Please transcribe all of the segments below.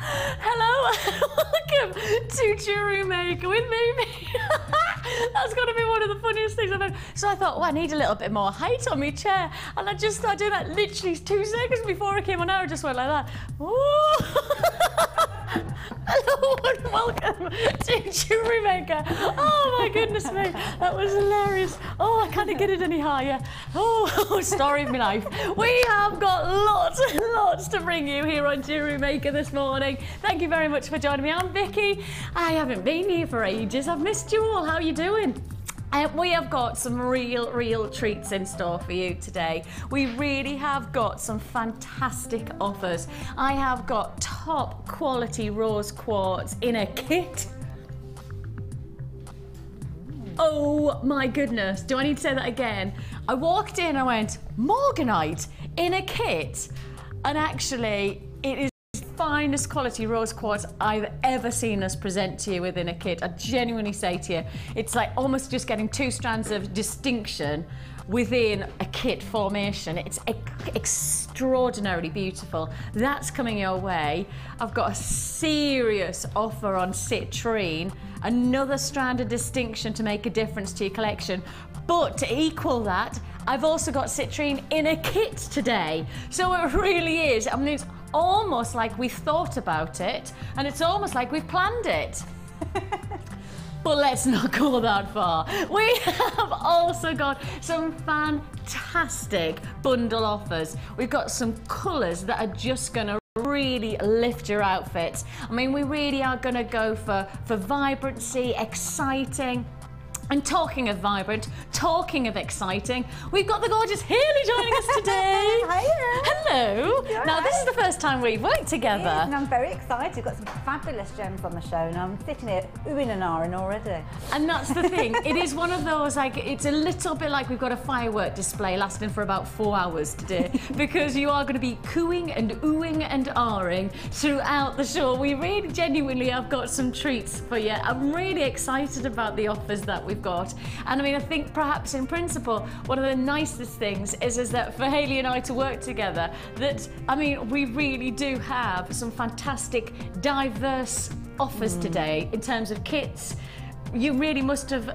Hello, welcome to Jewellery Maker with me. That's got to be one of the funniest things I've ever. So I thought, oh, I need a little bit more height on my chair. And I just started doing that literally 2 seconds before I came on air. I just went like that. Hello and welcome to Jewellery Maker. Oh my goodness me, that was hilarious. Oh, I can't get it any higher. Oh, story of my life. We have got lots and lots to bring you here on Jewellery Maker this morning. Thank you very much for joining me. I'm Vicki. I haven't been here for ages. I've missed you all. How are you doing? We have got some real treats in store for you today. We really have got some fantastic offers. I have got top quality rose quartz in a kit. Oh my goodness, do I need to say that again? I walked in and I went, Morganite in a kit? And actually, it is finest quality rose quartz I've ever seen us present to you within a kit. I genuinely say to you, it's like almost just getting 2 strands of distinction within a kit formation. It's extraordinarily beautiful. That's coming your way. I've got a serious offer on citrine, another strand of distinction to make a difference to your collection. But to equal that, I've also got citrine in a kit today. So it really is, I mean, it's almost like we've thought about it, and it's almost like we've planned it. But let's not go that far. We have also got some fantastic bundle offers. We've got some colours that are just going to really lift your outfits. I mean, we really are going to go for vibrancy, exciting. And talking of vibrant, talking of exciting, we've got the gorgeous Hayley joining us today. Hiya. Hello. You're now, right. This is the first time we've worked together. It is, and I'm very excited. We've got some fabulous gems on the show, and I'm sitting here oohing and ahhing already. And that's the thing. It is one of those, like, it's a little bit like we've got a firework display lasting for about 4 hours today, because you are going to be cooing and oohing and ahhing throughout the show. We really genuinely have got some treats for you. I'm really excited about the offers that we've got. And I mean, I think perhaps in principle, one of the nicest things is that for Hayley and I to work together, that, I mean, we really do have some fantastic, diverse offers today in terms of kits. You really must have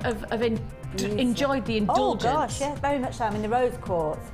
enjoyed the indulgence. Oh gosh, yeah, very much so. I mean, the rose quartz,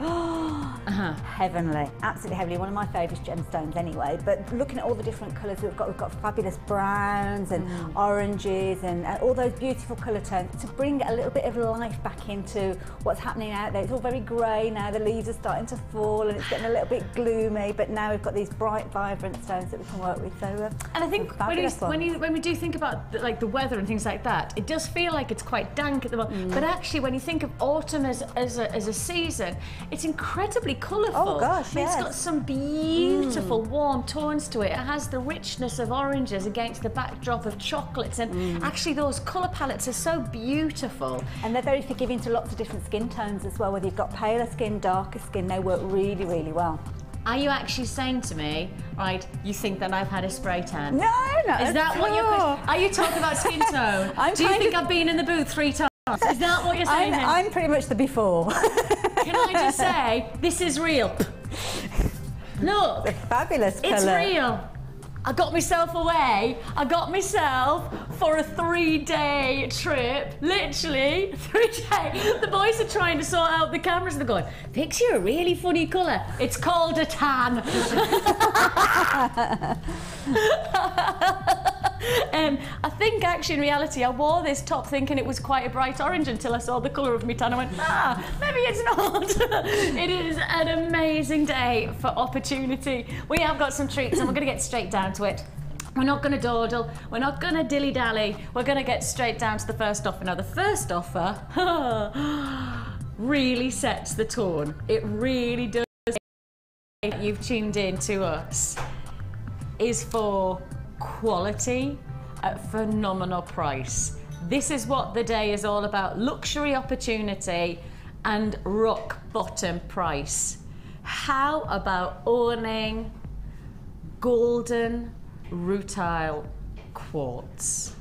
heavenly, absolutely heavenly. One of my favourite gemstones, anyway. But looking at all the different colours we've got fabulous browns and oranges and all those beautiful colour tones to bring a little bit of life back into what's happening out there. It's all very grey now. The leaves are starting to fall and it's getting a little bit gloomy. But now we've got these bright, vibrant stones that we can work with. So, and I think when we do think about the weather and things like that, it does feel like it's quite dank at the moment. But actually, when you think of autumn as a season, it's incredibly colourful. Oh gosh, I mean, yes. It's got some beautiful warm tones to it. It has the richness of oranges against the backdrop of chocolates, and actually those colour palettes are so beautiful. And they're very forgiving to lots of different skin tones as well. Whether you've got paler skin, darker skin, they work really, really well. Are you actually saying to me, right, you think that I've had a spray tan? No, not Is that what you're... Are you talking about skin tone? Do you think I've been in the booth 3 times? Is that what you're saying? I'm pretty much the before. Can I just say, this is real. Look. It's a fabulous colour. It's real. I got myself away. I got myself for a 3-day trip. Literally, 3 days. The boys are trying to sort out the cameras and they're going, Vix, you're a really funny colour. It's called a tan. I think actually in reality I wore this top thinking it was quite a bright orange until I saw the colour of my tan. I went, maybe it's not. It is an amazing day for opportunity. We have got some treats and we're going to get straight down to it. We're not going to dawdle, we're not going to dilly-dally, we're going to get straight down to the first offer. Now the first offer really sets the tone. It really does. You've tuned in to us is for quality at phenomenal price. This is what the day is all about: luxury opportunity and rock bottom price. How about owning golden rutile quartz?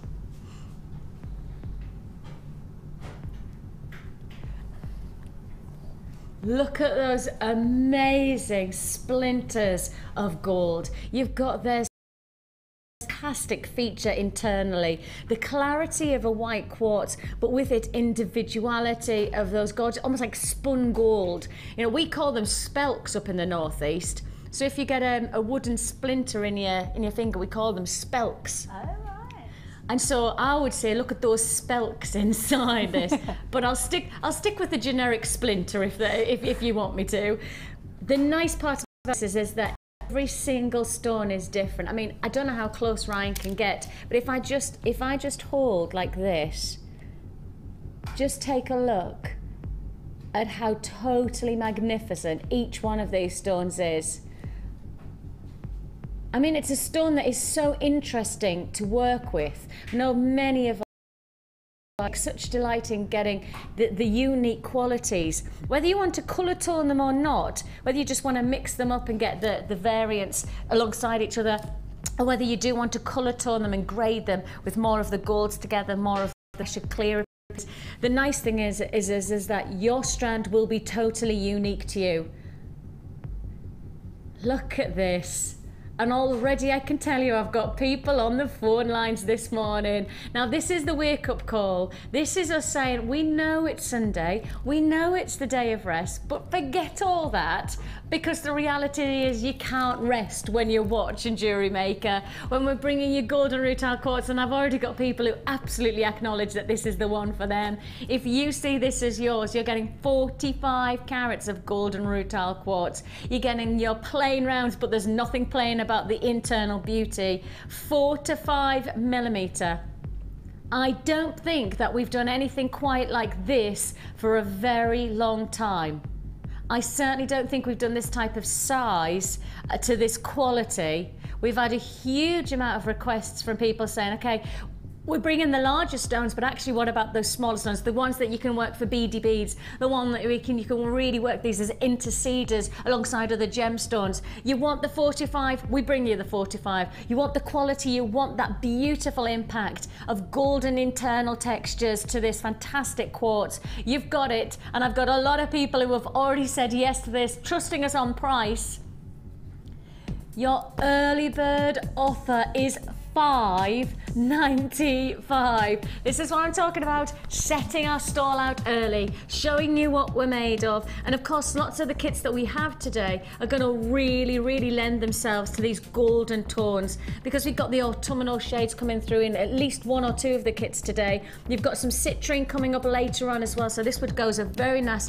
Look at those amazing splinters of gold. You've got their fantastic feature internally. The clarity of a white quartz, but with its individuality of those gorgeous, almost like spun gold. You know, we call them spelks up in the northeast. So if you get a wooden splinter in your finger, we call them spelks. Oh, right. And so I would say, look at those spelks inside this. But I'll stick with the generic splinter if you want me to. The nice part of this is that every single stone is different. I mean, I don't know how close Ryan can get, but if I just hold like this, just take a look at how totally magnificent each one of these stones is. I mean, it's a stone that is so interesting to work with. I know many of us like such delight in getting the unique qualities. Whether you want to colour tone them or not, whether you just want to mix them up and get the variants alongside each other, or whether you do want to colour tone them and grade them with more of the golds together, more of the clearer. The nice thing is that your strand will be totally unique to you. Look at this. And already I can tell you I've got people on the phone lines this morning. Now this is the wake-up call. This is us saying, we know it's Sunday, we know it's the day of rest, but forget all that, because the reality is you can't rest when you're watching Jewellery Maker, when we're bringing you golden rutile quartz, and I've already got people who absolutely acknowledge that this is the one for them. If you see this as yours, you're getting 45 carats of golden rutile quartz. You're getting your plain rounds, but there's nothing plain about the internal beauty. 4 to 5 millimeter. I don't think that we've done anything quite like this for a very long time. I certainly don't think we've done this type of size to this quality. We've had a huge amount of requests from people saying, okay, we're bringing the larger stones, but actually what about those smaller stones, the ones that you can work for beady beads, the one that you can really work these as interceders alongside other gemstones. You want the 45, we bring you the 45. You want the quality, you want that beautiful impact of golden internal textures to this fantastic quartz. You've got it, and I've got a lot of people who have already said yes to this, trusting us on price. Your early bird offer is $5.95. This is what I'm talking about, setting our stall out early, showing you what we're made of. And of course, lots of the kits that we have today are going to really lend themselves to these golden tones, because we've got the autumnal shades coming through in at least 1 or 2 of the kits today. You've got some citrine coming up later on as well, so this would go as a very nice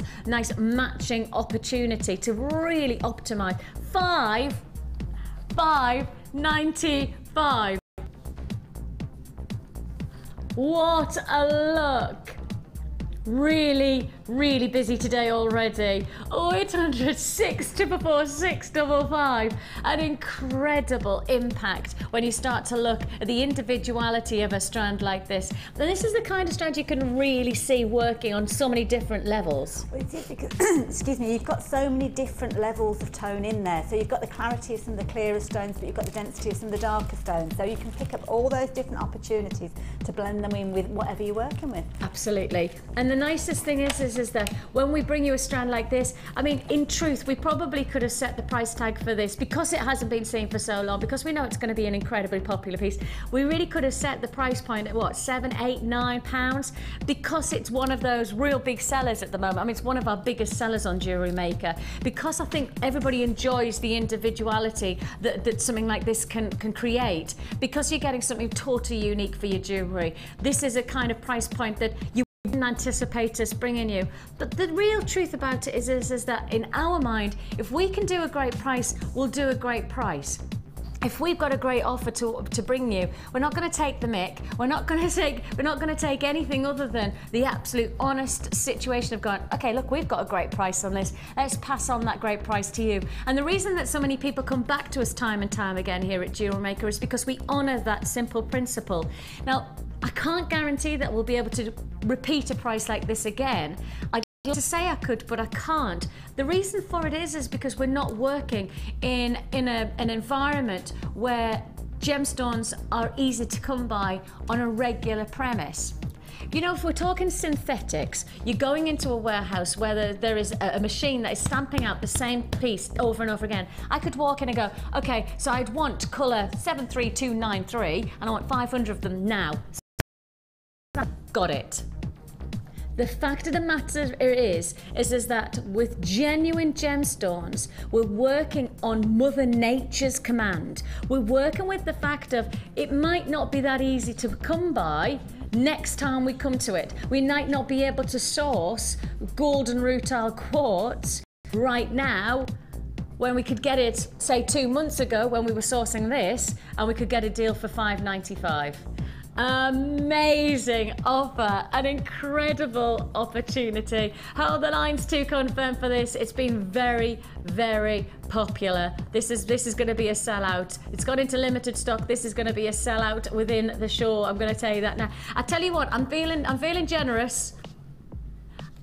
matching opportunity to really optimize. $5.95. What a look! Really busy today already. 0800 644 655. An incredible impact when you start to look at the individuality of a strand like this. And this is the kind of strand you can really see working on so many different levels. Well, it is because, excuse me, you've got so many different levels of tone in there. So you've got the clarity of some of the clearer stones, but you've got the density of some of the darker stones. So you can pick up all those different opportunities to blend them in with whatever you're working with. Absolutely. And the nicest thing is that when we bring you a strand like this, I mean, in truth, we probably could have set the price tag for this, because it hasn't been seen for so long, because we know it's going to be an incredibly popular piece. We really could have set the price point at what, £7, £8, £9, because it's one of those real big sellers at the moment. I mean, it's one of our biggest sellers on Jewellery Maker, because I think everybody enjoys the individuality that something like this can create, because you're getting something totally unique for your jewellery. This is a kind of price point that you didn't anticipate us bringing you. But the real truth about it is that in our mind, if we can do a great price, we'll do a great price. If we've got a great offer to bring you, we're not going to take the mick. We're not going to take anything other than the absolute honest situation of going, okay, look, we've got a great price on this. Let's pass on that great price to you. And the reason that so many people come back to us time and time again here at Jewellery Maker is because we honour that simple principle. Now, I can't guarantee that we'll be able to repeat a price like this again. I'd like to say I could, but I can't. The reason for it is because we're not working in an environment where gemstones are easy to come by on a regular premise. You know, if we're talking synthetics, you're going into a warehouse where there is a machine that is stamping out the same piece over and over again. I could walk in and go, okay, so I'd want colour 73293 and I want 500 of them now. Got it. The fact of the matter is that with genuine gemstones, we're working on Mother Nature's command. We're working with the fact of it might not be that easy to come by next time we come to it. We might not be able to source golden rutile quartz right now when we could get it, say 2 months ago when we were sourcing this, and we could get a deal for $5.95. Amazing offer, an incredible opportunity. Hold the lines to confirm for this. It's been very, very popular. This is going to be a sellout. It's got into limited stock. This is going to be a sellout within the show. I'm going to tell you that now. I tell you what, I'm feeling generous.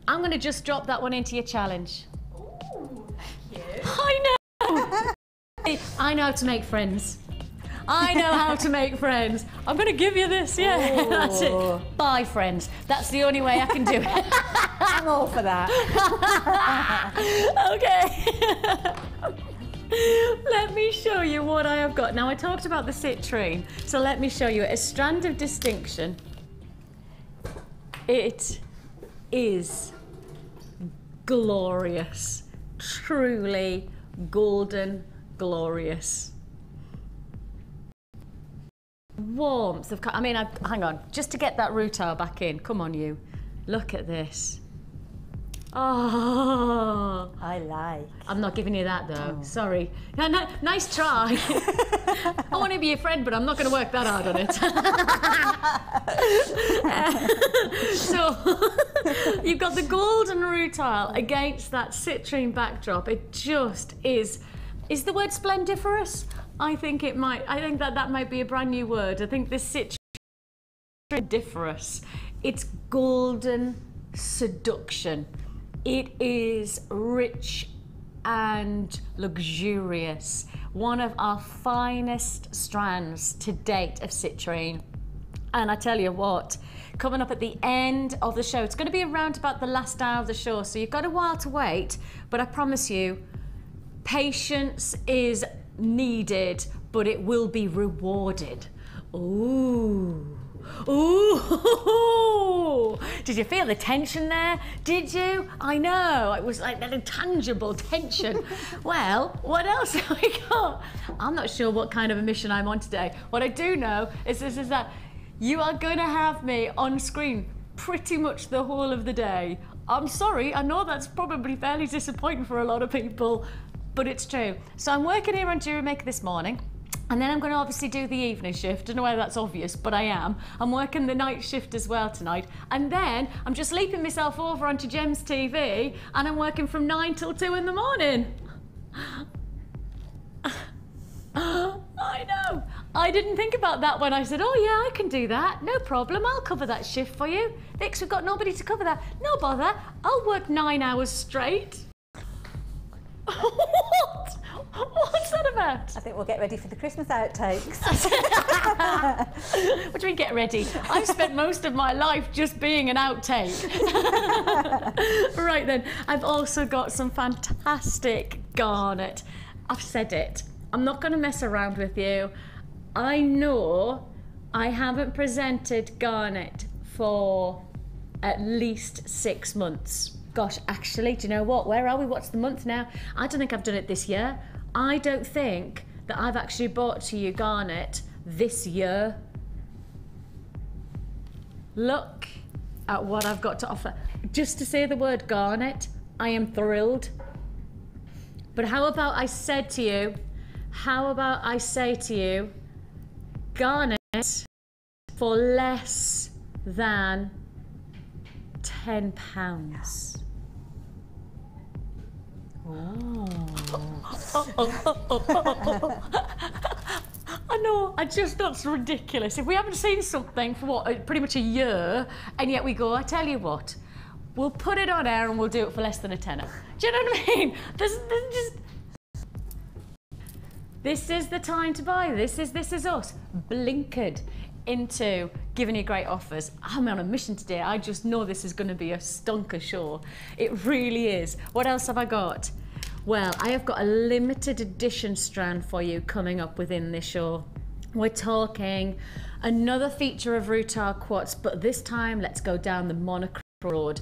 I'm going to just drop that one into your challenge. Ooh, thank you. I know. I know how to make friends. I know how to make friends. I'm going to give you this, yeah. Ooh. That's it. Bye, friends. That's the only way I can do it. I'm all for that. Okay. Let me show you what I have got. Now, I talked about the citrine, so let me show you a strand of distinction. It is glorious. Truly golden, glorious. Warmth of, I mean, hang on, just to get that rutile back in. Come on, you. Look at this. Oh. I like. I'm not giving you that though. Oh. Sorry. No, nice try. I want to be your friend, but I'm not going to work that hard on it. So you've got the golden rutile against that citrine backdrop. It just is. Is the word splendiferous? I think it might. I think that might be a brand new word. I think this splendiferous. It's golden seduction. It is rich and luxurious. One of our finest strands to date of citrine. And I tell you what, coming up at the end of the show, it's going to be around about the last hour of the show, so you've got a while to wait, but I promise you, patience is needed, but it will be rewarded. Ooh. Ooh. Did you feel the tension there? Did you? I know, it was like that intangible tension. Well, what else have we got? I'm not sure what kind of a mission I'm on today. What I do know is that you are going to have me on screen pretty much the whole of the day. I'm sorry, I know that's probably fairly disappointing for a lot of people, but it's true. So I'm working here on Jewellery Maker this morning, and then I'm going to obviously do the evening shift. I don't know whether that's obvious, but I am. I'm working the night shift as well tonight. And then I'm just leaping myself over onto Gems TV, and I'm working from 9 till 2 in the morning. I know. I didn't think about that when I said, oh yeah, I can do that. No problem, I'll cover that shift for you. Vix, we've got nobody to cover that. No bother, I'll work 9 hours straight. What? What's that about? I think we'll get ready for the Christmas outtakes. What do you mean get ready? I've spent most of my life just being an outtake. Right then, I've also got some fantastic garnet. I've said it. I'm not going to mess around with you. I know I haven't presented garnet for at least 6 months. Gosh, actually, do you know what? Where are we? What's the month now? I don't think I've done it this year. I don't think that I've actually brought to you garnet this year. Look at what I've got to offer. Just to say the word garnet, I am thrilled. But how about I say to you, garnet for less than £10. Oh. I know, I just, that's ridiculous. If we haven't seen something for what, pretty much a year, and yet we go, I tell you what, we'll put it on air and we'll do it for less than a tenner. Do you know what I mean? This is the time to buy. This is us blinkered into giving you great offers. I'm on a mission today. I just know this is going to be a stunker show. It really is. What else have I got? Well, I have got a limited edition strand for you coming up within this show. We're talking another feature of rutile quartz, but this time let's go down the monochrome road.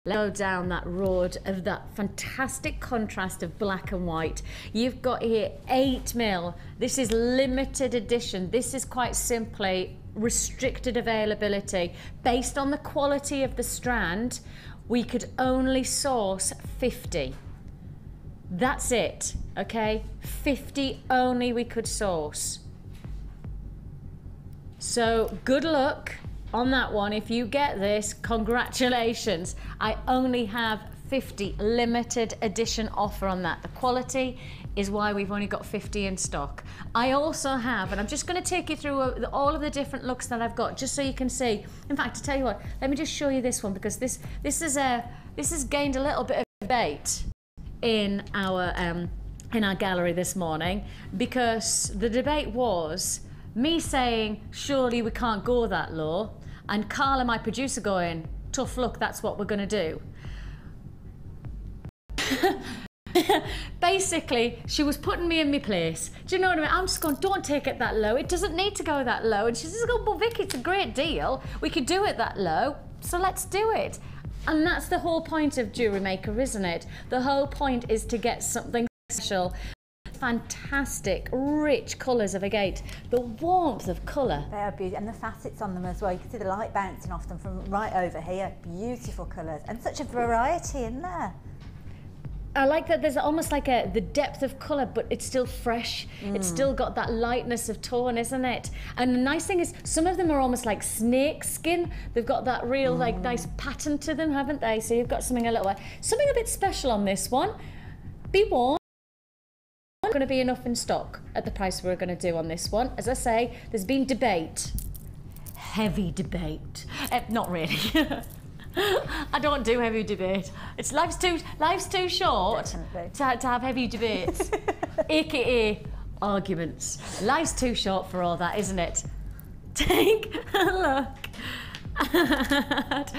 Let's go down that road of that fantastic contrast of black and white. You've got here 8mm. This is limited edition. This is quite simply restricted availability. Based on the quality of the strand, we could only source 50. That's it, okay? 50 only we could source. So good luck on that one. If you get this, congratulations. I only have 50 limited edition offer on that. The quality is why we've only got 50 in stock. I also have, and I'm just going to take you through all of the different looks that I've got, just so you can see. In fact, to tell you what, let me just show you this one, because this has gained a little bit of debate in our gallery this morning, because the debate was me saying, surely we can't go that low, and Carla, my producer, going, tough luck, that's what we're going to do. Basically, she was putting me in my place. Do you know what I mean? I'm just going, don't take it that low. It doesn't need to go that low. And she's just going, well, Vicki, it's a great deal. We could do it that low, so let's do it. And that's the whole point of Jewellery Maker, isn't it? The whole point is to get something special. Fantastic, rich colours of agate. The warmth of colour. They are beautiful, and the facets on them as well. You can see the light bouncing off them from right over here. Beautiful colours, and such a variety in there. I like that there's almost like the depth of colour, but it's still fresh. It's still got that lightness of tone, isn't it? And the nice thing is, some of them are almost like snake skin. They've got that real like nice pattern to them, haven't they? So you've got something a bit special on this one. Be warned. Not going to be enough in stock at the price we're going to do on this one. As I say, there's been debate, heavy debate. Not really. I don't do heavy debate. It's life's too short to have heavy debates, aka arguments. Life's too short for all that, isn't it? Take a look at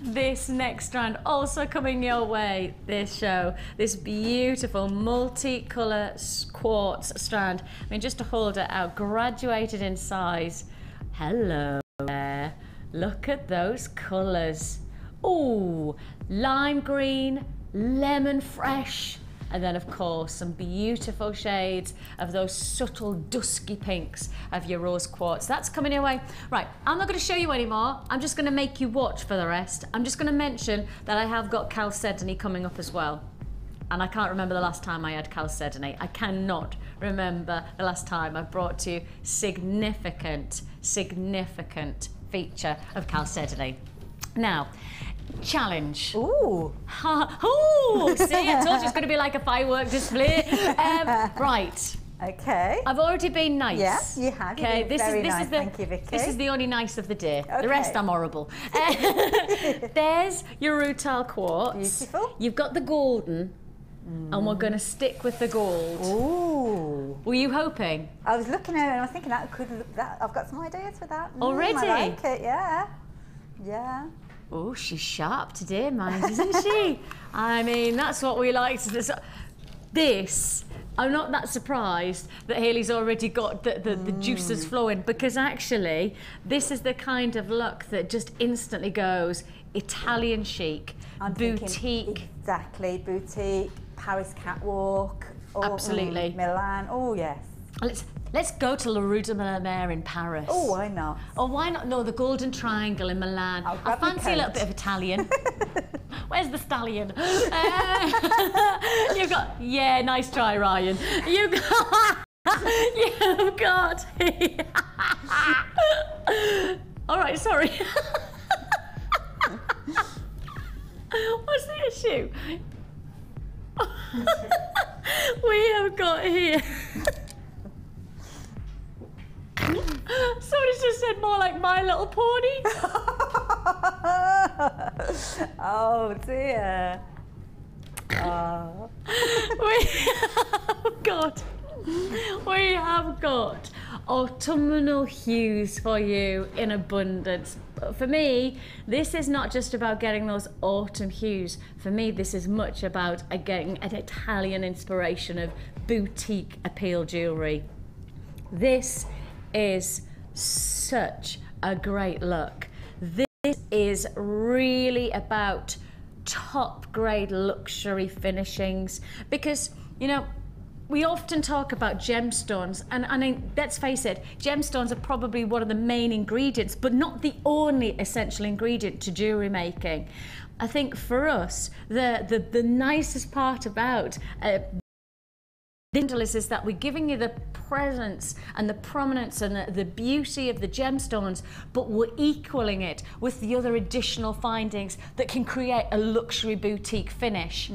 this next strand, also coming your way this show. This beautiful multicolour quartz strand. I mean, just to hold it out, graduated in size. Hello there. Look at those colours. Ooh, lime green, lemon fresh, and then of course some beautiful shades of those subtle dusky pinks of your rose quartz. That's coming your way. Right, I'm not going to show you anymore. I'm just going to make you watch for the rest. I'm just going to mention that I have got chalcedony coming up as well. And I can't remember the last time I had chalcedony. I cannot remember the last time I brought to you significant feature of chalcedony. Now, challenge. Ooh. Ooh, see, I told you it's going to be like a firework display. Right. Okay. I've already been nice. Yeah, you have. Okay, this is nice. Thank you, Vicki. This is the only nice of the day. Okay. The rest I'm horrible. There's your rutile quartz. Beautiful. You've got the golden. And we're going to stick with the gold. Ooh. Were you hoping? I was looking at it and I was thinking that could look that. I've got some ideas for that. Already? I like it, yeah. Yeah. Oh, she's sharp today, mind, isn't she? I mean, that's what we like to do. This, I'm not that surprised that Hayley's already got the juices flowing, because actually, this is the kind of look that just instantly goes Italian chic, boutique. Exactly, boutique, Paris catwalk. Absolutely. Milan, oh yes. Let's go to La Rue de la Mer in Paris. Oh, why not? Oh, why not? No, the Golden Triangle in Milan. I fancy a little bit of Italian. Where's the stallion? You've got, yeah, nice try, Ryan. You've got. All right, sorry. What's the issue? We have got here. Somebody just said more like My Little Pony. Oh dear. Oh. Oh God. We have got autumnal hues for you in abundance. For me, this is not just about getting those autumn hues. For me, this is much about getting an Italian inspiration of boutique appeal jewellery. This is such a great look. This is really about top grade luxury finishings, because, you know, we often talk about gemstones, and I mean, let's face it, gemstones are probably one of the main ingredients, but not the only essential ingredient to jewellery making. I think for us, the nicest part about is that we're giving you the presence and the prominence and the beauty of the gemstones, but we're equaling it with the other additional findings that can create a luxury boutique finish.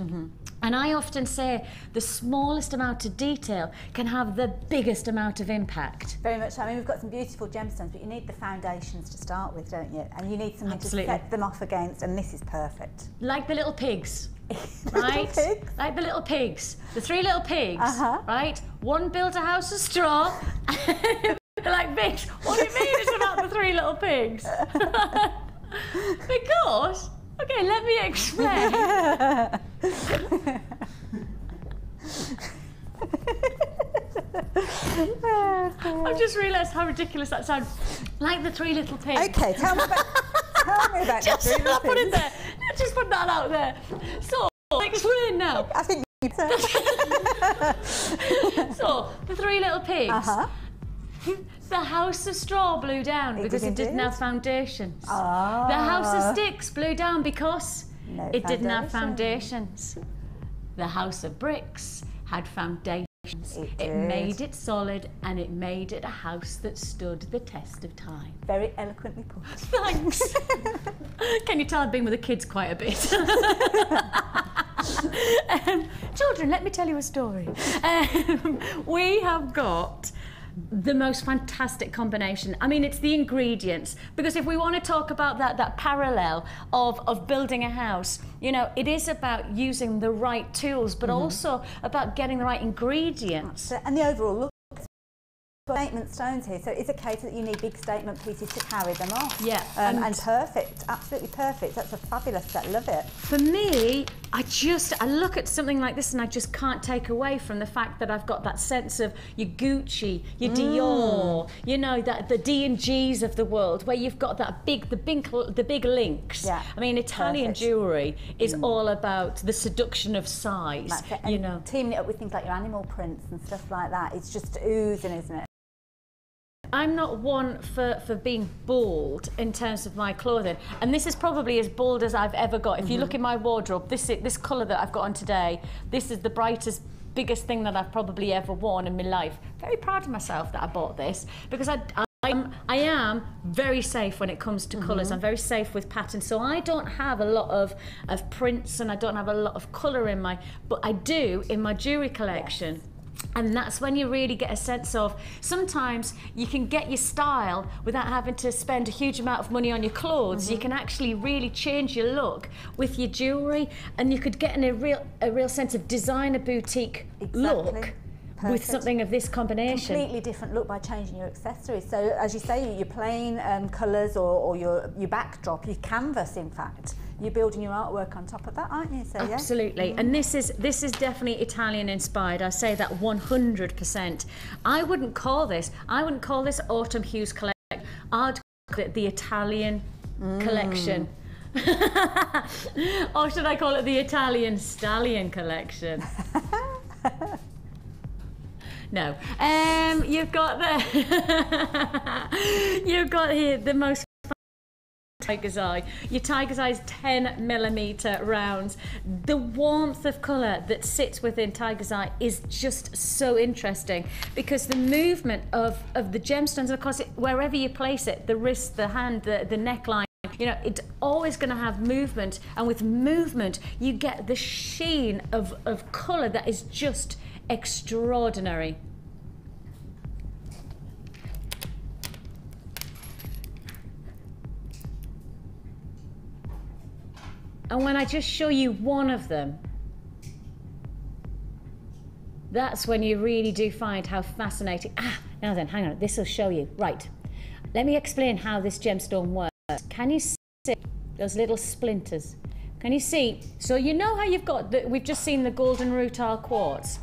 And I often say the smallest amount of detail can have the biggest amount of impact. Very much so. I mean, we've got some beautiful gemstones, but you need the foundations to start with, don't you? And you need something to set them off against, and this is perfect. Like the little pigs. Right? Like the little pigs. The three little pigs, right? One built a house of straw. They're like, Vicks, what do you mean it's about the three little pigs? Because, okay, let me explain. I've just realised how ridiculous that sounds. Like the three little pigs. Okay, tell me about the three little pigs. Put it there. Just put that out there. So, explain now. I think you So, the three little pigs. The house of straw blew down because it didn't have foundations. The house of sticks blew down because it didn't have foundations. The house of bricks had foundations. It made it solid, and it made it a house that stood the test of time. Very eloquently put. Thanks. Can you tell I've been with the kids quite a bit? Children, let me tell you a story. We have got the most fantastic combination. I mean, it's the ingredients, because if we want to talk about that parallel of building a house, you know, it is about using the right tools, but also about getting the right ingredients. And the overall look. Statement stones here, so it's a case that you need big statement pieces to carry them off. Yeah, and perfect, absolutely perfect. That's a fabulous set. Love it. For me, I look at something like this and I just can't take away from the fact that I've got that sense of your Gucci, your Dior, you know, that the D&Gs of the world, where you've got that the big links. Yeah. I mean, Italian jewellery is all about the seduction of size. You know, teaming it up with things like your animal prints and stuff like that. It's just oozing, isn't it? I'm not one for being bold in terms of my clothing, and this is probably as bold as I've ever got. If you look in my wardrobe, this colour that I've got on today, this is the brightest, biggest thing that I've probably ever worn in my life. Very proud of myself that I bought this, because I am very safe when it comes to colours. I'm very safe with patterns, so I don't have a lot of prints, and I don't have a lot of colour in but I do in my jewellery collection. Yes. And that's when you really get a sense of, sometimes you can get your style without having to spend a huge amount of money on your clothes. You can actually really change your look with your jewellery, and you could get in a real sense of designer boutique look. Perfect. With something of this combination. Completely different look by changing your accessories. So, as you say, your plain colours or your backdrop, your canvas, in fact, you're building your artwork on top of that, aren't you? So, absolutely. Yeah. And this is definitely Italian inspired. I say that 100%. I wouldn't call this Autumn Hues collection. I'd call it the Italian collection. Or should I call it the Italian Stallion collection? No. You've got here the most tiger's eye. Your tiger's eye's 10mm rounds. The warmth of colour that sits within tiger's eye is just so interesting, because the movement of the gemstones, and of course, wherever you place it, the wrist, the hand, the neckline, you know, it's always going to have movement, and with movement you get the sheen of colour that is just extraordinary. And when I just show you one of them, that's when you really do find how fascinating. Now then, hang on, this will show you. Right, let me explain how this gemstone works. Can you see those little splinters? Can you see? So you know how you've got, we've just seen the golden rutile quartz.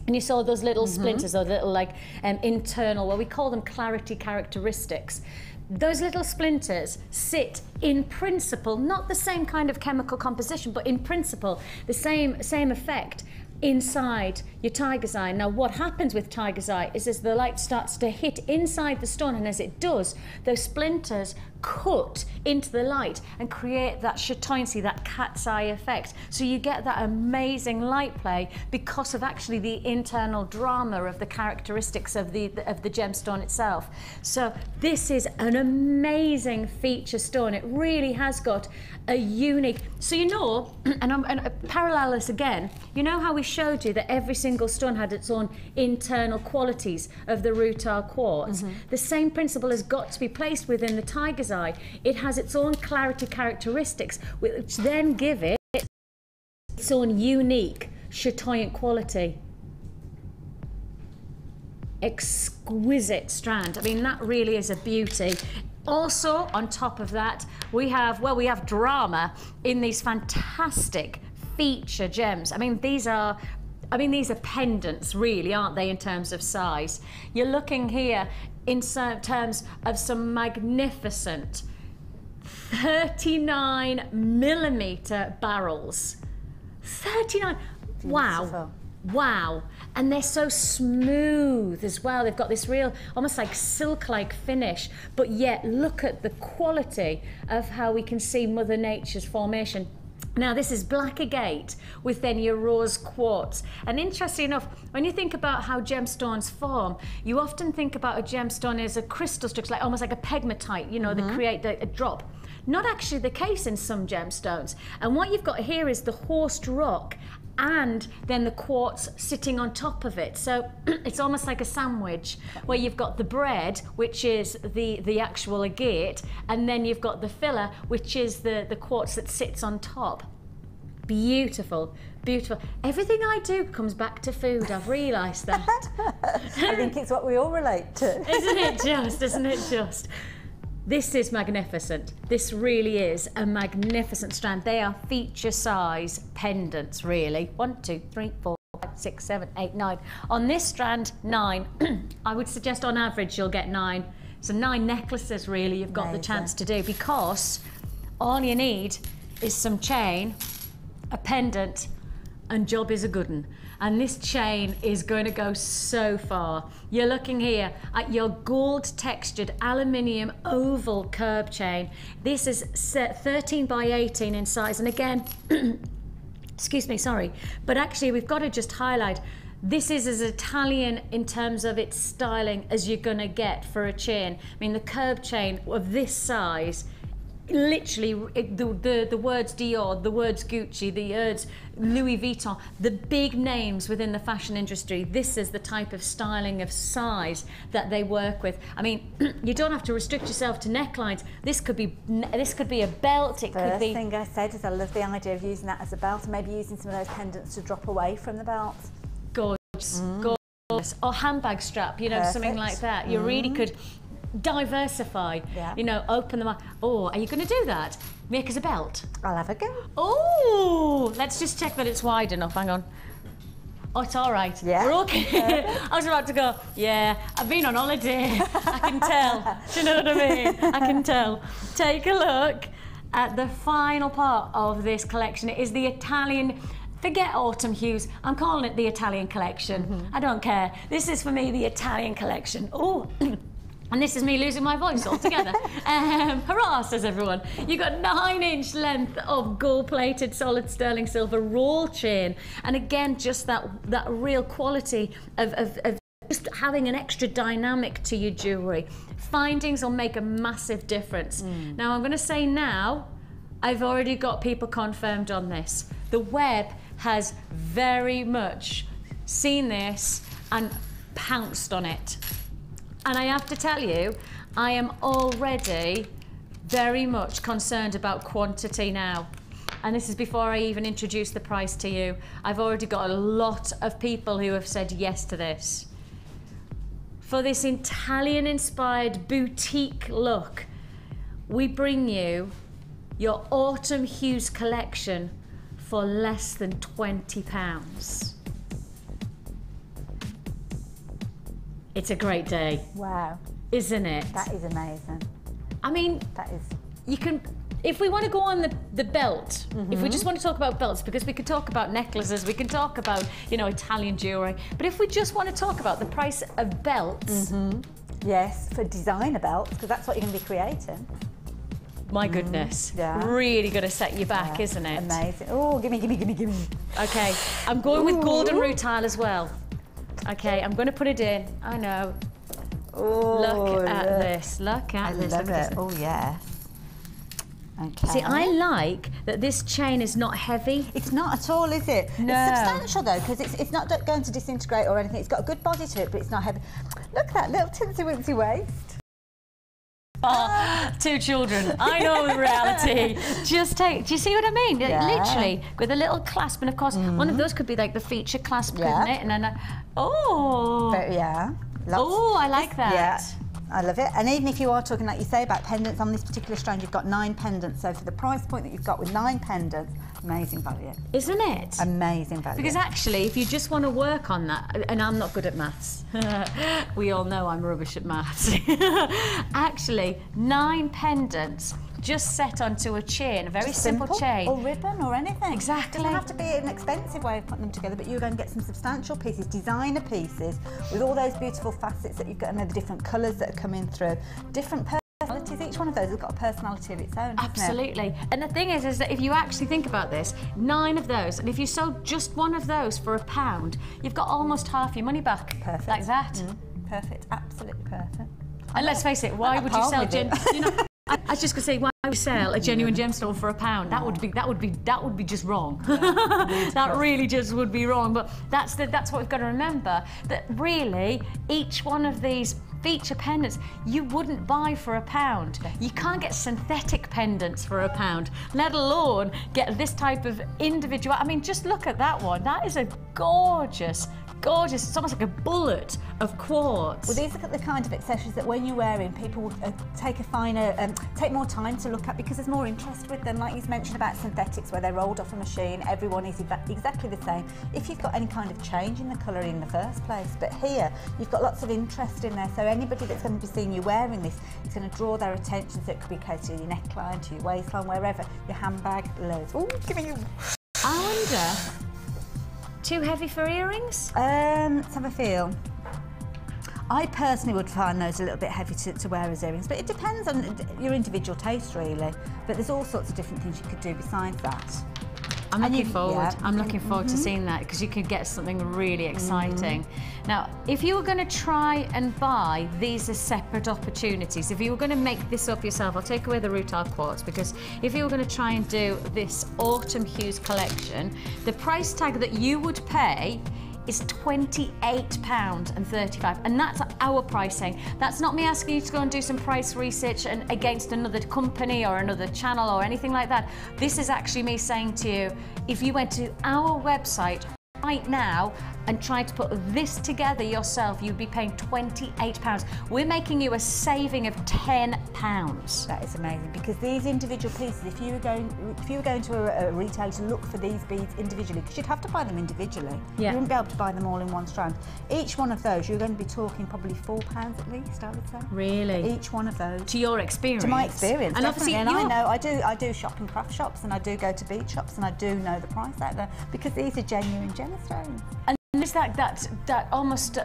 And you saw those little splinters, those little like internal, well, we call them clarity characteristics. Those little splinters sit in principle, not the same kind of chemical composition, but in principle, the same effect inside your tiger's eye. Now what happens with tiger's eye is as the light starts to hit inside the stone, and as it does, those splinters cut into the light and create that chatoyancy, that cat's eye effect. So you get that amazing light play because of actually the internal drama of the characteristics of the gemstone itself. So this is an amazing feature stone. It really has got a unique, so you know, and parallel this again, you know how we showed you that every single stone had its own internal qualities of the rutile quartz? The same principle has got to be placed within the tiger's eye. It has its own clarity characteristics, which then give it its own unique chatoyant quality. Exquisite strand. I mean, that really is a beauty. Also, on top of that, we have drama in these fantastic feature gems. I mean, these are pendants, really, aren't they, in terms of size? You're looking here in terms of some magnificent 39mm barrels. 39, wow. Wow, and they're so smooth as well. They've got this real, almost like silk-like finish, but yet look at the quality of how we can see Mother Nature's formation. Now this is black agate with then your rose quartz. And interestingly enough, when you think about how gemstones form, you often think about a gemstone as a crystal structure, like almost like a pegmatite, you know, that create a drop. Not actually the case in some gemstones. And what you've got here is the horsed rock and then the quartz sitting on top of it. So it's almost like a sandwich where you've got the bread, which is the actual agate, and then you've got the filler, which is the quartz that sits on top. Beautiful, beautiful. Everything I do comes back to food, I've realised that. I think it's what we all relate to. Isn't it just, isn't it just? This is magnificent. This really is a magnificent strand. They are feature size pendants, really. 1, 2, 3, 4, 5, 6, 7, 8, 9. On this strand, 9. I would suggest on average you'll get 9. So 9 necklaces really you've got the chance to do, because all you need is some chain, a pendant, and job is a good one. And this chain is going to go so far. You're looking here at your gold textured aluminium oval curb chain. This is 13 by 18 in size. And again, excuse me, sorry, but actually we've got to just highlight, this is as Italian in terms of its styling as you're going to get for a chain. I mean, the curb chain of this size, literally the words Dior, the words Gucci, the words Louis Vuitton, the big names within the fashion industry, this is the type of styling of size that they work with. I mean, you don't have to restrict yourself to necklines. This could be a belt. It could be. First thing I said is I love the idea of using that as a belt, and maybe using some of those pendants to drop away from the belt. Gorgeous, gorgeous. Or handbag strap, you know, something like that. You really could diversify, you know, open them up. Oh, are you going to do that? Make us a belt. I'll have a go. Oh, let's just check that it's wide enough. Hang on. Oh, it's all right. Yeah. We're okay. I was about to go, yeah, I've been on holiday. I can tell. Do you know what I mean? I can tell. Take a look at the final part of this collection. It is the Italian, forget autumn hues, I'm calling it the Italian collection. I don't care. This is for me the Italian collection. Oh. And this is me losing my voice altogether. Hurrah, says everyone. You've got 9-inch length of gold-plated solid sterling silver roll chain. And again, just that real quality of just having an extra dynamic to your jewellery. Findings will make a massive difference. Now, I'm going to say now, I've already got people confirmed on this. The web has very much seen this and pounced on it. And I have to tell you, I am already very much concerned about quantity now. and this is before I even introduce the price to you, I've already got a lot of people who have said yes to this. For this Italian-inspired boutique look, we bring you your Autumn Hues collection for less than £20. It's a great day. Wow. Isn't it? That is amazing. I mean, That is. you can, if we want to go on the belt, if we just want to talk about belts, because we could talk about necklaces, we can talk about, you know, Italian jewellery, but if we just want to talk about the price of belts, Yes, for designer belts, because that's what you're going to be creating. my goodness, Yeah. really going to set you back, Yeah, isn't it? Amazing. Oh, gimme, gimme, gimme, gimme. Okay, I'm going with golden Ooh. root tile as well. Okay, I'm going to put it in. I know. Oh, Look at this. Look at I this. love Look at it. this. Oh, yes. Okay. See, I like that this chain is not heavy. It's not at all, is it? No. It's substantial though, because it's not going to disintegrate or anything. It's got a good body to it, but it's not heavy. Look at that little tinsy-wincy waist. Oh, 2 children. I know the reality. Just take. Do you see what I mean? Yeah. Literally with a little clasp, and of course, one of those could be like the feature clasp, Yeah. couldn't it? And then, oh, But yeah. Lots. oh, I like that. Yeah. I love it. And even if you are talking, like you say, about pendants, on this particular strand, you've got 9 pendants. So for the price point that you've got with 9 pendants, amazing value. Isn't it? Amazing value. Because actually, if you just want to work on that, and I'm not good at maths, we all know I'm rubbish at maths. Actually, 9 pendants just set onto a chain, a very simple chain. Or ribbon or anything. Exactly. It doesn't have to be an expensive way of putting them together, but you're going to get some substantial pieces, designer pieces, with all those beautiful facets that you've got, and the different colours that are coming through, different personalities. Each one of those has got a personality of its own. Absolutely. And the thing is that if you actually think about this, 9 of those, and if you sold just one of those for £1, you've got almost half your money back. Perfect. Like that. Perfect. Absolutely perfect. And let's face it, why would you sell you know, I was just gonna say, why would you sell a genuine gemstone for £1? That would be just wrong. That really just would be wrong. But that's what we've got to remember, that really each one of these feature pendants you wouldn't buy for £1. You can't get synthetic pendants for £1, let alone get this type of individual. I mean, just look at that one. That is a gorgeous, gorgeous, it's almost like a bullet of quartz. Well, these are the kind of accessories that when you're wearing, people will take more time to look at, because there's more interest with them. Like you mentioned about synthetics, where they're rolled off a machine, everyone is exactly the same, if you've got any kind of change in the colour in the first place. But here, you've got lots of interest in there, so anybody that's going to be seeing you wearing this, it's going to draw their attention, so it could be close to your neckline, to your waistline, wherever, your handbag, loads. Oh, give me you. I wonder, too heavy for earrings? Let's have a feel. I personally would find those a little bit heavy to wear as earrings, but it depends on your individual taste, really. But there's all sorts of different things you could do besides that. I'm looking forward. Yeah. I'm looking forward to seeing that, because you could get something really exciting. Now, if you were going to try and buy these as separate opportunities, if you were going to make this up yourself, I'll take away the rutile quartz, because if you were going to try and do this Autumn Hues collection, the price tag that you would pay is £28.35, and that's our pricing. That's not me asking you to go and do some price research and against another company or another channel or anything like that. This is actually me saying to you, if you went to our website right now and tried to put this together yourself, you'd be paying £28. We're making you a saving of £10. That is amazing, because these individual pieces, if you were going to a retailer to look for these beads individually, because you'd have to buy them individually, you wouldn't be able to buy them all in one strand. Each one of those, you're going to be talking probably £4 at least, I would say. Really? Each one of those. To your experience? To my experience, and definitely. obviously, and I do shop in craft shops, and I do go to bead shops, and I do know the price out there, because these are genuine gemstones. And there's that almost,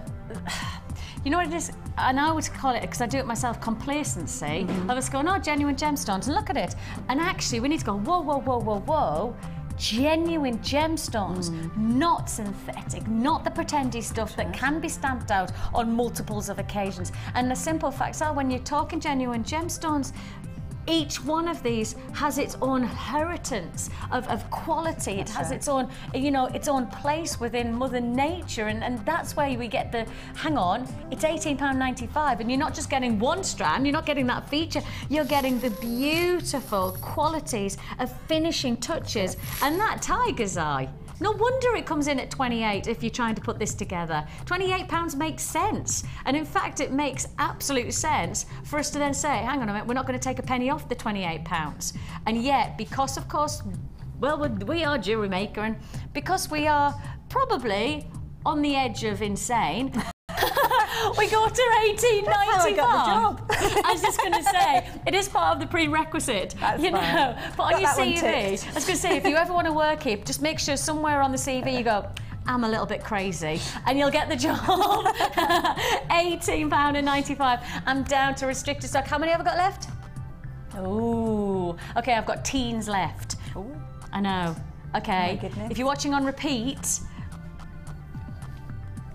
you know what it is? And I would call it, because I do it myself, complacency. I was going, oh, genuine gemstones, and look at it. And actually, we need to go, whoa, whoa, whoa, whoa, whoa. Genuine gemstones, not synthetic, not the pretendy stuff that can be stamped out on multiples of occasions. And the simple facts are, when you're talking genuine gemstones, Each one of these has its own inheritance of quality. It has its own, you know, its own place within Mother Nature, and that's where we get the, hang on, it's £18.95, and you're not just getting one strand, you're not getting that feature, you're getting the beautiful qualities of finishing touches, and that tiger's eye. No wonder it comes in at 28 if you're trying to put this together. £28 makes sense. And in fact, it makes absolute sense for us to then say, hang on a minute, we're not going to take a penny off the £28. And yet, because of course, well, we are Jewellery Maker, and because we are probably on the edge of insane, we go to £18.95. That's how I got the job. I was just going to say, it is part of the prerequisite, you know. But on your CV, I was going to say, if you ever want to work here, just make sure somewhere on the CV you go, I'm a little bit crazy, and you'll get the job. £18.95. I'm down to restricted stock. How many have I got left? Ooh, okay, I've got teens left. Ooh. I know. Okay, oh my goodness. If you're watching on repeat,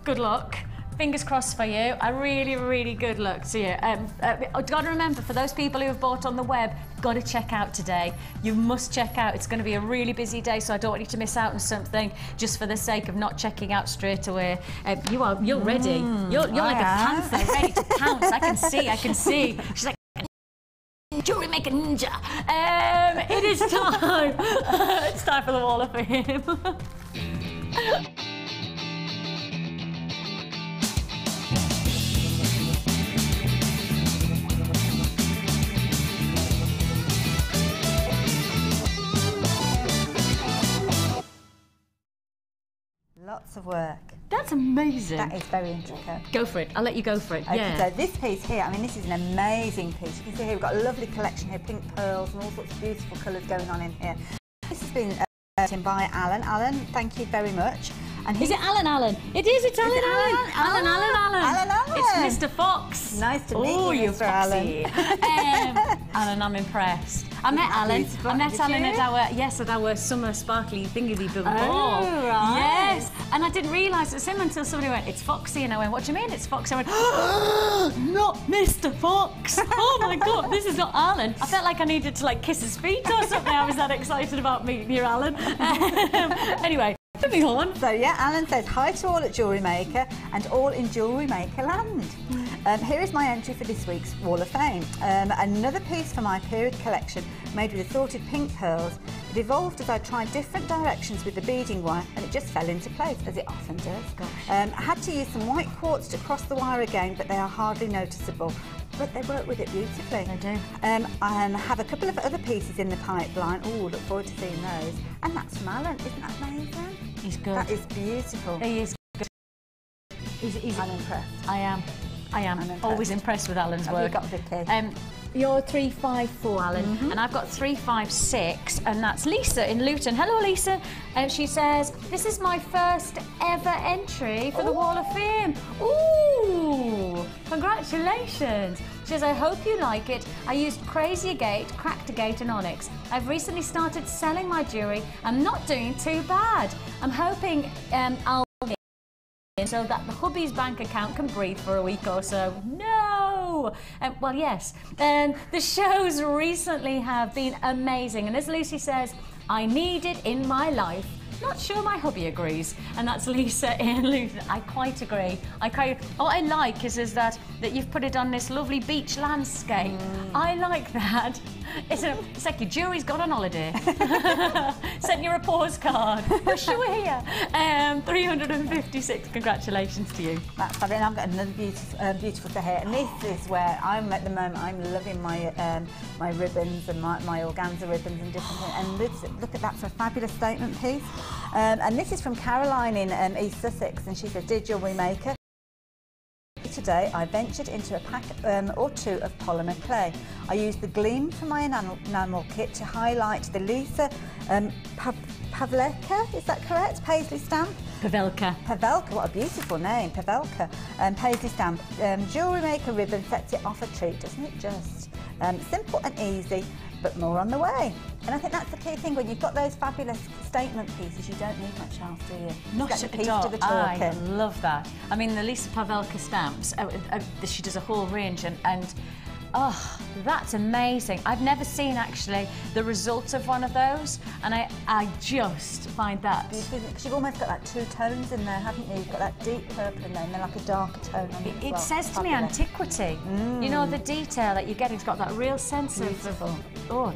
good luck. Fingers crossed for you. A really, really good luck to you. I've got to remember, for those people who have bought on the web, got to check out today. You must check out. It's going to be a really busy day, so I don't want you to miss out on something just for the sake of not checking out straight away. You're ready. You're like a panther, ready to pounce. I can see. She's like, Jewellery Maker Ninja. It is time. It's time for the Wall of Fame. Lots of work. That's amazing. That is very intricate. Go for it. I'll let you go for it. Okay, Yeah. so this piece here, I mean, this is an amazing piece. You can see here we've got a lovely collection here, pink pearls and all sorts of beautiful colours going on in here. This has been in by Alan. Alan, thank you very much. And is it Alan? It is. It's Alan. Alan. It's Mr. Fox. Nice to meet you, Mr. Alan. Alan, I'm impressed. I met Alan. At our summer sparkly thingy-boo ball. Oh, right. Yes. And I didn't realise it was him until somebody went, "It's Foxy," and I went, "What do you mean it's Foxy?" I went, "Not Mr. Fox! Oh my God, this is not Alan." I felt like I needed to kiss his feet or something. I was that excited about meeting you, Alan. Anyway. Moving on. So yeah, Alan says, hi to all at Jewellery Maker and all in Jewellery Maker land. Here is my entry for this week's Wall of Fame. Another piece for my period collection made with assorted pink pearls. It evolved as I tried different directions with the beading wire, and it just fell into place, as it often does. I had to use some white quartz to cross the wire again, but they are hardly noticeable. But they work with it beautifully. They do. I have a couple of other pieces in the pipeline. Oh, look forward to seeing those. And that's from Alan. Isn't that amazing? He's good. That is beautiful. He is good. I'm impressed. I am. Always impressed with Alan's work. Have you got Vicki? You're 354, Alan, and I've got 356, and that's Lisa in Luton. Hello, Lisa. She says, this is my first ever entry for the Wall of Fame. Ooh, congratulations. She says, I hope you like it. I used Crazy Agate, Cracked Agate and Onyx. I've recently started selling my jewellery. I'm not doing too bad. I'm hoping I'll so that the hubby's bank account can breathe for a week or so. No! Well, yes. The shows recently have been amazing. And as Lucy says, I need it in my life. Not sure my hubby agrees. And that's Lisa in Luton. I quite agree. What I like is that you've put it on this lovely beach landscape. I like that. It's like your jewellery's gone on holiday. Sent you a postcard. Wish you were here. 356. Congratulations to you. That's fabulous. I've got another beautiful to here, and this is where I'm at the moment. I'm loving my my ribbons and my organza ribbons and different things. And look at that, it's a fabulous statement piece. And this is from Caroline in East Sussex, and she said, "Dear Jewellery Maker, today I ventured into a pack or two of polymer clay. I used the gleam from my enamel kit to highlight the Lisa Pavleka, is that correct? Paisley stamp? Pavelka. Pavelka, what a beautiful name, Pavelka. Paisley stamp. Jewellery Maker ribbon sets it off a treat, doesn't it just? Simple and easy, but more on the way." And I think that's the key thing, when you've got those fabulous statement pieces, you don't need much else, do you? Not at all. I love that. I mean, the Lisa Pavelka stamps, she does a whole range, and Oh, that's amazing. I've never seen actually the result of one of those, and I just find that. Because you've almost got like two tones in there, haven't you? You've got that deep purple in there and then like a darker tone on it. It says to me antiquity. You know, the detail that you're getting, it's got that real sense of, oh,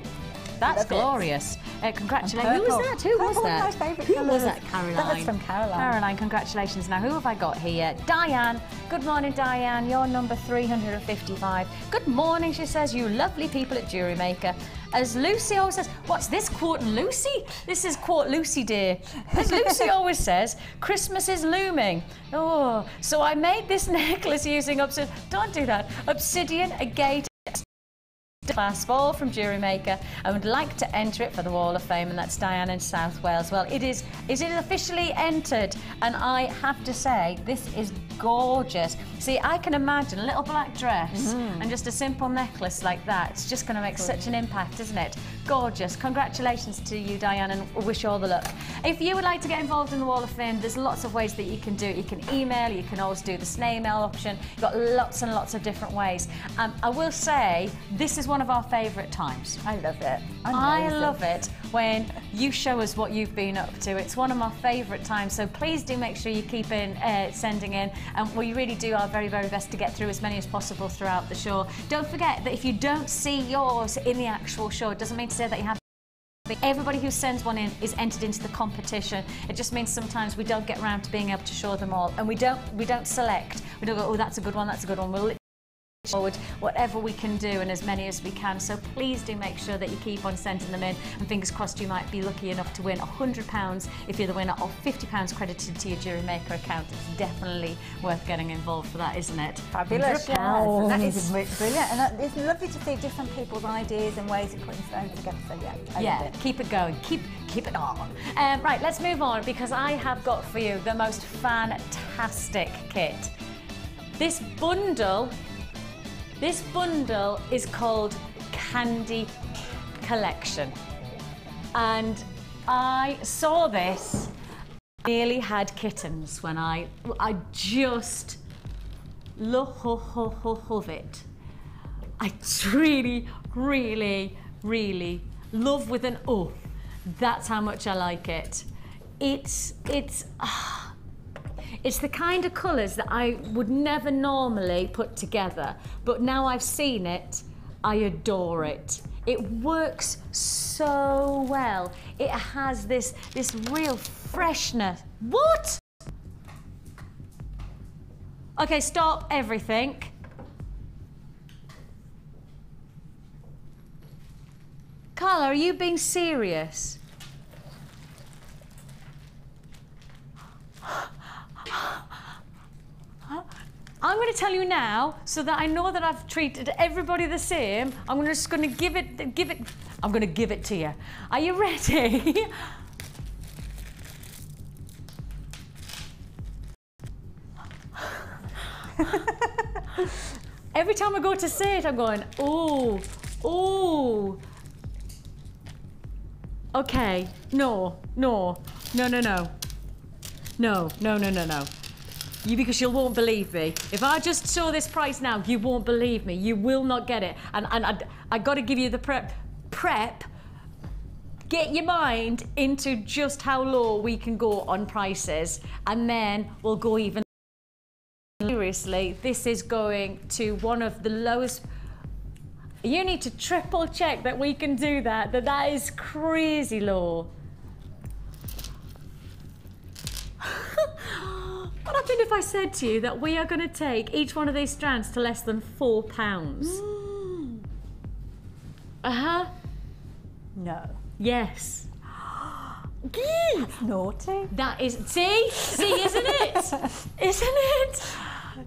that's glorious. Congratulations. Who was that? Who was that? My favourite Who was that? Caroline. That was from Caroline. Caroline, congratulations. Now, who have I got here? Diane. Good morning, Diane. You're number 355. Good morning, she says. You lovely people at Jewellery Maker. As Lucy always says, what's this, quoting Lucy? This is quote Lucy Day. As Lucy always says, Christmas is looming. Oh, so I made this necklace using obsidian. Don't do that. Obsidian, agate, clasp, all from Jewellery Maker. I would like to enter it for the Wall of Fame, and that's Diane in South Wales. Well, it is officially entered, and I have to say, this is gorgeous. See, I can imagine a little black dress and just a simple necklace like that. It's just going to make such an impact, isn't it? Gorgeous. Congratulations to you, Diane, and wish you all the luck. If you would like to get involved in the Wall of Fame, there's lots of ways that you can do it. You can email, you can always do the snail mail option. You've got lots and lots of different ways. I will say, this is one of our favourite times. I love it. I love it when you show us what you've been up to. It's one of my favourite times, so please do make sure you keep sending in, and we really do our very, very best to get through as many as possible throughout the show. Don't forget that if you don't see yours in the actual show, it doesn't mean to say that you have. Everybody who sends one in is entered into the competition. It just means sometimes we don't get around to being able to show them all, and we don't select. We don't go, oh, that's a good one, that's a good one. We'll forward whatever we can do and as many as we can, so please do make sure that you keep on sending them in, and fingers crossed you might be lucky enough to win £100 if you're the winner, or £50 credited to your Jewellery Maker account. It's definitely worth getting involved for that, isn't it? Fabulous. Yes. That is brilliant, and it's lovely to see different people's ideas and ways of putting stones together, so yeah, keep it going, keep it on. Right, let's move on, because I have got for you the most fantastic kit. This bundle is called Candy Collection, and I saw this, nearly had kittens when I just love it. I really, really, really love with an O. That's how much I like it. It's the kind of colours that I would never normally put together, but now I've seen it, I adore it. It works so well. It has this real freshness. What? Okay, stop everything. Carla, are you being serious? I'm going to tell you now, so that I know that I've treated everybody the same. I'm just going to give it. I'm going to give it to you. Are you ready? Every time I go to say it, I'm going, oh, oh. Okay, no. Because you won't believe me. If I just show this price now, you won't believe me. You will not get it. And I got to give you the prep. Get your mind into just how low we can go on prices, and then we'll go even. Seriously, this is going to one of the lowest. You need to triple check that we can do that. That is crazy low. What happened if I said to you that we are going to take each one of these strands to less than £4? No. Yes. That's naughty. That is, see, isn't it? Isn't it?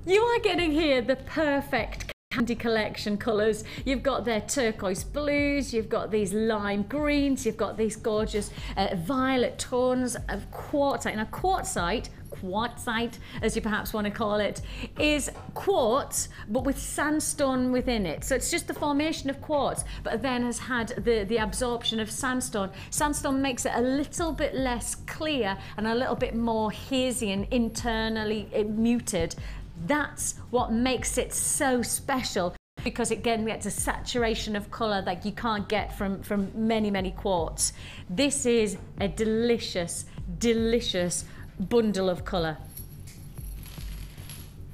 You are getting here the perfect Candy Collection colours. You've got their turquoise blues, you've got these lime greens, you've got these gorgeous violet tones of quartzite. Now quartzite, as you perhaps want to call it, is quartz but with sandstone within it. So it's just the formation of quartz, but then has had the absorption of sandstone. Sandstone makes it a little bit less clear and a little bit more hazy and internally muted. That's what makes it so special. because again, gets a saturation of colour like you can't get from many quartz. This is a delicious, delicious bundle of colour.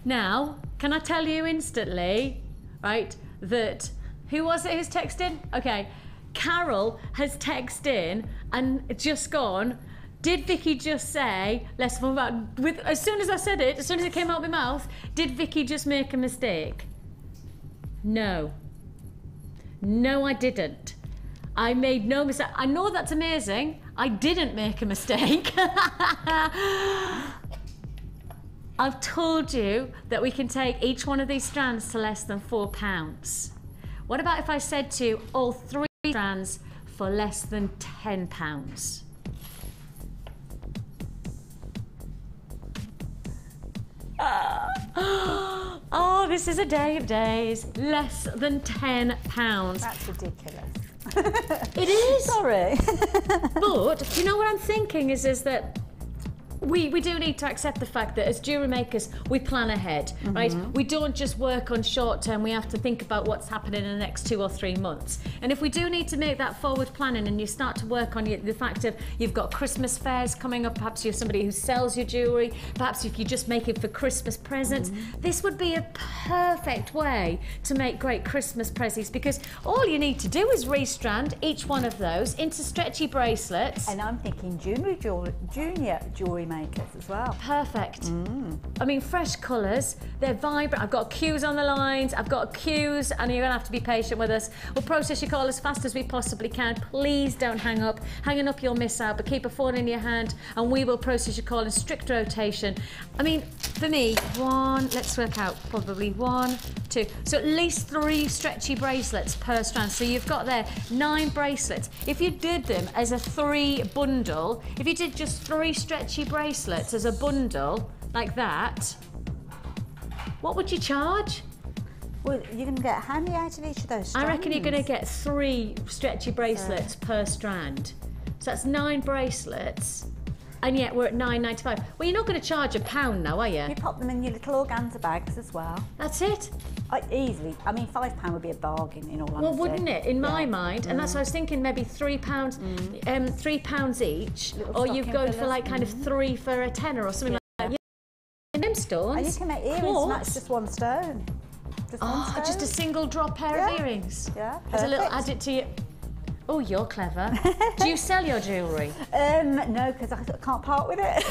Now, can I tell you instantly, right, that, who was it who's texted? Okay, Carol has texted in and just gone, did Vicki just say, let's move on, as soon as I said it, as soon as it came out of my mouth, did Vicki just make a mistake? No. No, I didn't. I made no mistake. I know that's amazing. I didn't make a mistake. I've told you that we can take each one of these strands to less than £4. What about if I said to you all 3 strands for less than £10? Oh, this is a day of days. Less than £10. That's ridiculous. It is. Sorry. But you know what I'm thinking is that we do need to accept the fact that as jewellery makers, we plan ahead, right? We don't just work on short term, we have to think about what's happening in the next 2 or 3 months. And if we do need to make that forward planning and you start to work on the fact of you've got Christmas fairs coming up, perhaps you're somebody who sells your jewellery, perhaps if you just make it for Christmas presents, this would be a perfect way to make great Christmas presents, because all you need to do is restrand each one of those into stretchy bracelets. And I'm thinking junior jewellery makers as well. Perfect. I mean, fresh colours, they're vibrant. I've got cues on the lines, I've got cues, and you're gonna have to be patient with us. We'll process your call as fast as we possibly can. Please don't hang up. Hanging up, you'll miss out, but keep a phone in your hand and we will process your call in strict rotation. I mean, for me, let's work out, probably 1, 2. So at least 3 stretchy bracelets per strand. So you've got there 9 bracelets. If you did them as a 3 bundle, if you did just 3 stretchy bracelets as a bundle like that, what would you charge? Well, you're going to get how many out of each of those strands? I reckon you're going to get 3 stretchy bracelets per strand. So that's 9 bracelets, and yet we're at £9.95. Well, you're not going to charge £1 now, are you? You pop them in your little organza bags as well. That's it. Easily. I mean, £5 would be a bargain in all honesty. Well, wouldn't it? In my mind, and that's what I was thinking. Maybe £3, £3 each, or you go for like kind of 3 for a tenner or something like that. Yeah. Stones. And you can make earrings match just 1 stone. Just one stone. Just a single drop pair of earrings. Yeah. As a little add it to your. Oh, you're clever. Do you sell your jewellery? No, because I can't part with it.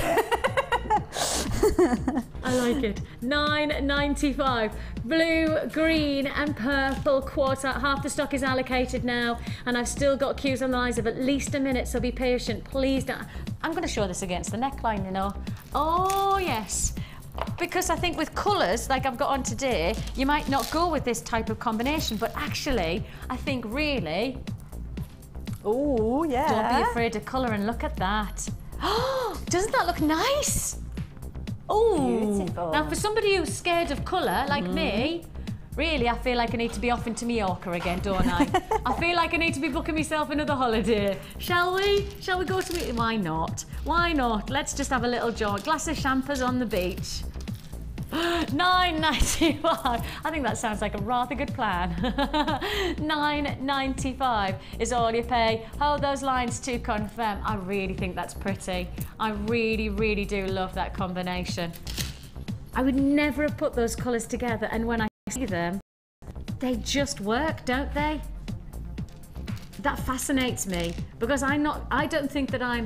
I like it. £9.95. Blue, green and purple quartz. Half the stock is allocated now, and I've still got queues on the lines of at least a minute, so be patient. Please don't. I'm going to show this against the neckline, you know. Oh, yes. Because I think with colours, like I've got on today, you might not go with this type of combination, but actually, I think really... Oh, yeah. Don't be afraid of colour, and look at that. Oh, doesn't that look nice? Oh, beautiful. Now for somebody who's scared of colour, like me, really, I feel like I need to be off into Mallorca again, don't I? I feel like I need to be booking myself another holiday. Shall we? Shall we go to... Why not? Why not? Let's just have a little jog. Glass of champers on the beach. £9.95. I think that sounds like a rather good plan. £9.95 is all you pay. Hold those lines to confirm. I really think that's pretty. I really, really do love that combination. I would never have put those colours together, and when I see them, they just work, don't they? That fascinates me, because I don't think that I'm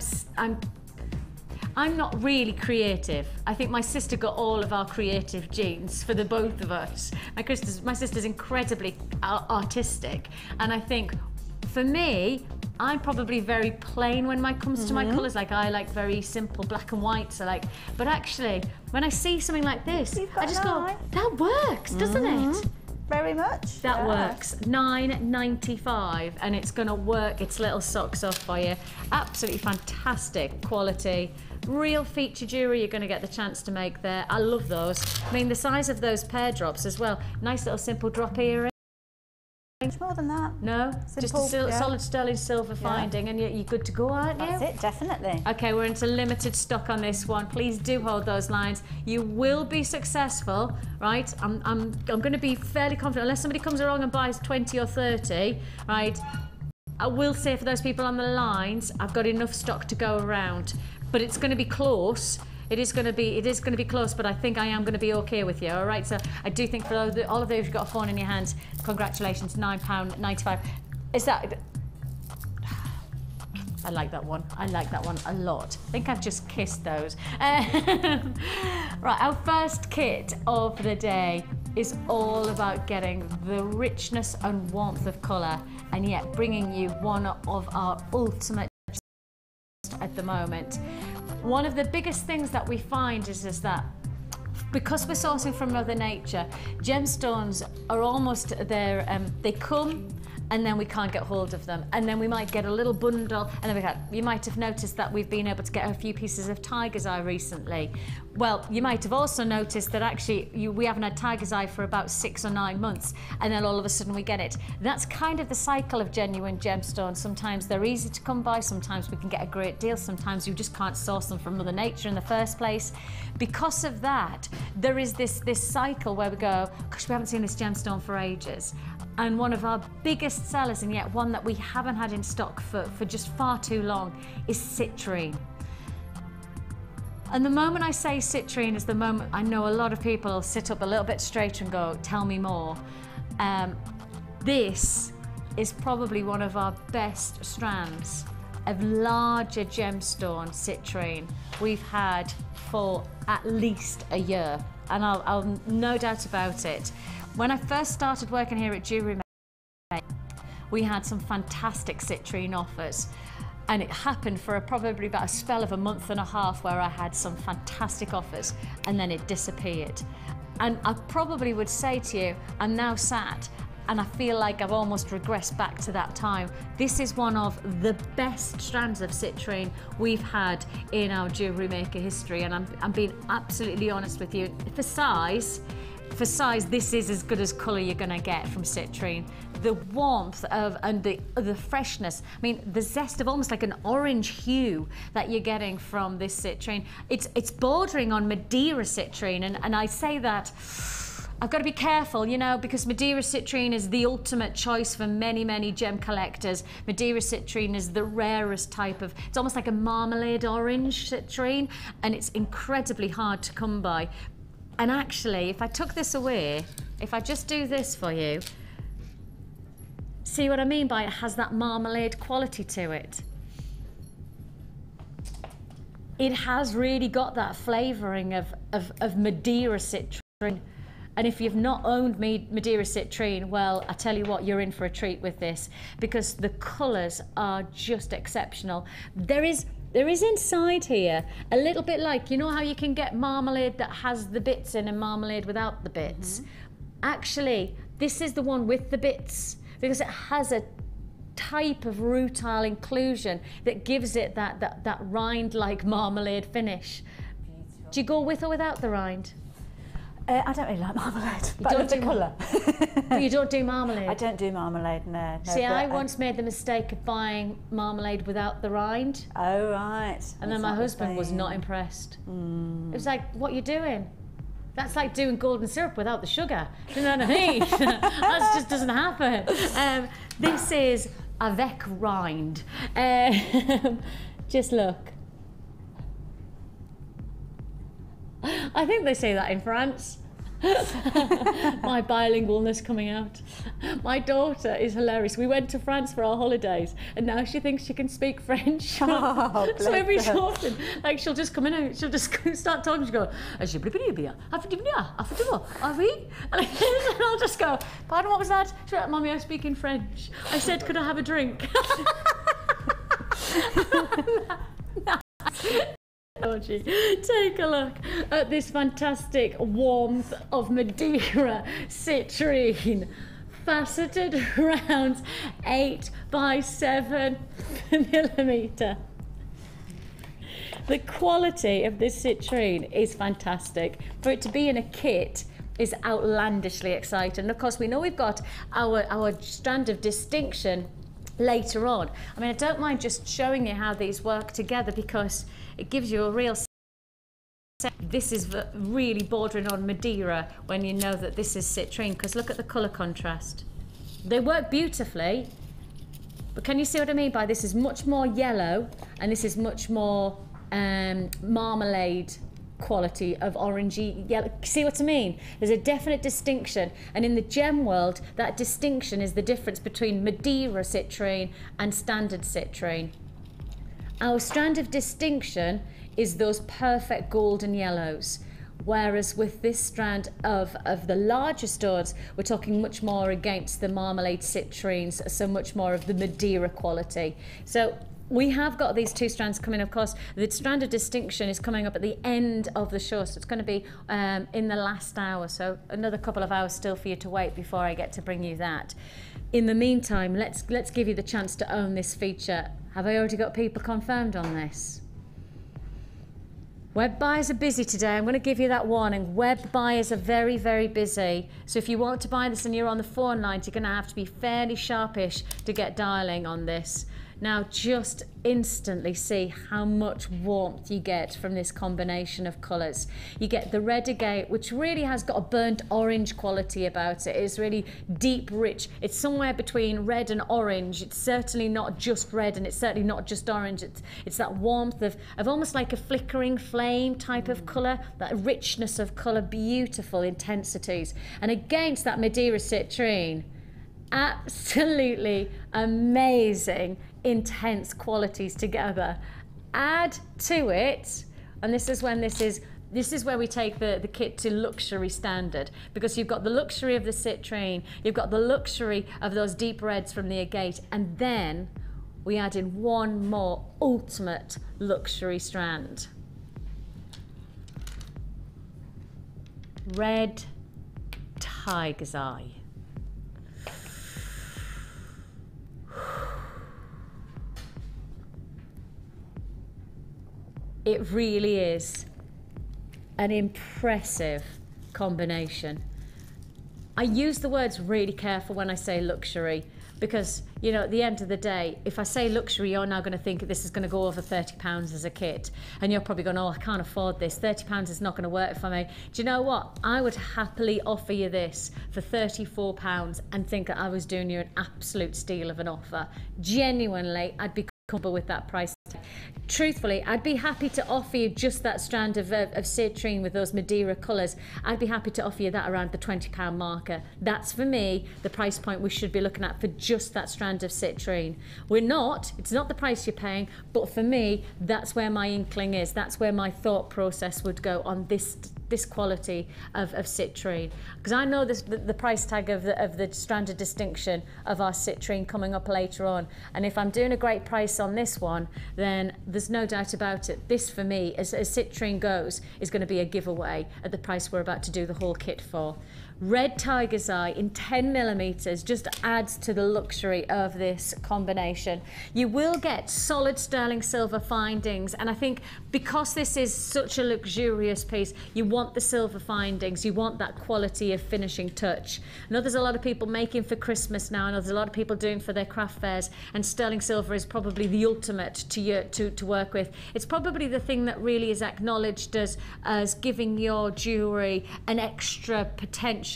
not really creative. I think my sister got all of our creative genes for the both of us. My sister's incredibly artistic, and I think for me, I'm probably very plain when it comes to my colours. Like I like very simple black and white. So like, but actually, when I see something like this, I just go, that works, doesn't it? Very much. That works. £9.95, and it's going to work its little socks off for you. Absolutely fantastic quality. Real feature jewellery you're going to get the chance to make there. I love those. I mean, the size of those pear drops as well. Nice little simple drop earring. Much more than that. No? Simple, Just a yeah. solid sterling silver finding, and you're good to go, aren't you? That's it, definitely. Okay, we're into limited stock on this one. Please do hold those lines. You will be successful, right? I'm going to be fairly confident, unless somebody comes along and buys 20 or 30, right? I will say for those people on the lines, I've got enough stock to go around, but it's going to be close. It is going to be close, but I think I am going to be okay with you. All right. So I do think for all of those who've got a phone in your hands, congratulations, £9.95. Is that? I like that one. I like that one a lot. I think I've just kissed those. Right, our first kit of the day is all about getting the richness and warmth of colour, and yet bringing you one of our ultimate at the moment. One of the biggest things that we find is that because we're sourcing from Mother Nature, gemstones are almost there. They come and then we can't get hold of them, and then we might get a little bundle, and then you might have noticed that we've been able to get a few pieces of tiger's eye recently. Well, you might have also noticed that actually we haven't had tiger's eye for about 6 or 9 months, and then all of a sudden we get it. That's kind of the cycle of genuine gemstones. Sometimes they're easy to come by, sometimes we can get a great deal, sometimes you just can't source them from Mother Nature in the first place. Because of that, there is this cycle where we go, gosh, we haven't seen this gemstone for ages. And one of our biggest sellers, and yet one that we haven't had in stock for just far too long, is citrine. And the moment I say citrine is the moment I know a lot of people sit up a little bit straighter and go, tell me more. This is probably one of our best strands of larger gemstone citrine we've had for at least a year. And I'll no doubt about it. When I first started working here at Jewellery Maker, we had some fantastic citrine offers, and it happened for probably about a spell of a month and a half where I had some fantastic offers, and then it disappeared. And I probably would say to you, I'm now sat and I feel like I've almost regressed back to that time. This is one of the best strands of citrine we've had in our Jewellery Maker history, and I'm being absolutely honest with you. For size, this is as good as colour you're going to get from citrine. The warmth and the freshness, I mean, the zest of almost like an orange hue that you're getting from this citrine. It's bordering on Madeira citrine, and I say that I've got to be careful, you know, because Madeira citrine is the ultimate choice for many, many gem collectors. Madeira citrine is the rarest type of, it's almost like a marmalade orange citrine, and it's incredibly hard to come by. And actually, if I took this away, if I just do this for you, see what I mean by it has that marmalade quality to it. It has really got that flavouring of Madeira citrine. And if you've not owned Madeira citrine, well, I tell you what, you're in for a treat with this, because the colours are just exceptional. There is inside here a little bit like, you know how you can get marmalade that has the bits in and marmalade without the bits? Actually, this is the one with the bits, because it has a type of rutile inclusion that gives it that rind-like marmalade finish. Beautiful. Do you go with or without the rind? I don't really like marmalade, but I love the colour. You don't do marmalade? I don't do marmalade, no. See, I once made the mistake of buying marmalade without the rind. Oh, right. And then my husband was not impressed. It was like, what are you doing? That's like doing golden syrup without the sugar. Do you know what I mean? That just doesn't happen. This is avec rind. Just look. I think they say that in France. My bilingualness coming out. My daughter is hilarious. We went to France for our holidays, and now she thinks she can speak French. Oh, so every so often, like, she'll just come in and she'll just start talking. She'll go, and I'll just go, pardon, what was that? She'll like, Mommy, I speak in French. I said, could I have a drink? Take a look at this fantastic warmth of Madeira citrine, faceted around 8 by 7 millimetre. The quality of this citrine is fantastic. For it to be in a kit, is outlandishly exciting. And of course, we know we've got our strand of distinction later on. I mean, I don't mind just showing you how these work together because it gives you a real sense. This is really bordering on Madeira when you know that this is citrine, because look at the colour contrast. They work beautifully, but can you see what I mean by this is much more yellow and this is much more marmalade quality of orangey yellow. See what I mean? There's a definite distinction, and in the gem world that distinction is the difference between Madeira citrine and standard citrine. Our strand of distinction is those perfect golden yellows, whereas with this strand of the larger stones, we're talking much more against the marmalade citrines, so much more of the Madeira quality. So we have got these two strands coming. Of course, the strand of distinction is coming up at the end of the show, so it's going to be in the last hour, so another couple of hours still for you to wait before I get to bring you that. In the meantime, let's give you the chance to own this feature. Have I already got people confirmed on this? Web buyers are busy today. I'm going to give you that warning. Web buyers are very, very busy. So if you want to buy this and you're on the phone lines, you're going to have to be fairly sharpish to get dialing on this. Now, just instantly see how much warmth you get from this combination of colours. You get the red agate, which really has got a burnt orange quality about it. It's really deep, rich. It's somewhere between red and orange. It's certainly not just red, and it's certainly not just orange. It's that warmth of almost like a flickering flame type of colour, that richness of colour, beautiful intensities. And against that Madeira citrine, absolutely amazing intense qualities together. Add to it, and this is where we take the kit to luxury standard, because you've got the luxury of the citrine, you've got the luxury of those deep reds from the agate, and then we add in one more ultimate luxury strand. Red tiger's eye. It really is an impressive combination. I use the words really careful when I say luxury, because, you know, at the end of the day, if I say luxury, you're now going to think this is going to go over £30 as a kit, and you're probably going, oh, I can't afford this. £30 is not going to work for me. Do you know what? I would happily offer you this for £34 and think that I was doing you an absolute steal of an offer. Genuinely, I'd be comfortable with that price tag. Truthfully, I'd be happy to offer you just that strand of citrine with those Madeira colours. I'd be happy to offer you that around the £20 marker. That's, for me, the price point we should be looking at for just that strand of citrine. It's not the price you're paying, but for me, that's where my inkling is. That's where my thought process would go on this quality of citrine. Because I know the price tag of the strand of distinction of our citrine coming up later on. And if I'm doing a great price on this one, then there's no doubt about it. This, for me, as citrine goes, is going to be a giveaway at the price we're about to do the whole kit for. Red tiger's eye in 10mm just adds to the luxury of this combination. You will get solid sterling silver findings, and I think because this is such a luxurious piece, you want the silver findings, you want that quality of finishing touch. I know there's a lot of people making for Christmas now, I know there's a lot of people doing for their craft fairs, and sterling silver is probably the ultimate to work with. It's probably the thing that really is acknowledged as giving your jewellery an extra potential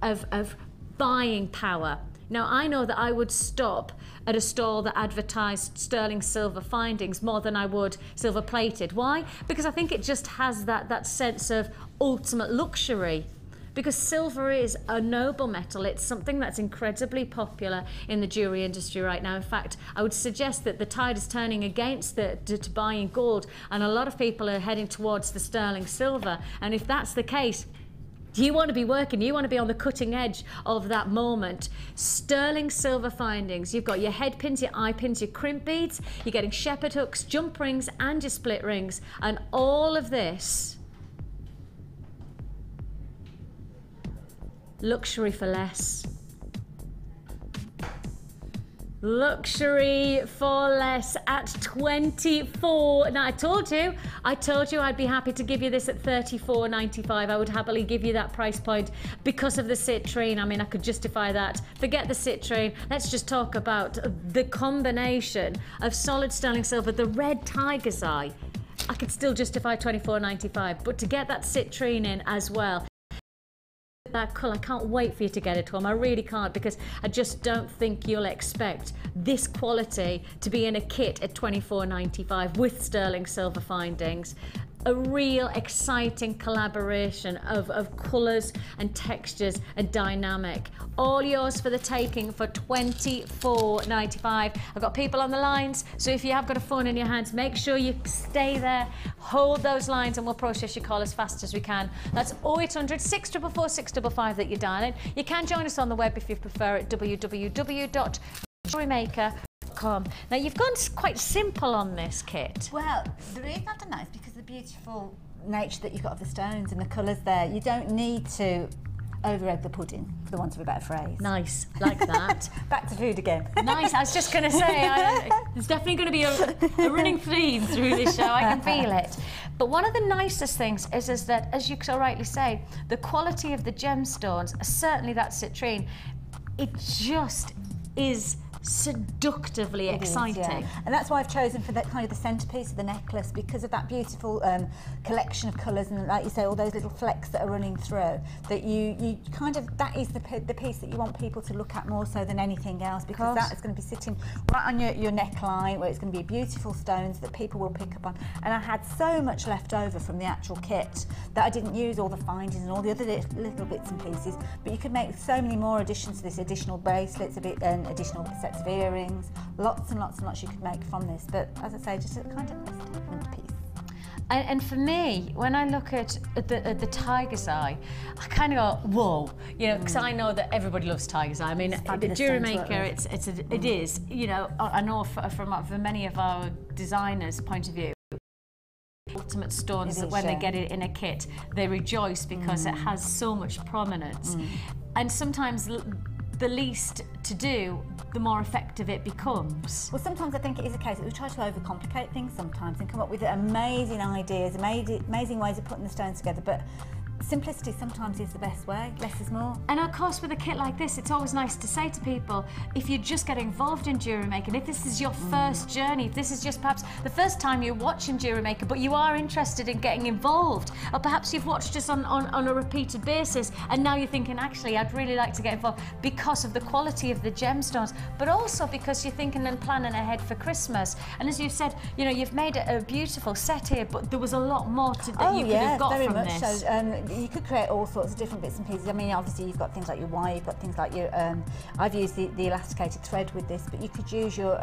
of buying power. Now, I know that I would stop at a stall that advertised sterling silver findings more than I would silver plated. Why? Because I think it just has that sense of ultimate luxury. Because silver is a noble metal. It's something that's incredibly popular in the jewellery industry right now. In fact, I would suggest that the tide is turning against to buying gold, and a lot of people are heading towards the sterling silver. And if that's the case, you want to be working, you want to be on the cutting edge of that moment. Sterling silver findings. You've got your head pins, your eye pins, your crimp beads, you're getting shepherd hooks, jump rings, and your split rings. And all of this, luxury for less. Luxury for less at 24. Now I told you I'd be happy to give you this at 34.95. I would happily give you that price point because of the citrine. I mean, I could justify that. Forget the citrine. Let's just talk about the combination of solid sterling silver, the red tiger's eye. I could still justify 24.95, but to get that citrine in as well. That colour, I can't wait for you to get it home. I really can't, because I just don't think you'll expect this quality to be in a kit at 24.95 with sterling silver findings. A real exciting collaboration of colours and textures and dynamic. All yours for the taking for 24.95. I've got people on the lines, so if you have got a phone in your hands, make sure you stay there, hold those lines, and we'll process your call as fast as we can. That's 0800 644 655 that you're dialing. You can join us on the web if you prefer at www.jewellerymaker.com. Now you've gone quite simple on this kit. Well, the reason I've done that is because of the beautiful nature that you've got of the stones and the colours there. You don't need to over-egg the pudding, for the want of a better phrase. Nice, like that. Back to food again. Nice, I was just going to say, there's definitely going to be a running theme through this show, I can feel it. But one of the nicest things is that, as you so rightly say, the quality of the gemstones, certainly that citrine, it just is seductively exciting. Yeah. And that's why I've chosen for that kind of the centerpiece of the necklace, because of that beautiful collection of colours, and like you say, all those little flecks that are running through, that you kind of, that is the piece that you want people to look at more so than anything else, because that is going to be sitting right on your neckline, where it's going to be beautiful stones that people will pick up on. And I had so much left over from the actual kit that I didn't use all the findings and all the other little bits and pieces, but you could make so many more additions to this, additional bracelets, additional sets of earrings, lots and lots and lots you could make from this. But as I say, just a kind of a statement piece. And for me, when I look at the tiger's eye, I kind of go, whoa, you know, because I know that everybody loves tiger's eye. I mean, the Jewellery Maker, it is, you know, I know from many of our designers' point of view, ultimate stones that when they get it in a kit, they rejoice because it has so much prominence. And sometimes the least to do, the more effective it becomes. Well, sometimes I think it is a case that we try to overcomplicate things sometimes and come up with amazing ideas, amazing ways of putting the stones together, but simplicity sometimes is the best way. Less is more. And of course, with a kit like this, it's always nice to say to people, if you're just getting involved in jewellery making, if this is your first journey, if this is just perhaps the first time you're watching Jewellery Maker, but you are interested in getting involved, or perhaps you've watched us on a repeated basis, and now you're thinking, actually, I'd really like to get involved because of the quality of the gemstones, but also because you're thinking and planning ahead for Christmas. And as you've said, you know, you've made a beautiful set here, but there was a lot more that you could have got from this. So, you could create all sorts of different bits and pieces. I mean, obviously you've got things like your wire, you've got things like your, I've used the elasticated thread with this, but you could use your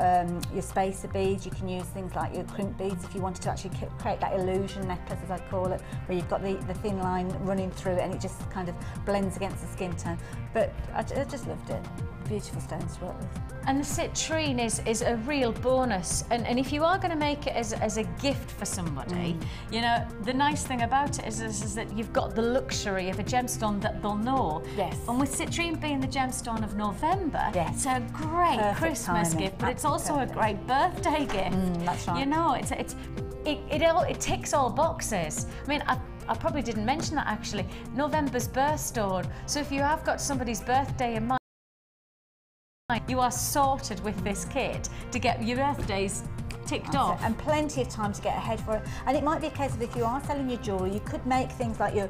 spacer beads, you can use things like your crimp beads if you wanted to actually create that illusion necklace, as I call it, where you've got the thin line running through it and it just kind of blends against the skin tone. But I just loved it. Beautiful stones to work with. And the citrine is a real bonus, and if you are going to make it as a gift for somebody, you know, the nice thing about it is that you've got the luxury of a gemstone that they'll know. Yes. And with citrine being the gemstone of November, it's a great Christmas gift, but it's also a great birthday gift. That's right. You know, it ticks all boxes. I mean, I probably didn't mention that actually. November's birthstone. So if you have got somebody's birthday in mind, you are sorted with this kit to get your birthdays ticked off. And plenty of time to get ahead for it. And it might be a case of, if you are selling your jewellery, you could make things like your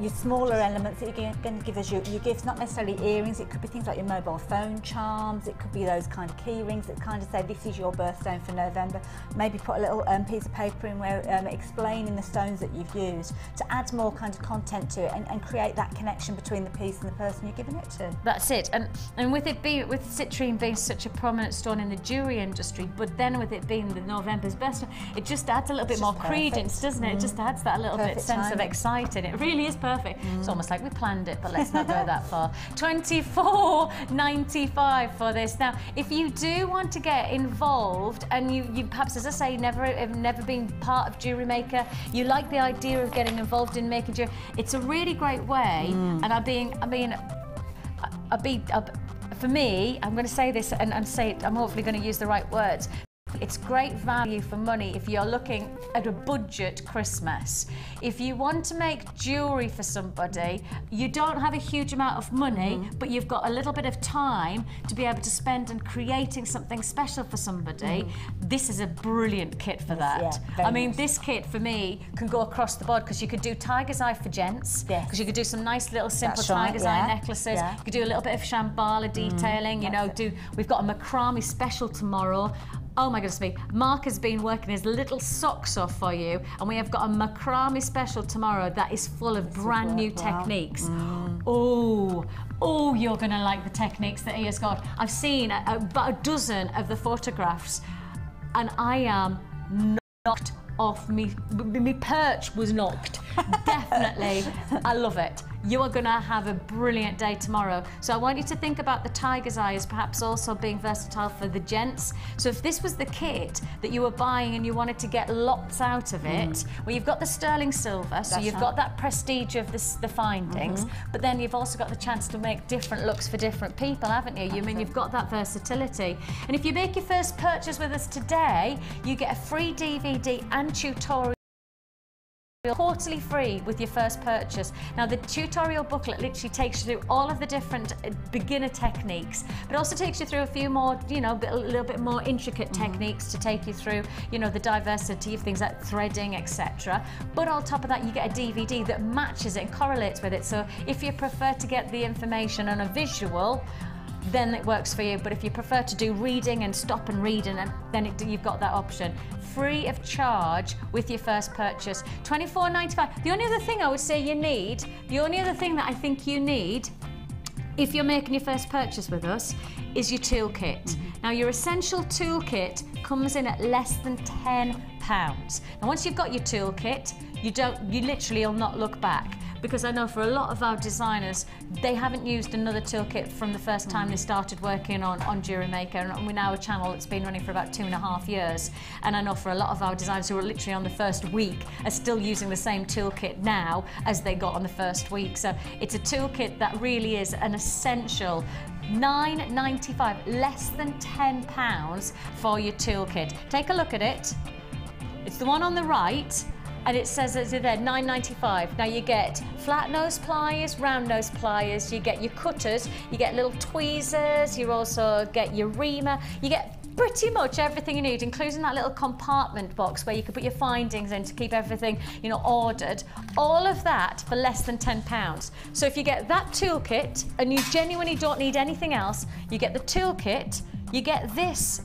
smaller elements that you're going to give as your gifts, not necessarily earrings. It could be things like your mobile phone charms. It could be those kind of key rings that kind of say this is your birthstone for November. Maybe put a little piece of paper in where explaining the stones that you've used to add more kind of content to it and create that connection between the piece and the person you're giving it to. That's it. And with citrine being such a prominent stone in the jewellery industry, but then with it being the November's birthstone, it just adds a little bit more credence, doesn't it? It just adds that little bit sense of exciting. It really is perfect. It's almost like we planned it, but let's not go that far. $24.95 for this. Now, if you do want to get involved, and you perhaps, as I say, have never been part of Jewellery Maker, you like the idea of getting involved in making jewellery, it's a really great way. And I'll be for me, I'm going to say this and say it, I'm hopefully going to use the right words. It's great value for money if you're looking at a budget Christmas. If you want to make jewellery for somebody, you don't have a huge amount of money, but you've got a little bit of time to be able to spend on creating something special for somebody, this is a brilliant kit for that. Yeah, I mean, this kit for me can go across the board because you could do tiger's eye for gents, because you could do some nice little simple tiger's eye necklaces. You could do a little bit of shambhala detailing, you know, we've got a macrame special tomorrow. Oh my goodness me, Mark has been working his little socks off for you, and we have got a macrame special tomorrow that is full of brand new techniques. Oh, you're gonna like the techniques that he has got. I've seen about a dozen of the photographs, and I am knocked off. Me perch was knocked. Definitely, I love it. You are going to have a brilliant day tomorrow. So I want you to think about the tiger's eye as perhaps also being versatile for the gents. So if this was the kit that you were buying and you wanted to get lots out of it, well, you've got the sterling silver, so you've got that prestige of the findings, but then you've also got the chance to make different looks for different people, haven't you? I mean, you've got that versatility. And if you make your first purchase with us today, you get a free DVD and tutorial quarterly free with your first purchase. Now, the tutorial booklet literally takes you through all of the different beginner techniques, but also takes you through a few more, you know, a little bit more intricate techniques to take you through, you know, the diversity of things like threading, etc. But on top of that, you get a DVD that matches it and correlates with it. So if you prefer to get the information on a visual, then it works for you. But if you prefer to do reading and stop and read, and then you've got that option. Free of charge with your first purchase. $24.95. The only other thing I would say you need, the only other thing that I think you need if you're making your first purchase with us is your toolkit. Now, your essential toolkit comes in at less than £10. Now, once you've got your toolkit, you literally will not look back. Because I know for a lot of our designers, they haven't used another toolkit from the first time they started working on Jewellery Maker, and we're now a channel that's been running for about 2.5 years. And I know for a lot of our designers who are literally on the first week are still using the same toolkit now as they got on the first week. So it's a toolkit that really is an essential. $9.95, less than £10 for your toolkit. Take a look at it. It's the one on the right. And it says it's there, $9.95. Now you get flat nose pliers, round nose pliers, you get your cutters, you get little tweezers, you also get your reamer, you get pretty much everything you need, including that little compartment box where you can put your findings in to keep everything, you know, ordered. All of that for less than £10. So if you get that toolkit and you genuinely don't need anything else, you get the toolkit, you get this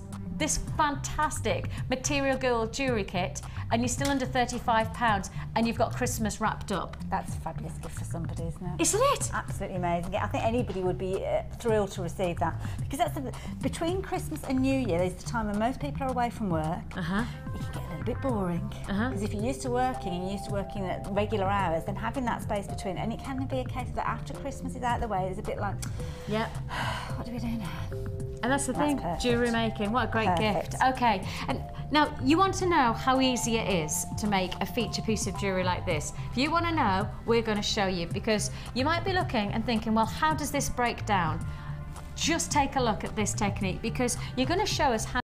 fantastic material girl jewellery kit, and you're still under £35, and you've got Christmas wrapped up. That's a fabulous gift for somebody, isn't it? Isn't it? Absolutely amazing. I think anybody would be thrilled to receive that, because that's between Christmas and New Year is the time when most people are away from work. It can get a little bit boring, because if you're used to working and you're used to working at regular hours, then having that space between, and it can be a case that after Christmas is out of the way, it's a bit like, what do we do now? And that's the thing, jewellery making, what a great gift. Okay, and now you want to know how easy it is to make a feature piece of jewellery like this. If you want to know, we're going to show you, because you might be looking and thinking, well, how does this break down? Just take a look at this technique, because you're going to show us how.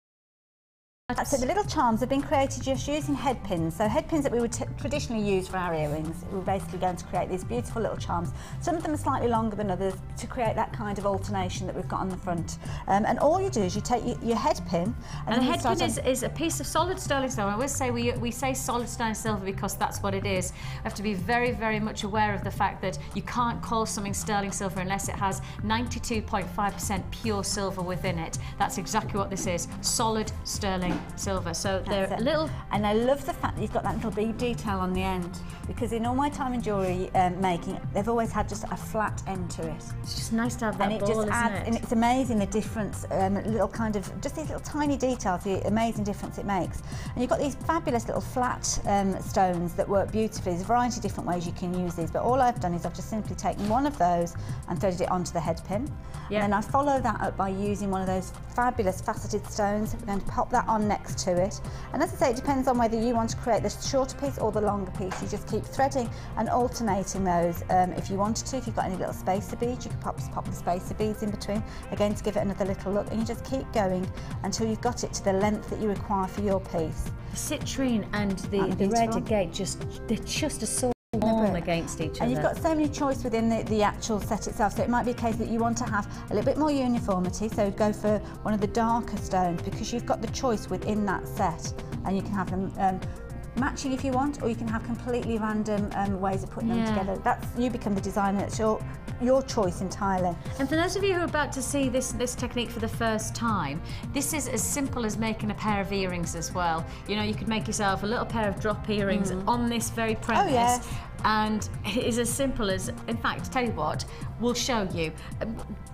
So the little charms have been created just using head pins. So head pins that we would traditionally use for our earrings. We're basically going to create these beautiful little charms. Some of them are slightly longer than others to create that kind of alternation that we've got on the front. And all you do is you take your head pin. And the head pin is a piece of solid sterling silver. I always say we say solid sterling silver because that's what it is. We have to be very, very much aware of the fact that you can't call something sterling silver unless it has 92.5% pure silver within it. That's exactly what this is, solid sterling silver. So they're a little. And I love the fact that you've got that little bead detail on the end, because in all my time in jewellery making, they've always had just a flat end to it. It's just nice to have that and ball, just adds, isn't it? and it's amazing the difference, little kind of, just these little tiny details, the amazing difference it makes. And you've got these fabulous little flat stones that work beautifully. There's a variety of different ways you can use these, but all I've done is I've just simply taken one of those and threaded it onto the head pin. And then I follow that up by using one of those fabulous faceted stones. We're going to pop that on on next to it. And as I say, it depends on whether you want to create the shorter piece or the longer piece. You just keep threading and alternating those if you wanted to. If you've got any little spacer beads, you can pop the spacer beads in between, again to give it another little look, and you just keep going until you've got it to the length that you require for your piece. The citrine and the red agate, they're just a so warm against each other. And you've got so many choice within the actual set itself, so it might be a case that you want to have a little bit more uniformity, so go for one of the darker stones because you've got the choice within that set, and you can have them matching if you want, or you can have completely random ways of putting them together. You become the designer. It's your choice entirely. And for those of you who are about to see this technique for the first time, this is as simple as making a pair of earrings as well. You know, you could make yourself a little pair of drop earrings on this very premise. Oh, yes. And it is as simple as, in fact, tell you what, we'll show you.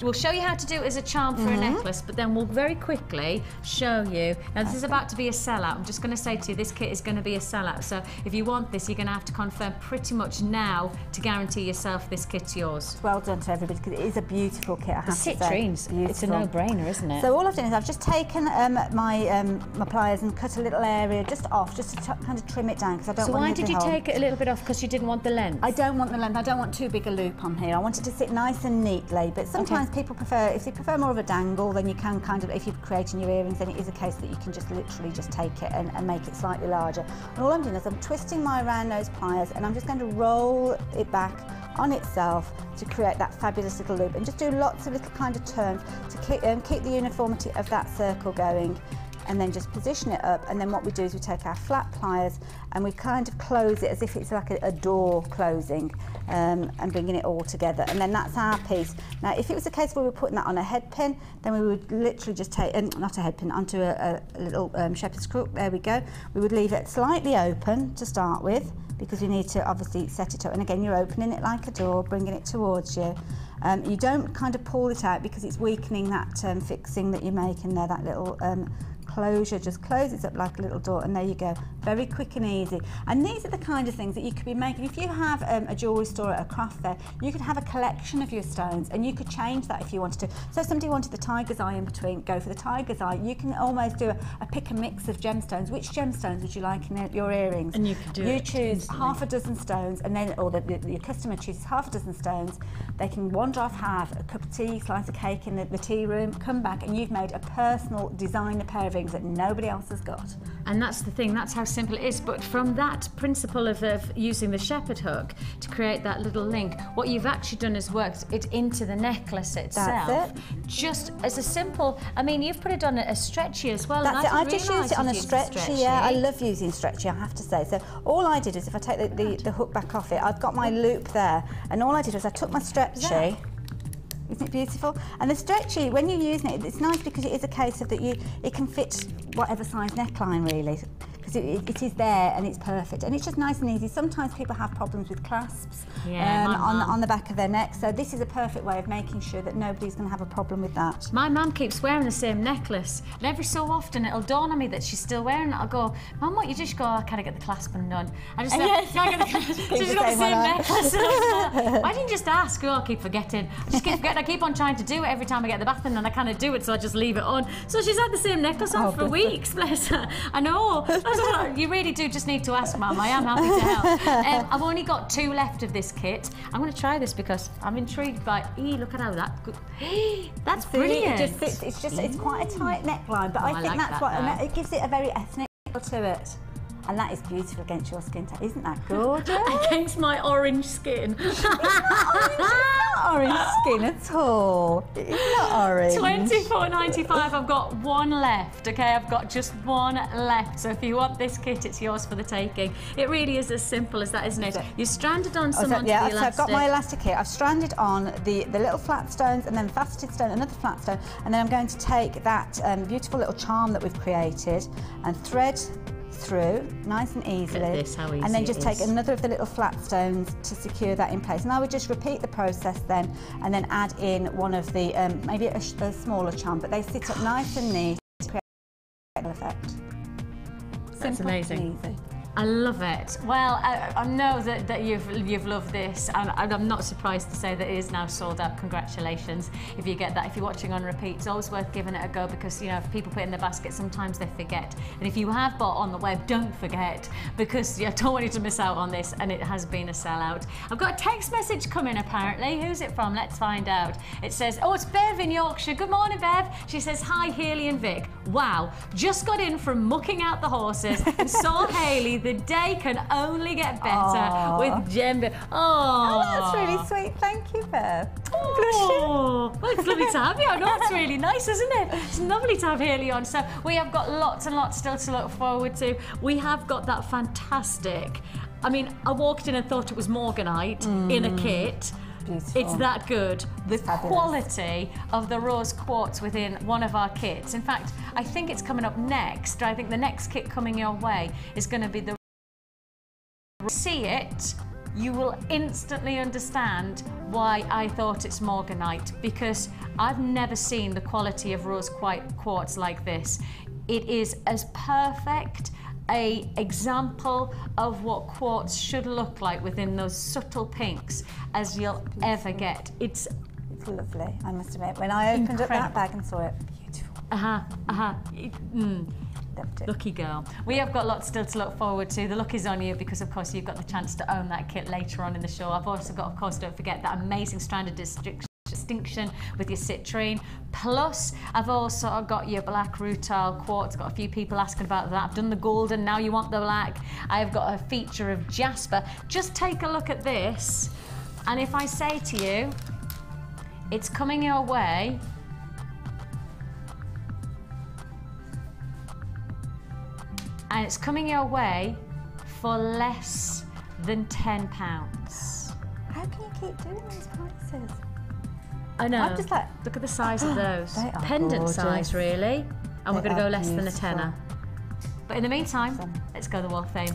We'll show you how to do it as a charm for a necklace, but then we'll very quickly show you. Now, this is about to be a sellout. I'm just going to say to you, this kit is going to be a sellout. So if you want this, you're going to have to confirm pretty much now to guarantee yourself this kit's yours. Well done to everybody, because it is a beautiful kit, I have to say. Citrines, it's a no-brainer, isn't it? So all I've done is I've just taken my pliers and cut a little area just off, just to kind of trim it down, because I don't want it to So why did you take it a little bit off? Because you didn't want the length? I don't want the length. I don't want too big a loop on here. I want it to sit nice and neatly, but sometimes people prefer, if they prefer more of a dangle, then you can kind of, if you're creating your earrings, then it is a case that you can just literally just take it and make it slightly larger. And all I'm doing is I'm twisting my round nose pliers, and I'm just going to roll it back on itself to create that fabulous little loop, and just do lots of little kind of turns to keep the uniformity of that circle going, and then just position it up. And then what we do is we take our flat pliers and we kind of close it as if it's like a door closing, and bringing it all together, and then that's our piece. Now if it was a case where we were putting that on a head pin, then we would literally just take, not a head pin, onto a little shepherd's crook, there we go. We would leave it slightly open to start with, because we need to obviously set it up, and again you're opening it like a door, bringing it towards you. You don't kind of pull it out because it's weakening that fixing that you're making there, that little closure just closes up like a little door, and there you go, very quick and easy. And these are the kind of things that you could be making. If you have a jewellery store at a craft fair, you could have a collection of your stones, and you could change that if you wanted to. So if somebody wanted the tiger's eye in between, go for the tiger's eye. You can almost do a pick and mix of gemstones. Which gemstones would you like in your earrings? And you could do You choose half a dozen stones, and then, or your customer chooses half a dozen stones. They can wander off, have a cup of tea, slice of cake in the tea room, come back, and you've made a personal designer pair of earrings that nobody else has got. And that's the thing, that's how simple it is. But from that principle of using the shepherd hook to create that little link, what you've actually done is worked it into the necklace itself. That's it. Just as a simple, I mean, you've put it on a stretchy as well. That's it, I just used it on a stretchy, yeah. I love using stretchy, I have to say. So all I did is, if I take the hook back off it, I've got my loop there, and all I did was I took my stretchy. Isn't it beautiful? And the stretchy, when you're using it, it's nice because it is a case of that it can fit whatever size neckline really, because it is there and it's perfect, and it's just nice and easy. Sometimes people have problems with clasps on the back of their neck, so this is a perfect way of making sure that nobody's going to have a problem with that. My mum keeps wearing the same necklace, and every so often it'll dawn on me that she's still wearing it. I'll go, Mum, what? You just go, I can't get the clasp undone. I just say, I get the clasp. She's got the same necklace. Why didn't you just ask? Oh, I keep forgetting. I just keep forgetting. I keep on trying to do it every time I get the bath in, and I kind of do it, so I just leave it on. So she's had the same necklace on for weeks, bless her. I know. You really do just need to ask, Mum. I am happy to help. I've only got 2 left of this kit. I'm going to try this because I'm intrigued by. Look at how that. That's brilliant. It just fits. It's quite a tight neckline, but I think that's what it gives it a very ethnic feel to it. And that is beautiful against your skin tone. Isn't that gorgeous? Against my orange skin. It's not orange skin at all. It's not orange. $24.95. I've got 1 left. Okay, I've got just 1 left. So if you want this kit, it's yours for the taking. It really is as simple as that, isn't it? You're stranded on some onto the elastic. So I've got my elastic here. I've stranded on the little flat stones, and then faceted stone, another flat stone, and then I'm going to take that beautiful little charm that we've created and thread through nice and easily. Look at this, how easy and then just it take is. another of the little flat stones to secure that in place. And I would just repeat the process then, and then add in one of the maybe a smaller charm, but they sit up nice and neat to create a effect. That's amazing. And easy. I love it. Well, I know that you've loved this, and I'm not surprised to say that it is now sold out. Congratulations if you get that. If you're watching on repeat, it's always worth giving it a go, because you know, if people put it in their basket, sometimes they forget. And if you have bought on the web, don't forget, because I don't want you to miss out on this, and it has been a sellout. I've got a text message coming apparently. Who's it from? Let's find out. It says, oh, it's Bev in Yorkshire. Good morning, Bev. She says, hi, Hayley and Vic. Wow, just got in from mucking out the horses and saw Hayley. The day can only get better with Jem. Oh, that's really sweet. Thank you, Bev. Oh, well, it's lovely to have you. I know, it's really nice, isn't it? It's lovely to have Hayley on. So we have got lots and lots still to look forward to. We have got that fantastic. I mean, I walked in and thought it was Morganite in a kit. Beautiful. It's that good. The quality of the rose quartz within one of our kits. In fact, I think it's coming up next. I think the next kit coming your way is going to be the... See it, you will instantly understand why I thought it's Morganite, because I've never seen the quality of rose quartz like this. It is as perfect an example of what quartz should look like within those subtle pinks as you'll ever get. It's lovely, I must admit. When I opened up that bag and saw it, beautiful. Lucky girl. We have got lots still to look forward to. The look is on you because, of course, you've got the chance to own that kit later on in the show. I've also got, of course, don't forget that amazing stranded distinction with your citrine. Plus, I've also got your black rutile quartz. Got a few people asking about that. I've done the golden, now you want the black. I've got a feature of jasper. Just take a look at this, and if I say to you, it's coming your way, and it's coming your way for less than £10. How can you keep doing these prices? I know. I'm just like, look at the size of those. They are pendant gorgeous. size, really. And we're going to go less than a beautiful. tenner. But in the meantime, let's go to the Wall of Fame.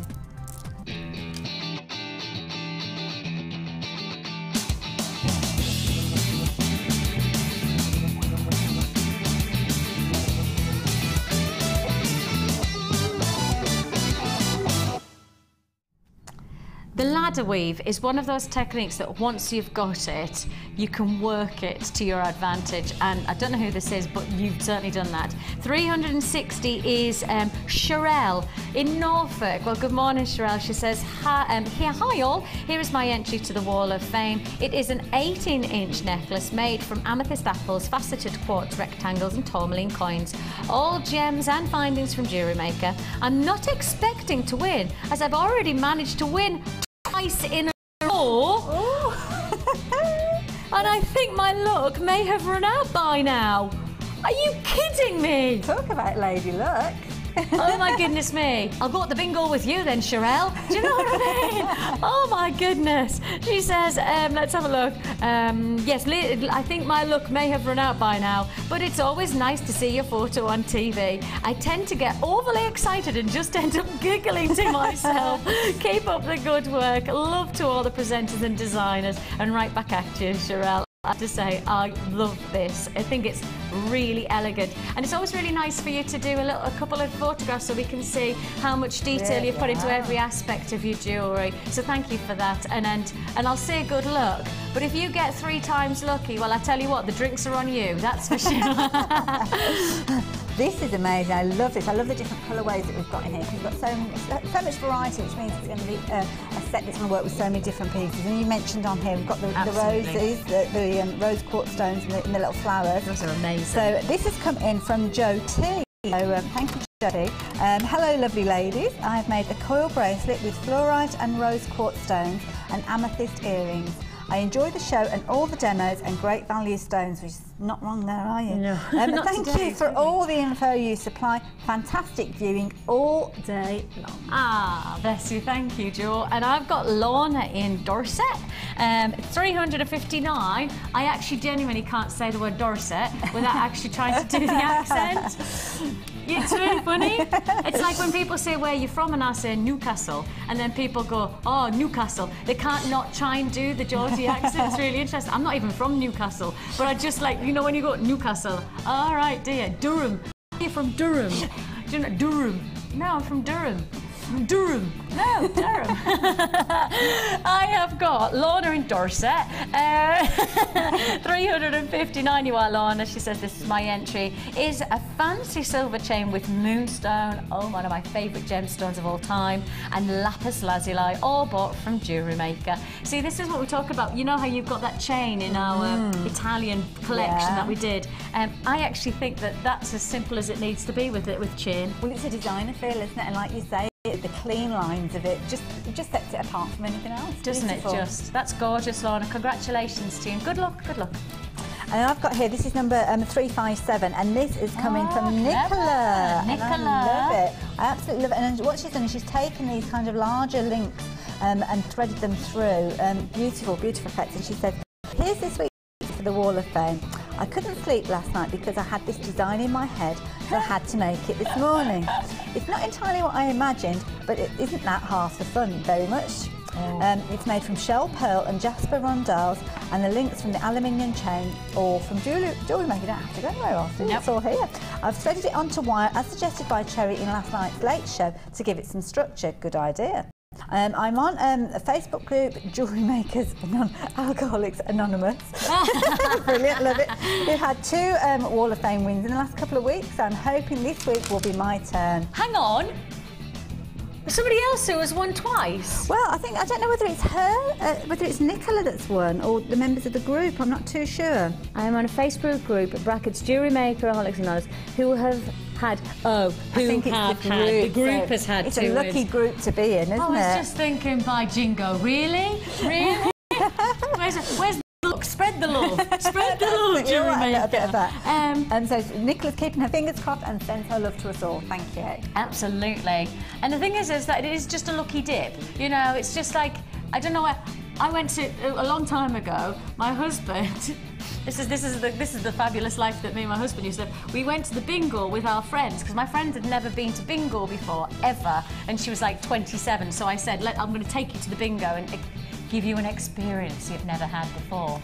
The ladder weave is one of those techniques that once you've got it, you can work it to your advantage. And I don't know who this is, but you've certainly done that. 360 is Sherelle in Norfolk. Well, good morning, Sherelle. She says, hi all. Here is my entry to the Wall of Fame. It is an 18-inch necklace made from amethyst apples, faceted quartz rectangles and tourmaline coins. All gems and findings from Jewellery Maker. I'm not expecting to win, as I've already managed to win twice in a row. And I think my luck may have run out by now. Are you kidding me? Talk about lady luck. Oh my goodness me. I'll go to the bingo with you then, Sherelle. Do you know what I mean? Oh my goodness. She says, let's have a look. Yes, I think my luck may have run out by now, but it's always nice to see your photo on TV. I tend to get overly excited and just end up giggling to myself. Keep up the good work. Love to all the presenters and designers. And right back at you, Sherelle. I have to say, I love this. I think it's really elegant, and it's always really nice for you to do a couple of photographs so we can see how much detail you've put into every aspect of your jewellery. So thank you for that, and I'll say good luck. But if you get 3 times lucky, well, I tell you what, the drinks are on you. That's for sure. This is amazing. I love this. I love the different colourways that we've got in here. We've got so much variety, which means it's going to be a set that's going to work with so many different pieces. And you mentioned on here, we've got the roses, the rose quartz stones and the little flowers. Those are amazing. So this has come in from Joe T. So thank you, Joe T. Hello, lovely ladies. I've made a coil bracelet with fluorite and rose quartz stones and amethyst earrings. I enjoy the show and all the demos and great value stones, which is not wrong there, are you? No. But thank you for all the info you supply. Fantastic viewing all day long. Ah, bless you. Thank you, Joe. And I've got Lorna in Dorset. 359. I actually genuinely can't say the word Dorset without actually trying to do the accent. It's really funny. It's like when people say, where are you from? And I say Newcastle. And then people go, oh, Newcastle. They can't not try and do the Geordie accent. It's really interesting. I'm not even from Newcastle. But I just like, you know, when you go Newcastle. All right, dear. Durham. You're from Durham. Do you know Durham? No, I'm from Durham. Durham. No, Durham. I have got Lorna in Dorset. 359 you are, Lorna. She says, this is my entry. Is a fancy silver chain with moonstone. Oh, one of my favourite gemstones of all time. And lapis lazuli, all bought from Jewellery Maker. See, this is what we talk about. You know how you've got that chain in our Italian collection that we did. I actually think that that's as simple as it needs to be with chain. Well, it's a designer feel, isn't it? And like you say, the clean lines of it just sets it apart from anything else. Doesn't Beautiful. It just? That's gorgeous, Lorna. Congratulations to you. Good luck, good luck. And I've got here, this is number 357, and this is coming from Nicola. Nicola. And I love it. I absolutely love it. And what she's done is she's taken these kind of larger links and threaded them through. Beautiful, beautiful effects. And she said, here's this week for the Wall of Fame. I couldn't sleep last night because I had this design in my head, so I had to make it this morning. It's not entirely what I imagined, but it isn't that half the fun, very much. It's made from shell pearl and jasper rondelles, and the links from the aluminium chain, or from Jewellery Maker. You don't have to go anywhere else. Yep. It's all here. I've threaded it onto wire, as suggested by Cherry in last night's Late Show, to give it some structure. Good idea. I'm on a Facebook group, Jewellery Makers Alcoholics Anonymous. Brilliant, love it. We've had 2 Wall of Fame wins in the last couple of weeks. I'm hoping this week will be my turn. Hang on. There's somebody else who has won twice. Well, I don't know whether it's her, whether it's Nicola that's won, or the members of the group. I'm not too sure. I am on a Facebook group, brackets Jewellery Maker Alcoholics Anonymous, who have had, the group has had It's a lucky group to be in, isn't it? I was just thinking by jingo, really? Really? where's the look? Spread the love. Spread the love, Jewellery Maker. A bit of that. And so Nicola's keeping her fingers crossed and sends her love to us all. Thank you. Absolutely. And the thing is that it is just a lucky dip. You know, it's just like, I don't know where, I went to, a long time ago, my husband, This is the fabulous life that me and my husband used to have. We went to the bingo with our friends, because my friend had never been to bingo before, ever, and she was like 27, so I said, I'm going to take you to the bingo and give you an experience you've never had before.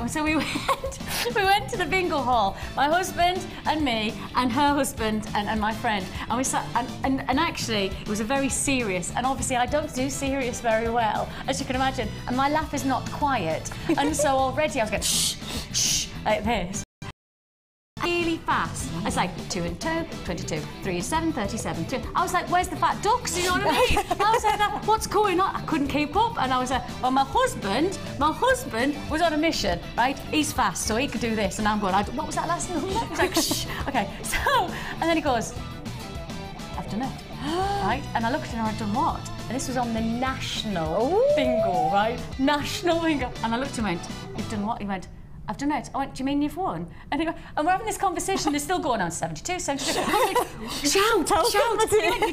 So we went to the bingo hall, my husband and me and her husband and my friend, and we sat, and actually it was a very serious, and obviously I don't do serious very well, as you can imagine, and my laugh is not quiet, and so already I was going shh, shh, like this. Really fast. It's like 2 and 2, 22, 3 and 7, 37, 2. I was like, where's the fat ducks? You know what I mean? I was like, what's going on? I couldn't keep up. And I was like, well, my husband was on a mission, right? He's fast, so he could do this. And I'm going, what was that last number? He was like, shh. Okay, so, and then he goes, I've done it, right? And I looked at him and I'd done what? And this was on the national bingo, right? National bingo. And I looked at him and went, you've done what? He went, I've done it. I went, do you mean you've won? And he goes, and we're having this conversation, they're still going on 72, 72. I'm like, shout. You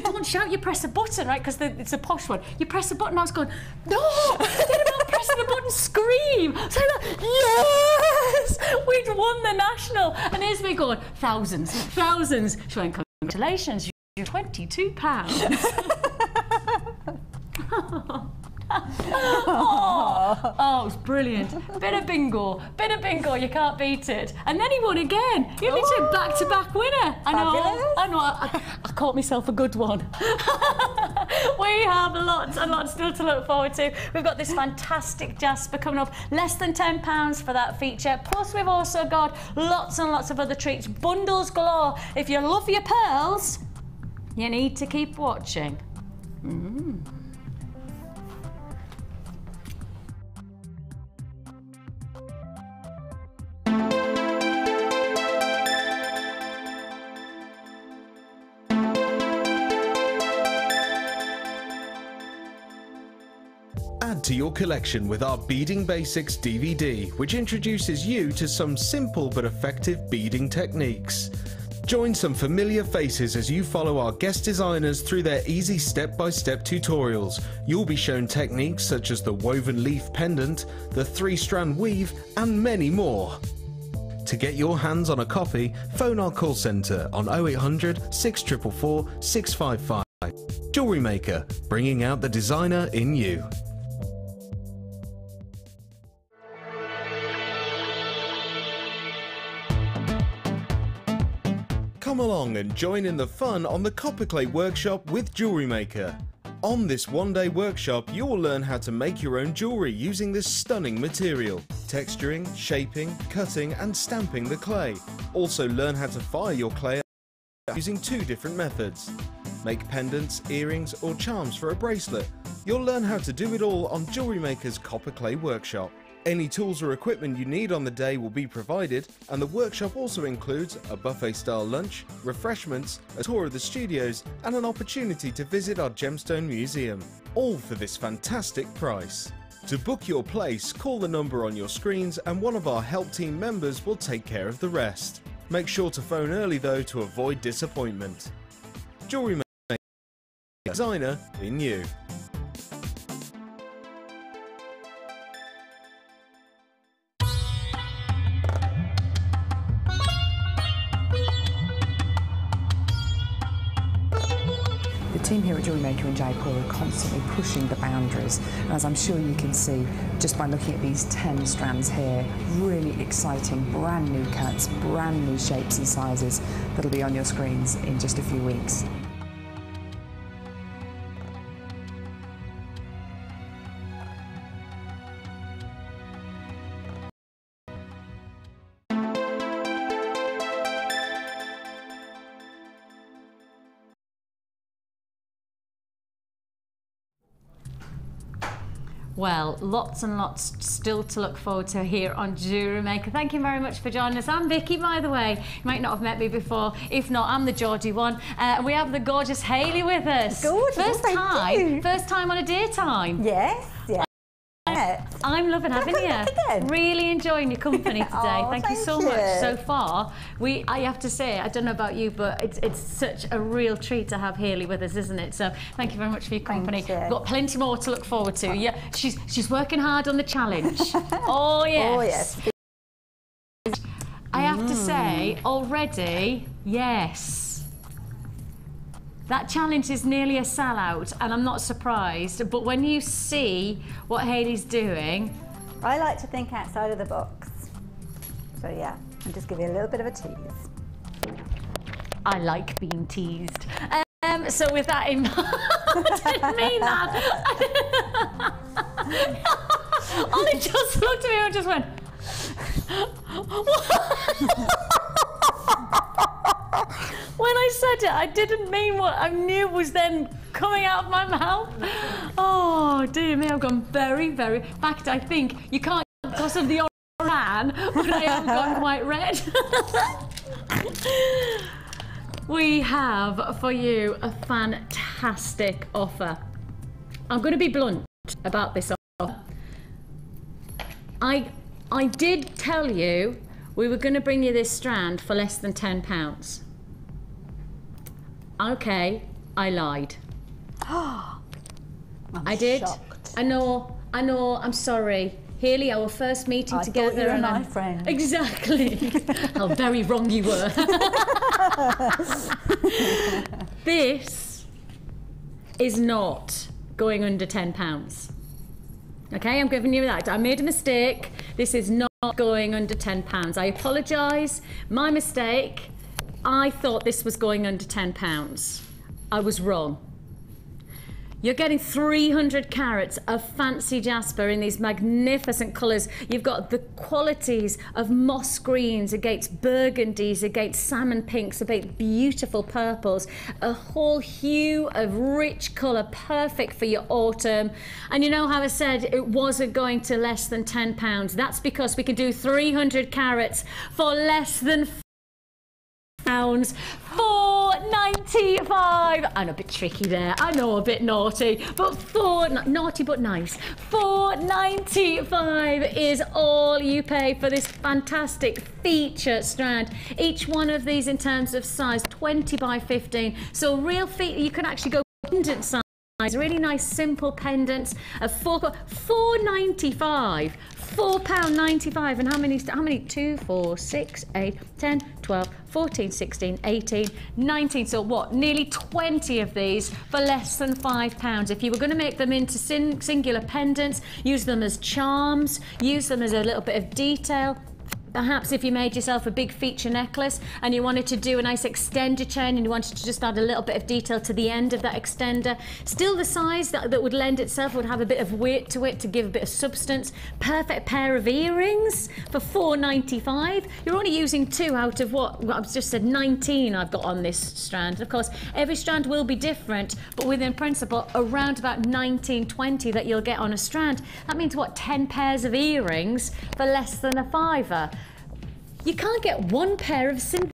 don't shout, you press a button, right? Because it's a posh one. You press a button, I was going, no, what about pressing the button, scream. So I'm like, yes, we'd won the national. And here's me going, thousands. She went, congratulations, you're £22. Oh, it was brilliant. Bit of bingo, you can't beat it. And then he won again. He literally back-to-back winner. I know, I caught myself a good one. We have lots and lots still to look forward to. We've got this fantastic Jasper coming up, less than £10 for that feature. Plus we've also got lots and lots of other treats, bundles galore. If you love your pearls, you need to keep watching. Add to your collection with our Beading Basics DVD, which introduces you to some simple but effective beading techniques. Join some familiar faces as you follow our guest designers through their easy step-by-step tutorials. You'll be shown techniques such as the woven leaf pendant, the 3-strand weave, and many more. To get your hands on a copy, phone our call centre on 0800 644 655. Jewellery Maker, bringing out the designer in you. Come along and join in the fun on the Copperclay Workshop with Jewellery Maker. On this one-day workshop, you will learn how to make your own jewellery using this stunning material, texturing, shaping, cutting and stamping the clay. Also learn how to fire your clay using 2 different methods. Make pendants, earrings or charms for a bracelet. You'll learn how to do it all on Jewellery Maker's Copper Clay Workshop. Any tools or equipment you need on the day will be provided, and the workshop also includes a buffet-style lunch, refreshments, a tour of the studios and an opportunity to visit our Gemstone Museum. All for this fantastic price. To book your place, call the number on your screens and one of our help team members will take care of the rest. Make sure to phone early though to avoid disappointment. Jewellery Maker, designer in you. The team here at Jewellery Maker in Jaipur are constantly pushing the boundaries, and as I'm sure you can see just by looking at these 10 strands here, really exciting brand new cuts, brand new shapes and sizes that'll be on your screens in just a few weeks. Well, lots and lots still to look forward to here on Jewellery Maker. Thank you very much for joining us. I'm Vicki, by the way. You might not have met me before. If not, I'm the Georgie one. We have the gorgeous Hayley with us. Gorgeous, First time on a daytime. Yes, yeah. I'm loving having you. Again. Really enjoying your company today. Oh, thank you so much. So far, I have to say, I don't know about you, but it's such a real treat to have Hayley with us, isn't it? So thank you very much for your company. Thank you. We've got plenty more to look forward to. Yeah, she's working hard on the challenge. Oh yes. Oh yes. I have to say already, yes. That challenge is nearly a sellout, and I'm not surprised. But when you see what Hayley's doing, I like to think outside of the box. So yeah, I'll just give you a little bit of a tease. I like being teased. So with that in mind, I didn't mean that. Ollie just looked at me and just went, when I said it, I didn't mean what I knew was then coming out of my mouth. Oh, dear me, I've gone very, very... In fact, I think you can't because of the oran, but I have gone quite red. We have for you a fantastic offer. I'm going to be blunt about this offer. I did tell you we were going to bring you this strand for less than £10. Okay, I lied. I did. Shocked. I know, I'm sorry. Hayley, our first meeting together. Thought you were and my friend. Exactly. How very wrong you were. This is not going under £10. Okay, I'm giving you that. I made a mistake. This is not going under £10. I apologise. My mistake. I thought this was going under £10. I was wrong. You're getting 300 carats of fancy jasper in these magnificent colours. You've got the qualities of moss greens against burgundies, against salmon pinks, against beautiful purples. A whole hue of rich colour, perfect for your autumn. And you know how I said it wasn't going to less than £10? That's because we can do 300 carats for less than £4.95. I'm a bit tricky there. I know, a bit naughty, but naughty but nice. £4.95 is all you pay for this fantastic feature strand. Each one of these, in terms of size, 20 by 15. So real feet. You can actually go pendant size. Really nice simple pendants of £4.95. £4.95. And how many? 2, 4, 6, 8, 10, 12, 14, 16, 18, 19. So what? Nearly 20 of these for less than £5. If you were going to make them into singular pendants, use them as charms, use them as a little bit of detail, Perhaps if you made yourself a big feature necklace and you wanted to do a nice extender chain and you wanted to just add a little bit of detail to the end of that extender, still the size that would lend itself, would have a bit of weight to it to give a bit of substance. Perfect pair of earrings for $4.95. You're only using 2 out of what I've just said 19 I've got on this strand. Of course, every strand will be different, but within principle, around about 19, 20 that you'll get on a strand. That means what, 10 pairs of earrings for less than a £5. You can't get 1 pair of simple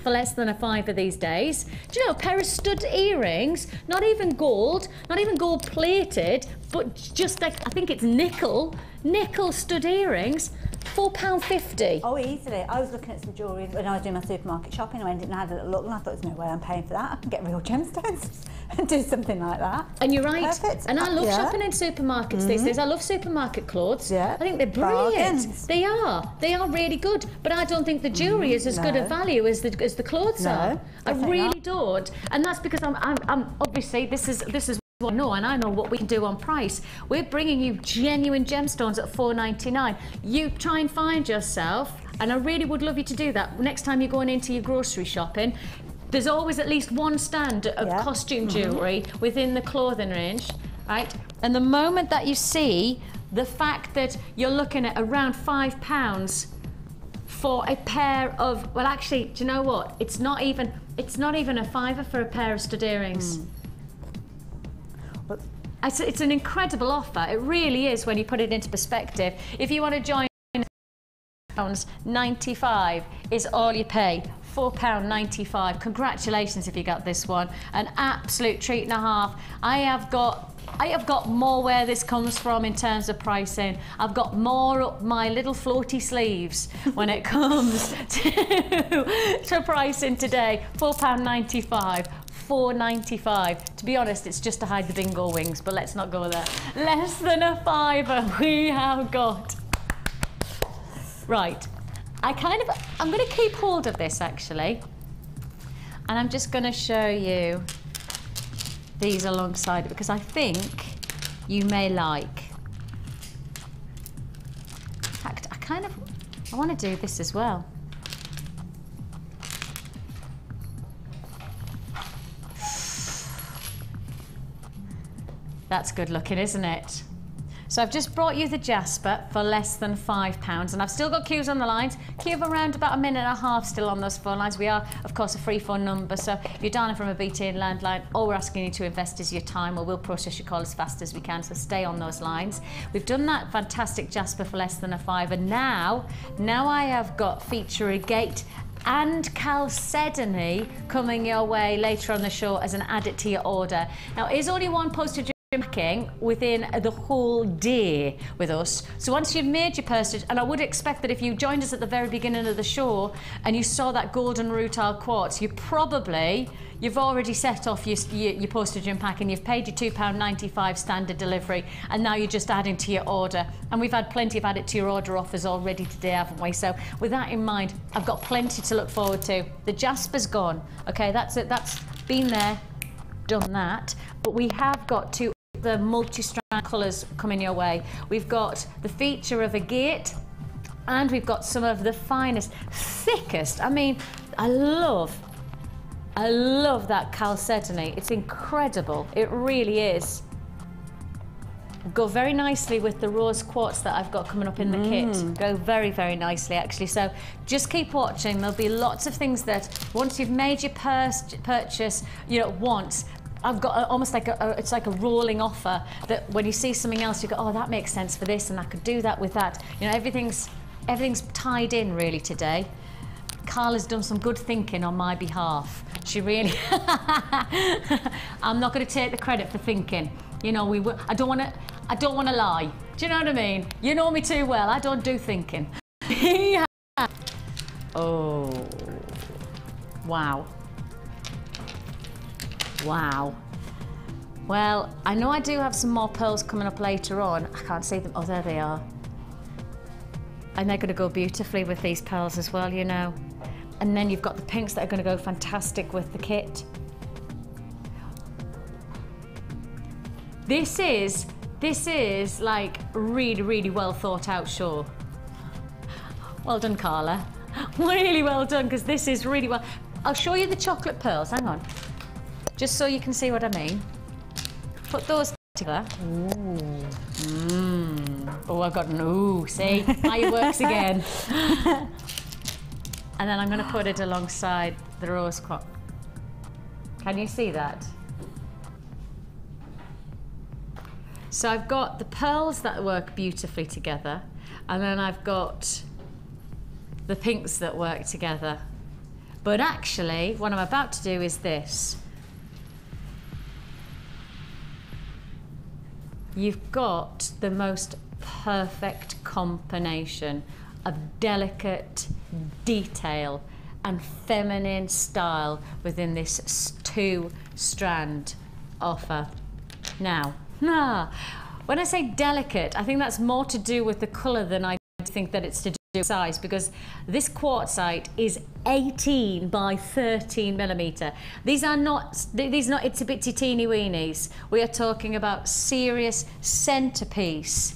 for less than a £5 these days. Do you know, a pair of stud earrings, not even gold plated, but just like, I think it's nickel stud earrings, £4.50. Oh, easily. I was looking at some jewellery when I was doing my supermarket shopping. I went in and had a little look and I thought, there's no way I'm paying for that. I can get real gemstones and do something like that. And you're right. Perfect. And I love shopping in supermarkets these days. I love supermarket clothes. Yeah. I think they're brilliant. Bargains. They are really good. But I don't think the jewellery is as good a value as the clothes are. I really don't. And that's because I'm obviously this is what I know, and I know what we can do on price. We're bringing you genuine gemstones at $4.99. You try and find yourself, and I really would love you to do that. Next time you're going into your grocery shopping, there's always at least one stand of costume jewellery within the clothing range, right? And the moment that you see the fact that you're looking at around £5 for a pair of, well, actually, do you know what? It's not even a £5 for a pair of stud earrings. It's an incredible offer. It really is when you put it into perspective. If you want to join, £95 is all you pay. £4.95. Congratulations if you got this one. An absolute treat and a half. I have got more where this comes from in terms of pricing. I've got more up my little floaty sleeves when it comes to pricing today. £4.95. $4.95. To be honest, it's just to hide the bingo wings, but let's not go there. Less than a £5 we have got. Right, I'm going to keep hold of this actually, and I'm just going to show you these alongside it because I think you may like. In fact, I want to do this as well. That's good looking, isn't it? So I've just brought you the Jasper for less than £5, and I've still got queues on the lines. Queue of around about a minute and a half still on those phone lines. We are, of course, a free phone number, so if you're dialing from a BT landline, all we're asking you to invest is your time, or we'll process your call as fast as we can, so stay on those lines. We've done that fantastic Jasper for less than a £5, and now I have got feature agate and chalcedony coming your way later on the show as an add it to your order. Now, it is only one postage packing within the whole day with us. So once you've made your postage, and I would expect that if you joined us at the very beginning of the show and you saw that golden rutile quartz, you've already set off your postage and packing. You've paid your £2.95 standard delivery, and now you're just adding to your order. And we've had plenty of added to your order offers already today, haven't we? So with that in mind, I've got plenty to look forward to. The Jasper's gone. Okay, that's it. That's been there, done that. But we have got two the multi-strand colours coming your way. We've got the feature of agate, and we've got some of the finest, thickest. I mean, I love that chalcedony. It's incredible. It really is. Go very nicely with the rose quartz that I've got coming up in the kit. Go very, very nicely, actually. So just keep watching. There'll be lots of things that once you've made your purchase, you know, once, I've got almost like it's like a rolling offer that when you see something else, you go, oh, that makes sense for this, and I could do that with that. You know, everything's tied in really today. Carla's done some good thinking on my behalf. She really. I'm not going to take the credit for thinking. You know, I don't want to lie. Do you know what I mean? You know me too well. I don't do thinking. Oh, wow. Wow. Well, I know I do have some more pearls coming up later on. I can't see them. Oh, there they are. And they're going to go beautifully with these pearls as well, you know. And then you've got the pinks that are going to go fantastic with the kit. This is like really, really well thought out show. Well done, Carla. Really well done, because this is really well. I'll show you the chocolate pearls, hang on. Just so you can see what I mean. Put those together. Ooh. Oh, I've got an ooh, see? Fireworks again. And then I'm going to put it alongside the rose quartz. Can you see that? So I've got the pearls that work beautifully together, and then I've got the pinks that work together. But actually, what I'm about to do is this. You've got the most perfect combination of delicate detail and feminine style within this 2-strand offer. Now, when I say delicate, I think that's more to do with the colour than I think that it's to do with size, because this quartzite is 18 by 13 millimetre. These are not itsy bitsy teeny weenies. We are talking about serious centrepiece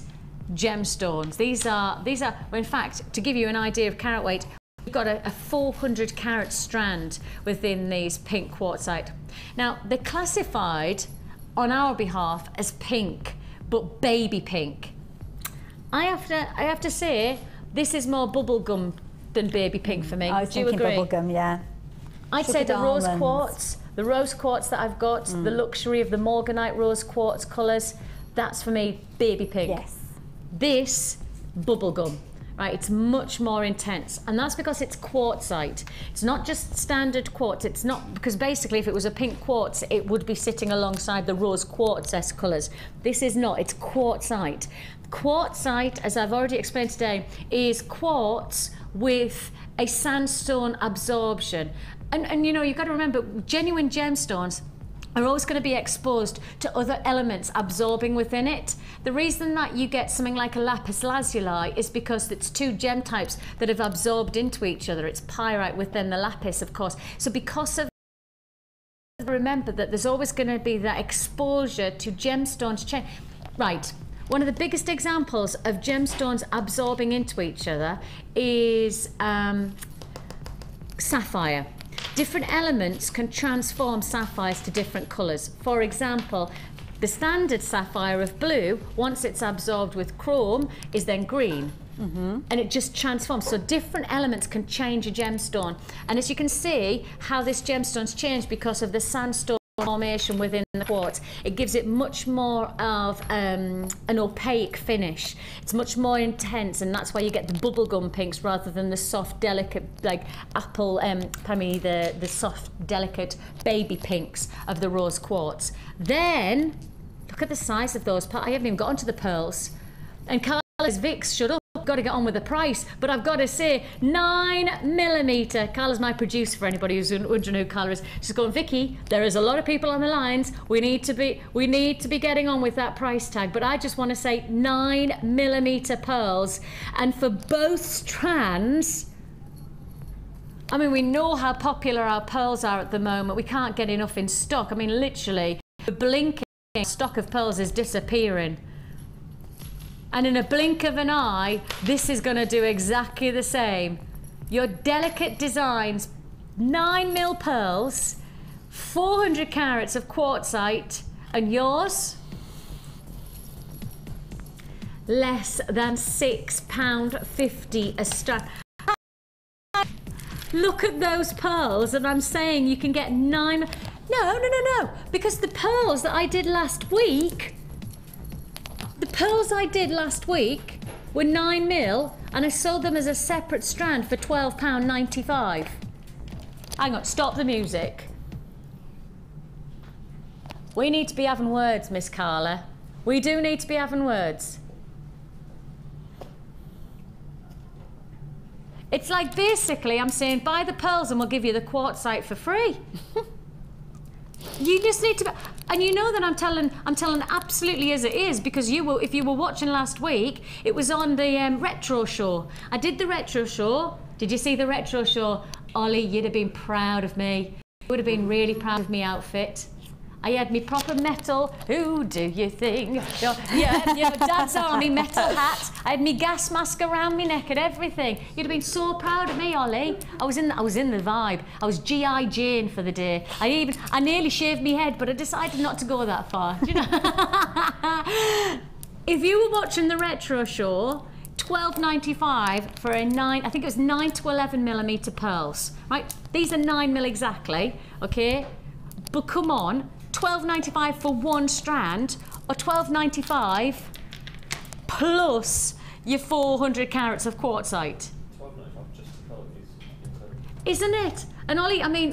gemstones. These are, well, in fact, to give you an idea of carat weight, we've got a 400 carat strand within these pink quartzite. Now, they're classified on our behalf as pink, but baby pink. I have to say, this is more bubblegum than baby pink for me. I was thinking bubblegum, yeah. I'd say the rose quartz that I've got, the luxury of the morganite rose quartz colours, that's for me baby pink. Yes. This, bubblegum, right? It's much more intense, and that's because it's quartzite. It's not just standard quartz. It's not, because basically if it was a pink quartz, it would be sitting alongside the rose quartz-esque colours. This is not, it's quartzite. Quartzite, as I've already explained today, is quartz with a sandstone absorption. And you know, you've got to remember, genuine gemstones are always going to be exposed to other elements absorbing within it. The reason that you get something like a lapis lazuli is because it's 2 gem types that have absorbed into each other. It's pyrite within the lapis, of course. So because of, remember that there's always going to be that exposure to gemstones change. Right. One of the biggest examples of gemstones absorbing into each other is sapphire. Different elements can transform sapphires to different colours. For example, the standard sapphire of blue, once it's absorbed with chrome, is then green. And it just transforms. So different elements can change a gemstone. And as you can see, how this gemstone's changed because of the sandstone formation within the quartz, it gives it much more of an opaque finish. It's much more intense, and that's why you get the bubblegum pinks rather than the soft, delicate, like apple, the soft, delicate baby pinks of the rose quartz. Then, look at the size of those pearls. I haven't even got onto the pearls. And Carla's, Vicks, shut up. Got to get on with the price, but I've got to say 9mm. Carla's my producer, for anybody who's wondering who Carla is. She's going, Vicki, there is a lot of people on the lines. We need to be getting on with that price tag. But I just want to say 9mm pearls, and for both strands. I mean, we know how popular our pearls are at the moment. We can't get enough in stock. I mean, literally, the blinking stock of pearls is disappearing. And in a blink of an eye, this is going to do exactly the same. Your delicate designs, 9mm pearls, 400 carats of quartzite, and yours? Less than £6.50 a strand. Look at those pearls, and I'm saying you can get 9... No, because the pearls that I did last week... The pearls I did last week were 9mm, and I sold them as a separate strand for £12.95. Hang on, stop the music. We need to be having words, Miss Carla. We do need to be having words. It's like basically I'm saying buy the pearls and we'll give you the quartzite for free. You just need to, and you know that I'm telling absolutely as it is, because if you were watching last week, it was on the retro show. I did the retro show. Did you see the retro show? Ollie, you'd have been proud of me. You would have been really proud of me outfit. I had me proper metal, who do you think? Your Dad's Army metal hat. I had me gas mask around my neck and everything. You'd have been so proud of me, Ollie. I was in the vibe. I was G.I. Jane for the day. I nearly shaved my head, but I decided not to go that far. Do you know? If you were watching the retro show, $12.95 for I think it was 9 to 11mm pearls, right? These are 9mm exactly, okay? But come on, $12.95 for one strand, or $12.95 plus your 400 carats of quartzite. $12.95 just the pearl is incredible. Isn't it? And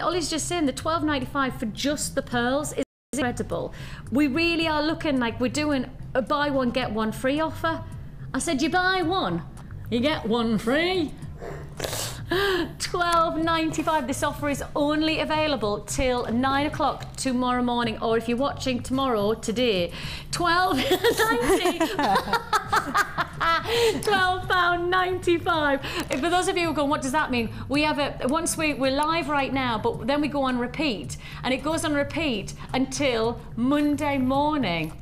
Ollie's just saying the $12.95 for just the pearls is incredible. We really are looking like we're doing a buy one, get one free offer. I said, you buy one, you get one free. $12.95. This offer is only available till 9 o'clock tomorrow morning, or if you're watching today, £12.95. For those of you who are going, what does that mean? We have we're live right now, but then we go on repeat, and it goes on repeat until Monday morning.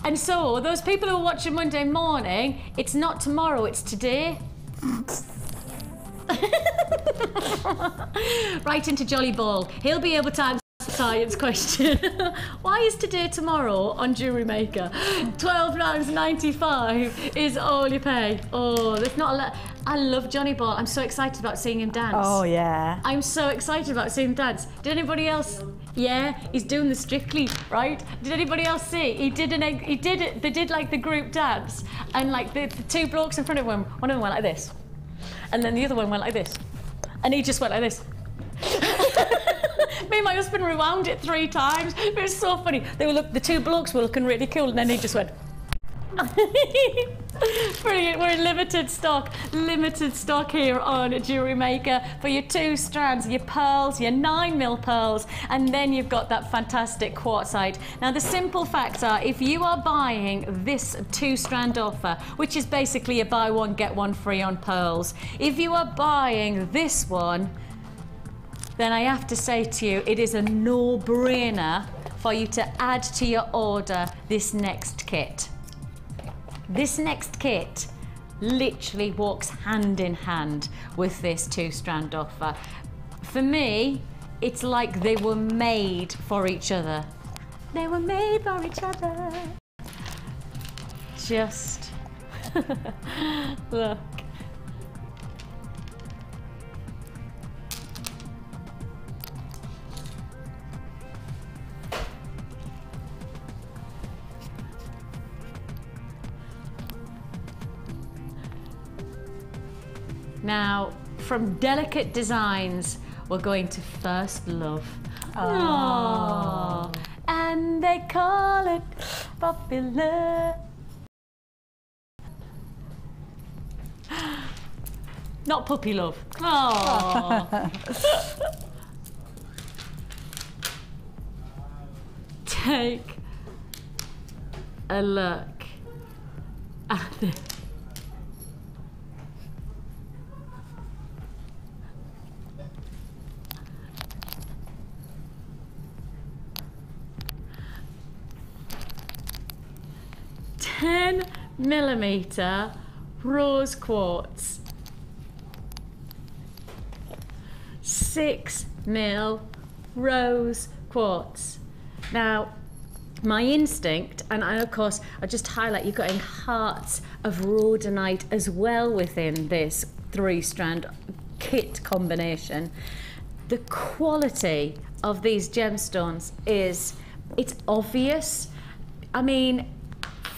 And so, those people who are watching Monday morning, it's not tomorrow, it's today. Right into Jolly Ball. He'll be able to answer science question. Why is today tomorrow on Jewellery Maker? £12.95 is all you pay. Oh, there's not a lot. I love Johnny Ball. I'm so excited about seeing him dance. Oh yeah. I'm so excited about seeing him dance. Did anybody else? Yeah, he's doing the Strictly, right? Did anybody else see? They did like the group dance, and like the two blokes in front of him, one of them went like this, and then the other one went like this, and he just went like this. Me and my husband rewound it 3 times. It was so funny. The two blokes were looking really cool, and then he just went. Brilliant. We're in limited stock here on Jewellery Maker for your 2 strands, your pearls, your 9mm pearls, and then you've got that fantastic quartzite. Now the simple facts are, if you are buying this 2-strand offer, which is basically a buy one get one free on pearls, if you are buying this one, then I have to say to you, it is a no-brainer for you to add to your order this next kit. This next kit literally walks hand in hand with this 2-strand offer. For me, it's like they were made for each other. They were made for each other. Just look. Now, from delicate designs, we're going to First Love. Oh. And they call it popular. Not puppy love. Oh. Take a look at this. $10mm rose quartz, 6mm rose quartz. Now, my instinct, and of course, I just highlight, you're getting hearts of rhodonite as well within this 3-strand kit combination. The quality of these gemstones it's obvious. I mean,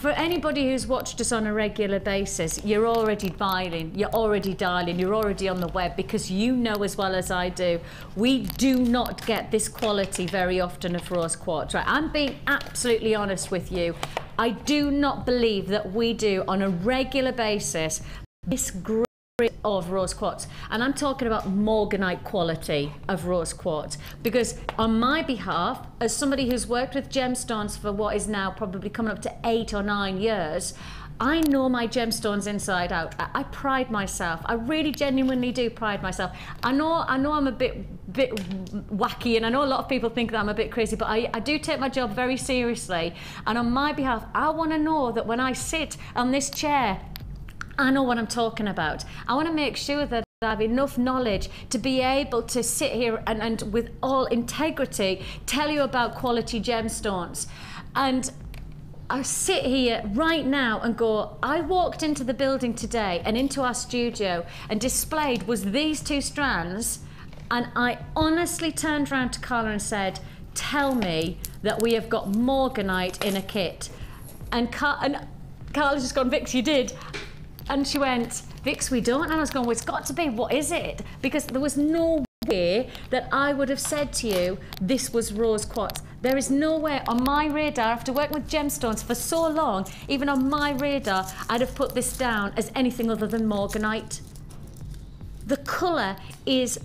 for anybody who's watched us on a regular basis, you're already buying, you're already dialing, you're already on the web, because you know as well as I do, we do not get this quality very often of rose quartz. Right? I'm being absolutely honest with you. I do not believe that we do on a regular basis this grade of rose quartz, and I'm talking about morganite quality of rose quartz, because on my behalf, as somebody who's worked with gemstones for what is now probably coming up to 8 or 9 years, I know my gemstones inside out. I pride myself. I really genuinely do pride myself. I know I'm a bit wacky, and I know a lot of people think that I'm a bit crazy, but I do take my job very seriously. And on my behalf, I want to know that when I sit on this chair, I know what I'm talking about. I want to make sure that I have enough knowledge to be able to sit here and with all integrity tell you about quality gemstones. And I sit here right now and go, I walked into the building today and into our studio, and displayed was these 2 strands, and I honestly turned around to Carla and said, tell me that we have got morganite in a kit. And Carla's just gone, Vix, you did. And she went, Vix, we don't. And I was going, well, it's got to be, what is it? Because there was no way that I would have said to you, this was rose quartz. There is no way on my radar, after working with gemstones for so long, even on my radar, I'd have put this down as anything other than morganite. The colour is,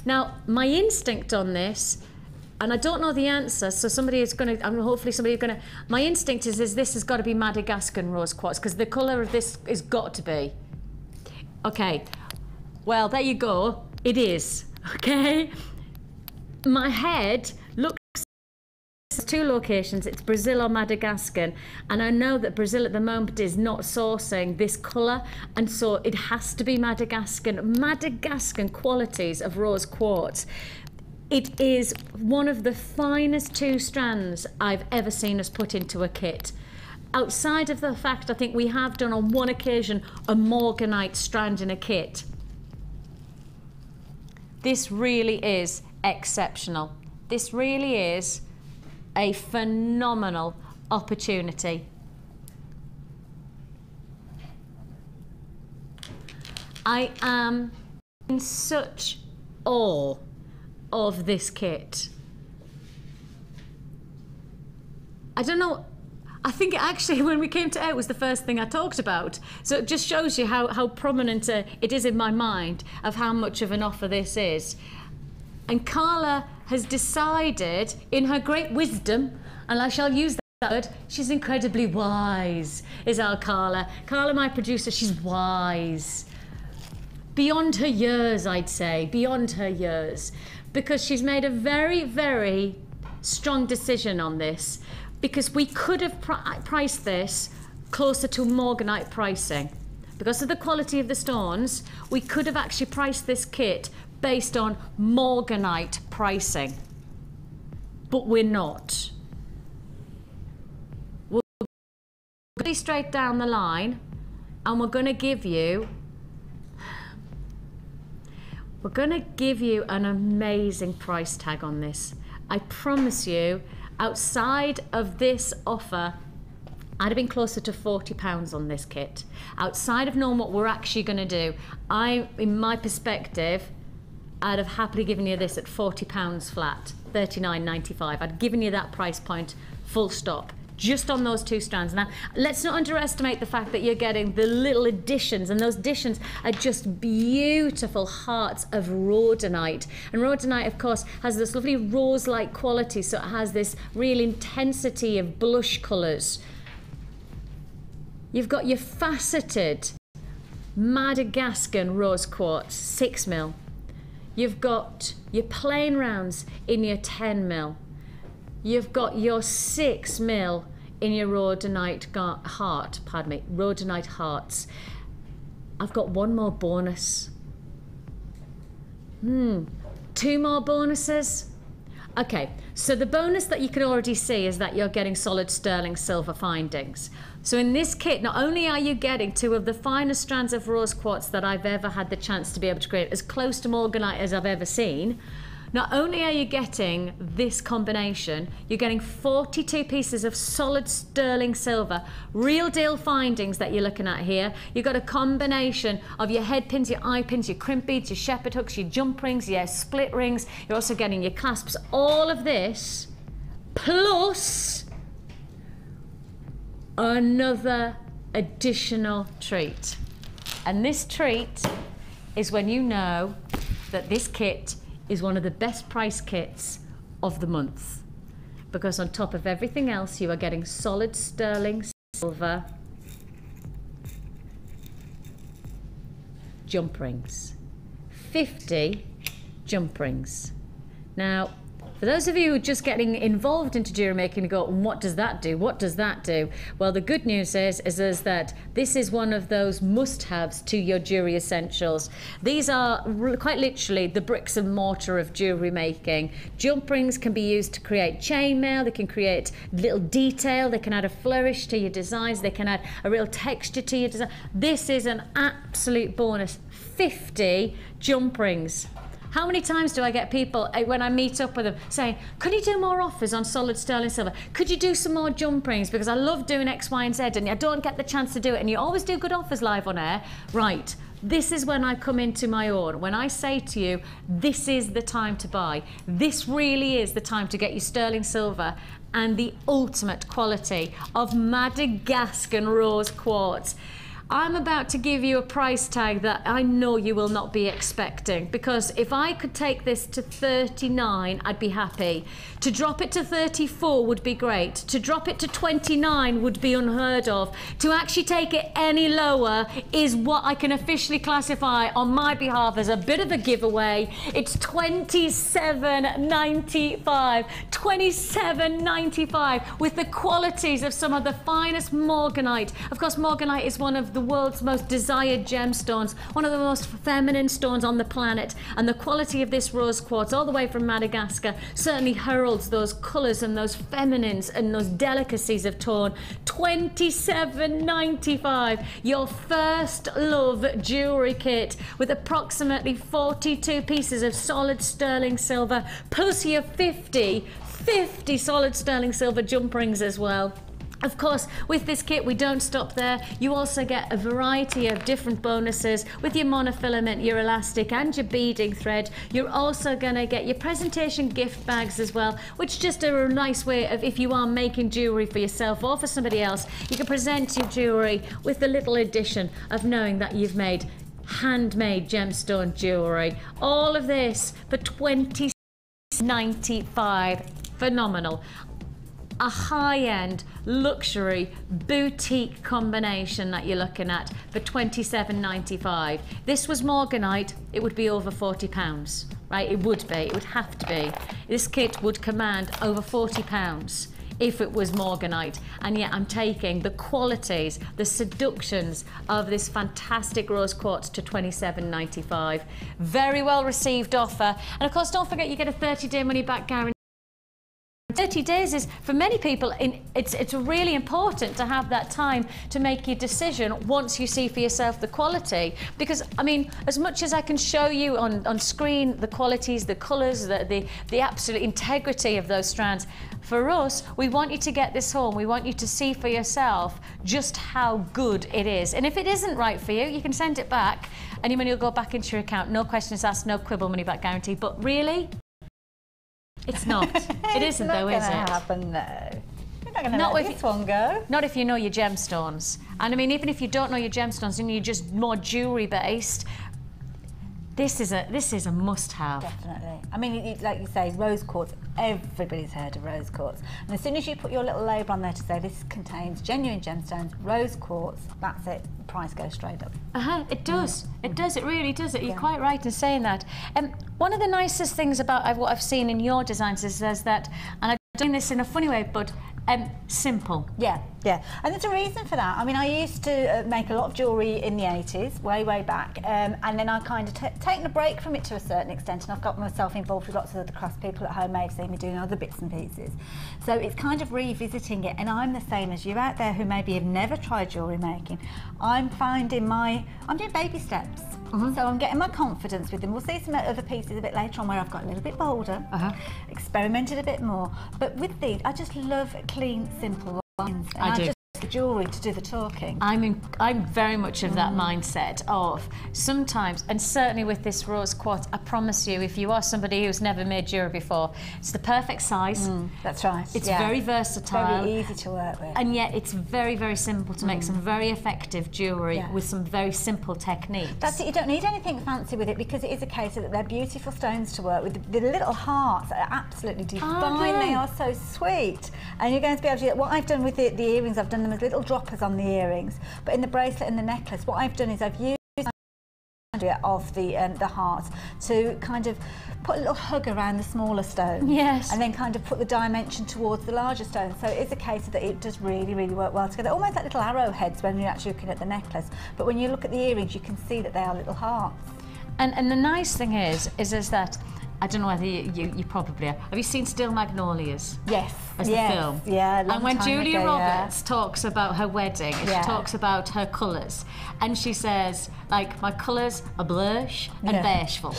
now my instinct on this, and I don't know the answer, so somebody is going to, hopefully somebody is going to, my instinct is this has got to be Madagascan rose quartz, because the colour of this has got to be. Okay, well, there you go, it is, okay? My head looks, there's 2 locations, it's Brazil or Madagascar, and I know that Brazil at the moment is not sourcing this colour, and so it has to be Madagascan qualities of rose quartz. It is one of the finest 2 strands I've ever seen us put into a kit. Outside of the fact, I think we have done on one occasion a morganite strand in a kit. This really is exceptional. This really is a phenomenal opportunity. I am in such awe of this kit. I don't know, I think actually when we came to it was the first thing I talked about. So it just shows you how prominent it is in my mind of how much of an offer this is. And Carla has decided in her great wisdom, and I shall use that word, she's incredibly wise, is our Carla. Carla, my producer, she's wise. Beyond her years, I'd say, beyond her years. Because she's made a very, very strong decision on this. Because we could have priced this closer to morganite pricing. Because of the quality of the stones, we could have actually priced this kit based on morganite pricing. But we're not. We're going to be straight down the line, and we're going to give you an amazing price tag on this. I promise you, outside of this offer, I'd have been closer to £40 on this kit. Outside of knowing what we're actually going to do, in my perspective, I'd have happily given you this at £40 flat, $39.95. I'd given you that price point, full stop, just on those 2 strands. Now, let's not underestimate the fact that you're getting the little additions, and those additions are just beautiful hearts of rhodonite. And rhodonite, of course, has this lovely rose-like quality, so it has this real intensity of blush colours. You've got your faceted Madagascan rose quartz, 6mm. You've got your plain rounds in your 10mm. You've got your 6mm in your rhodonite heart, pardon me, rhodonite hearts. I've got one more bonus. 2 more bonuses. Okay, so the bonus that you can already see is that you're getting solid sterling silver findings. So in this kit, not only are you getting 2 of the finest strands of rose quartz that I've ever had the chance to be able to create, as close to morganite as I've ever seen, not only are you getting this combination, you're getting 42 pieces of solid sterling silver, real deal findings that you're looking at here. You've got a combination of your head pins, your eye pins, your crimp beads, your shepherd hooks, your jump rings, your split rings. You're also getting your clasps. All of this, plus another additional treat. And this treat is when you know that this kit is one of the best price kits of the month, because on top of everything else you are getting solid sterling silver jump rings. 50 jump rings. Now, for those of you who are just getting involved into jewellery making and go, what does that do? What does that do? Well, the good news is that this is one of those must-haves to your jewellery essentials. These are quite literally the bricks and mortar of jewellery making. Jump rings can be used to create chainmail, they can create little detail, they can add a flourish to your designs, they can add a real texture to your design. This is an absolute bonus. 50 jump rings. How many times do I get people, when I meet up with them, saying, could you do more offers on solid sterling silver? Could you do some more jump rings? Because I love doing X, Y, and Z, and I don't get the chance to do it. And you always do good offers live on air. Right, this is when I come into my own. When I say to you, this is the time to buy. This really is the time to get your sterling silver and the ultimate quality of Madagascan rose quartz. I'm about to give you a price tag that I know you will not be expecting, because if I could take this to 39, I'd be happy. To drop it to 34 would be great. To drop it to 29 would be unheard of. To actually take it any lower is what I can officially classify on my behalf as a bit of a giveaway. It's $27.95. $27.95 with the qualities of some of the finest morganite. Of course, morganite is one of the world's most desired gemstones, one of the most feminine stones on the planet, and the quality of this rose quartz all the way from Madagascar certainly heralds those colours and those feminines and those delicacies of tone. $27.95, your first love jewellery kit with approximately 42 pieces of solid sterling silver plus your 50 solid sterling silver jump rings as well. Of course, with this kit, we don't stop there. You also get a variety of different bonuses with your monofilament, your elastic, and your beading thread. You're also going to get your presentation gift bags as well, which just are a nice way of, if you are making jewellery for yourself or for somebody else, you can present your jewellery with the little addition of knowing that you've made handmade gemstone jewellery. All of this for $26.95. Phenomenal. A high-end luxury boutique combination that you're looking at for $27.95. This was morganite, it would be over £40, right? It would be, it would have to be. This kit would command over £40 if it was morganite, and yet I'm taking the qualities, the seductions of this fantastic rose quartz to $27.95. Very well received offer, and of course don't forget you get a 30-day money-back guarantee. 30 days is, for many people, it's really important to have that time to make your decision once you see for yourself the quality. Because, I mean, as much as I can show you on screen the qualities, the colours, the absolute integrity of those strands, for us, we want you to get this home. We want you to see for yourself just how good it is. And if it isn't right for you, you can send it back and your money will go back into your account. No questions asked, no quibble, money back guarantee. But really, it's not. It isn't though, is it? It's not going to happen though. You're not going to let this one go. Not if you know your gemstones. And I mean, even if you don't know your gemstones and you're just more jewellery based, this is a must-have. Definitely. I mean, like you say, rose quartz. Everybody's heard of rose quartz. And as soon as you put your little label on there to say this contains genuine gemstones, rose quartz, that's it. The price goes straight up. It does. It does. It really does. You're quite right in saying that. One of the nicest things about what I've seen in your designs is that, and I'm doing this in a funny way, but simple. Yeah. And there's a reason for that. I mean, I used to make a lot of jewellery in the 80s, way back, and then I kind of taken a break from it to a certain extent, and I've got myself involved with lots of other craft people at home. They've seen me doing other bits and pieces. So it's kind of revisiting it, and I'm the same as you out there who maybe have never tried jewellery making. I'm doing baby steps. So I'm getting my confidence with them. We'll see some other pieces a bit later on where I've got a little bit bolder, experimented a bit more. But with these, I just love clean, simple lines. I do. The jewellery to do the talking. I'm very much of that mindset of sometimes, and certainly with this rose quartz, I promise you, if you are somebody who's never made jewellery before, it's the perfect size. That's right. It's very versatile. Very easy to work with. And yet it's very, very simple to make some very effective jewellery with some very simple techniques. That's it. You don't need anything fancy with it because it is a case of that they're beautiful stones to work with. The little hearts are absolutely divine. They are so sweet. And you're going to be able to get what I've done with the earrings. I've done them as little droppers on the earrings, but in the bracelet and the necklace, what I've done is I've used area of the heart to kind of put a little hug around the smaller stone. Yes. And then kind of put the dimension towards the larger stone. So it's a case that it does really, really work well together. Almost like little arrowheads when you're actually looking at the necklace. But when you look at the earrings, you can see that they are little hearts. And the nice thing is that, I don't know whether you probably have you seen Still Magnolias? Yes. As the film? Yeah, and when Julia Roberts talks about her wedding, Yeah. she talks about her colours, and she says, like, my colours are blush and bashful.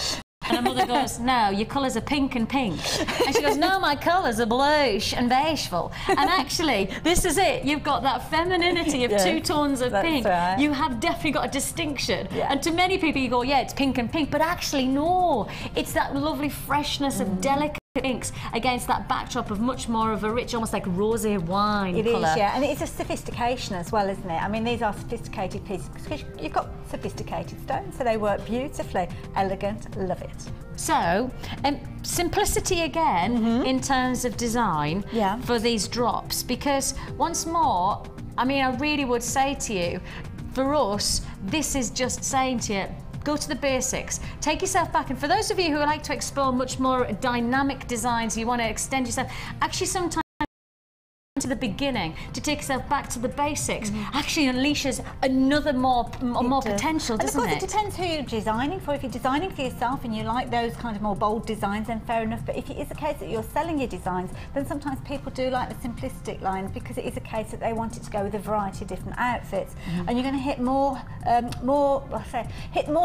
And her mother goes, no, your colours are pink and pink. And she goes, no, my colours are blush and bashful. And actually, this is it. You've got that femininity of two tones of pink. Right. You have definitely got a distinction. Yeah. And to many people, you go, yeah, it's pink and pink. But actually, no. It's that lovely freshness of delicate pinks against that backdrop of much more of a rich, almost like rosé wine It colour. is, yeah, and it's a sophistication as well, isn't it? I mean, these are sophisticated pieces because you've got sophisticated stones, so they work beautifully, elegant, love it. So, simplicity again in terms of design for these drops, because once more, I mean, I really would say to you, for us, this is just saying to you, go to the basics, take yourself back, and for those of you who like to explore much more dynamic designs, you want to extend yourself, actually sometimes to the beginning, to take yourself back to the basics, actually unleashes another more potential, doesn't and of course, it? it depends who you're designing for. If you're designing for yourself and you like those kind of more bold designs, then fair enough. But if it is a case that you're selling your designs, then sometimes people do like the simplistic lines because it is a case that they want it to go with a variety of different outfits, and you're going to hit more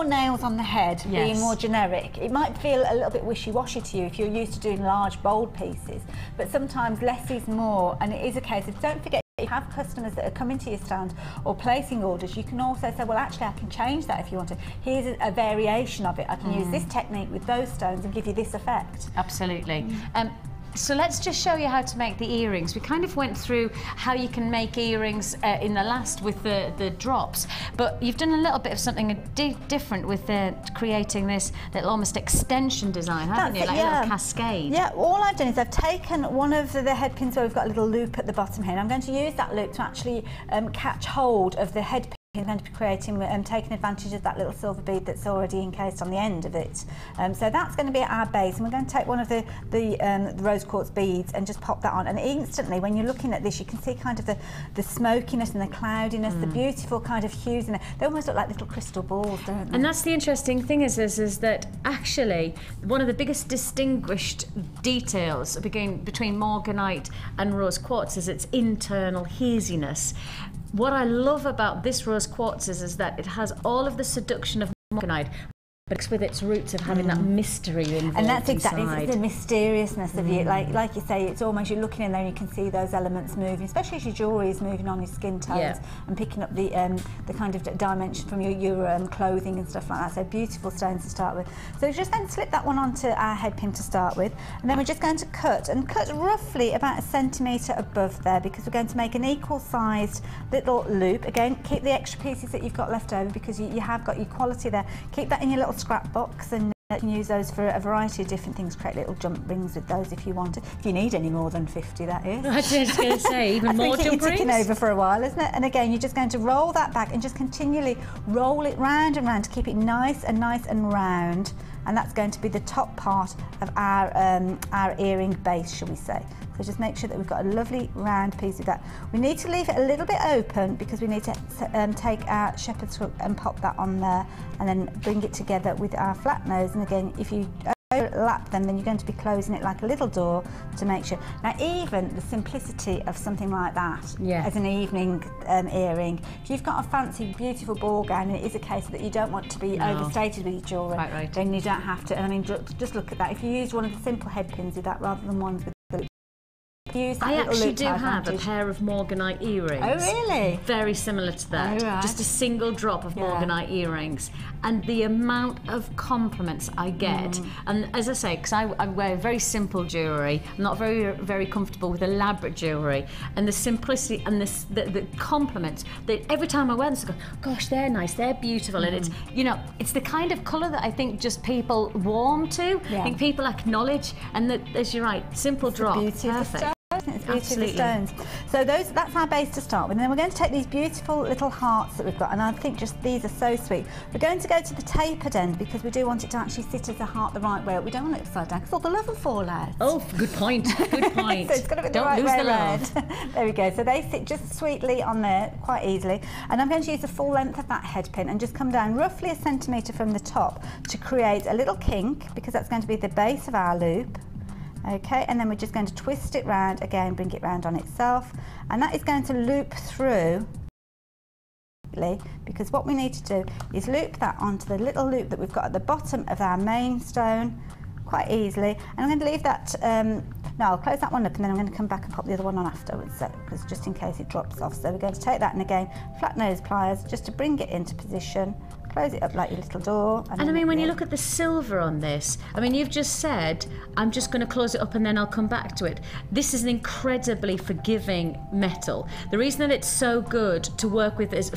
nails on the head, being more generic. It might feel a little bit wishy-washy to you if you're used to doing large, bold pieces, but sometimes less is more, and it is a case of, don't forget, if you have customers that are coming to your stand or placing orders, you can also say, well, actually, I can change that if you want to. Here's a variation of it. I can use this technique with those stones and give you this effect. Absolutely. So let's just show you how to make the earrings. We kind of went through how you can make earrings in the last with the drops, but you've done a little bit of something different with creating this little almost extension design, haven't you? Like a little cascade. Yeah, all I've done is I've taken one of the head pins where we've got a little loop at the bottom here, and I'm going to use that loop to actually catch hold of the head pin. I'm going to be creating, taking advantage of that little silver bead that's already encased on the end of it. So that's going to be our base, and we're going to take one of the rose quartz beads and just pop that on, and instantly when you're looking at this you can see kind of the smokiness and the cloudiness, the beautiful kind of hues in it. They almost look like little crystal balls, don't they? And that's the interesting thing is that actually one of the biggest distinguished details between morganite and rose quartz is its internal haziness. What I love about this rose quartz is that it has all of the seduction of morganite, but it's with its roots of having that mystery involved. And that's exactly inside. it's the mysteriousness of you. Like you say, it's almost you're looking in there and you can see those elements moving, especially as your jewellery is moving on your skin tones and picking up the kind of dimension from your clothing and stuff like that. So beautiful stones to start with. So we're just going to slip that one onto our head pin to start with, and then we're just going to cut roughly about 1 centimetre above there, because we're going to make an equal sized little loop. Again, keep the extra pieces that you've got left over because you have got your quality there. Keep that in your little scrap box, and you can use those for a variety of different things. Create little jump rings with those if you want to. If you need any more than 50, that is. I was just going to say, even more jump rings. It's ticking over for a while, isn't it? And again, you're just going to roll that back and just continually roll it round and round to keep it nice and round. And that's going to be the top part of our earring base, shall we say. So just make sure that we've got a lovely round piece of that. We need to leave it a little bit open because we need to take our shepherd's hook and pop that on there, and then bring it together with our flat nose. And again, if you overlap them, then you're going to be closing it like a little door to make sure. Now, even the simplicity of something like that as an evening earring, if you've got a fancy, beautiful ball gown, and it is a case that you don't want to be overstated with your jewellery, then you don't have to. And I mean, just look at that. If you used one of the simple head pins with that rather than ones with the I actually do have a pair of morganite earrings. Oh, really? Very similar to that. Oh, right. Just a single drop of morganite earrings. And the amount of compliments I get, and as I say, because I wear very simple jewellery, I'm not very comfortable with elaborate jewellery, and the simplicity and the compliments, that every time I wear them, I go, gosh, they're nice, they're beautiful, and it's, you know, it's the kind of colour that I think just people warm to, I think people acknowledge, and that, as you're right, simple drop, perfect. It's beauty of the stones. So that's our base to start with. And then we're going to take these beautiful little hearts that we've got, and I think just these are so sweet. We're going to go to the tapered end because we do want it to actually sit as a heart the right way up. We don't want it upside down because all the love will fall out. Oh, good point. Good point. So it's got to be the right way around. There we go. So they sit just sweetly on there quite easily. And I'm going to use the full length of that head pin and just come down roughly 1 centimetre from the top to create a little kink, because that's going to be the base of our loop. Okay, and then we're just going to twist it round again, bring it round on itself, and that is going to loop through, because what we need to do is loop that onto the little loop that we've got at the bottom of our main stone quite easily. And I'm going to leave that, no, I'll close that one up and then I'm going to come back and pop the other one on afterwards, because just in case it drops off. So we're going to take that, and again, flat nose pliers just to bring it into position. Close it up like your little door. And I mean, when you look at the silver on this, I mean, you've just said, I'm just going to close it up and then I'll come back to it. This is an incredibly forgiving metal. The reason that it's so good to work with is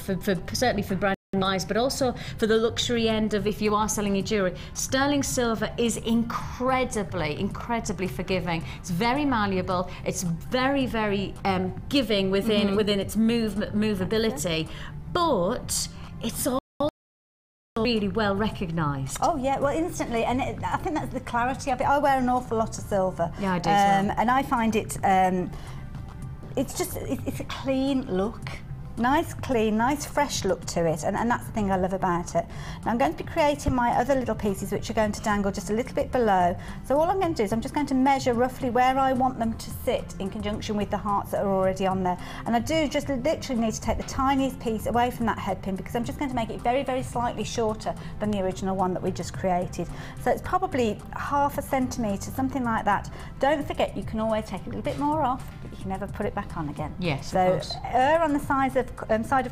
certainly for brand eyes, but also for the luxury end of if you are selling your jewellery. Sterling silver is incredibly forgiving. It's very malleable. It's very giving within its movability, but it's all really well recognised. Oh yeah, well, instantly, and I think that's the clarity of it. I wear an awful lot of silver. Yeah, I do as well. And I find it, it's a clean look. Nice, clean, nice, fresh look to it, and that's the thing I love about it. Now I'm going to be creating my other little pieces, which are going to dangle just a little bit below. So all I'm going to do is I'm just going to measure roughly where I want them to sit in conjunction with the hearts that are already on there. And I do just literally need to take the tiniest piece away from that head pin, because I'm just going to make it very slightly shorter than the original one that we just created. So it's probably 0.5 centimetre, something like that. Don't forget, you can always take a little bit more off, but you can never put it back on again. Yes, so of course. Err on the side of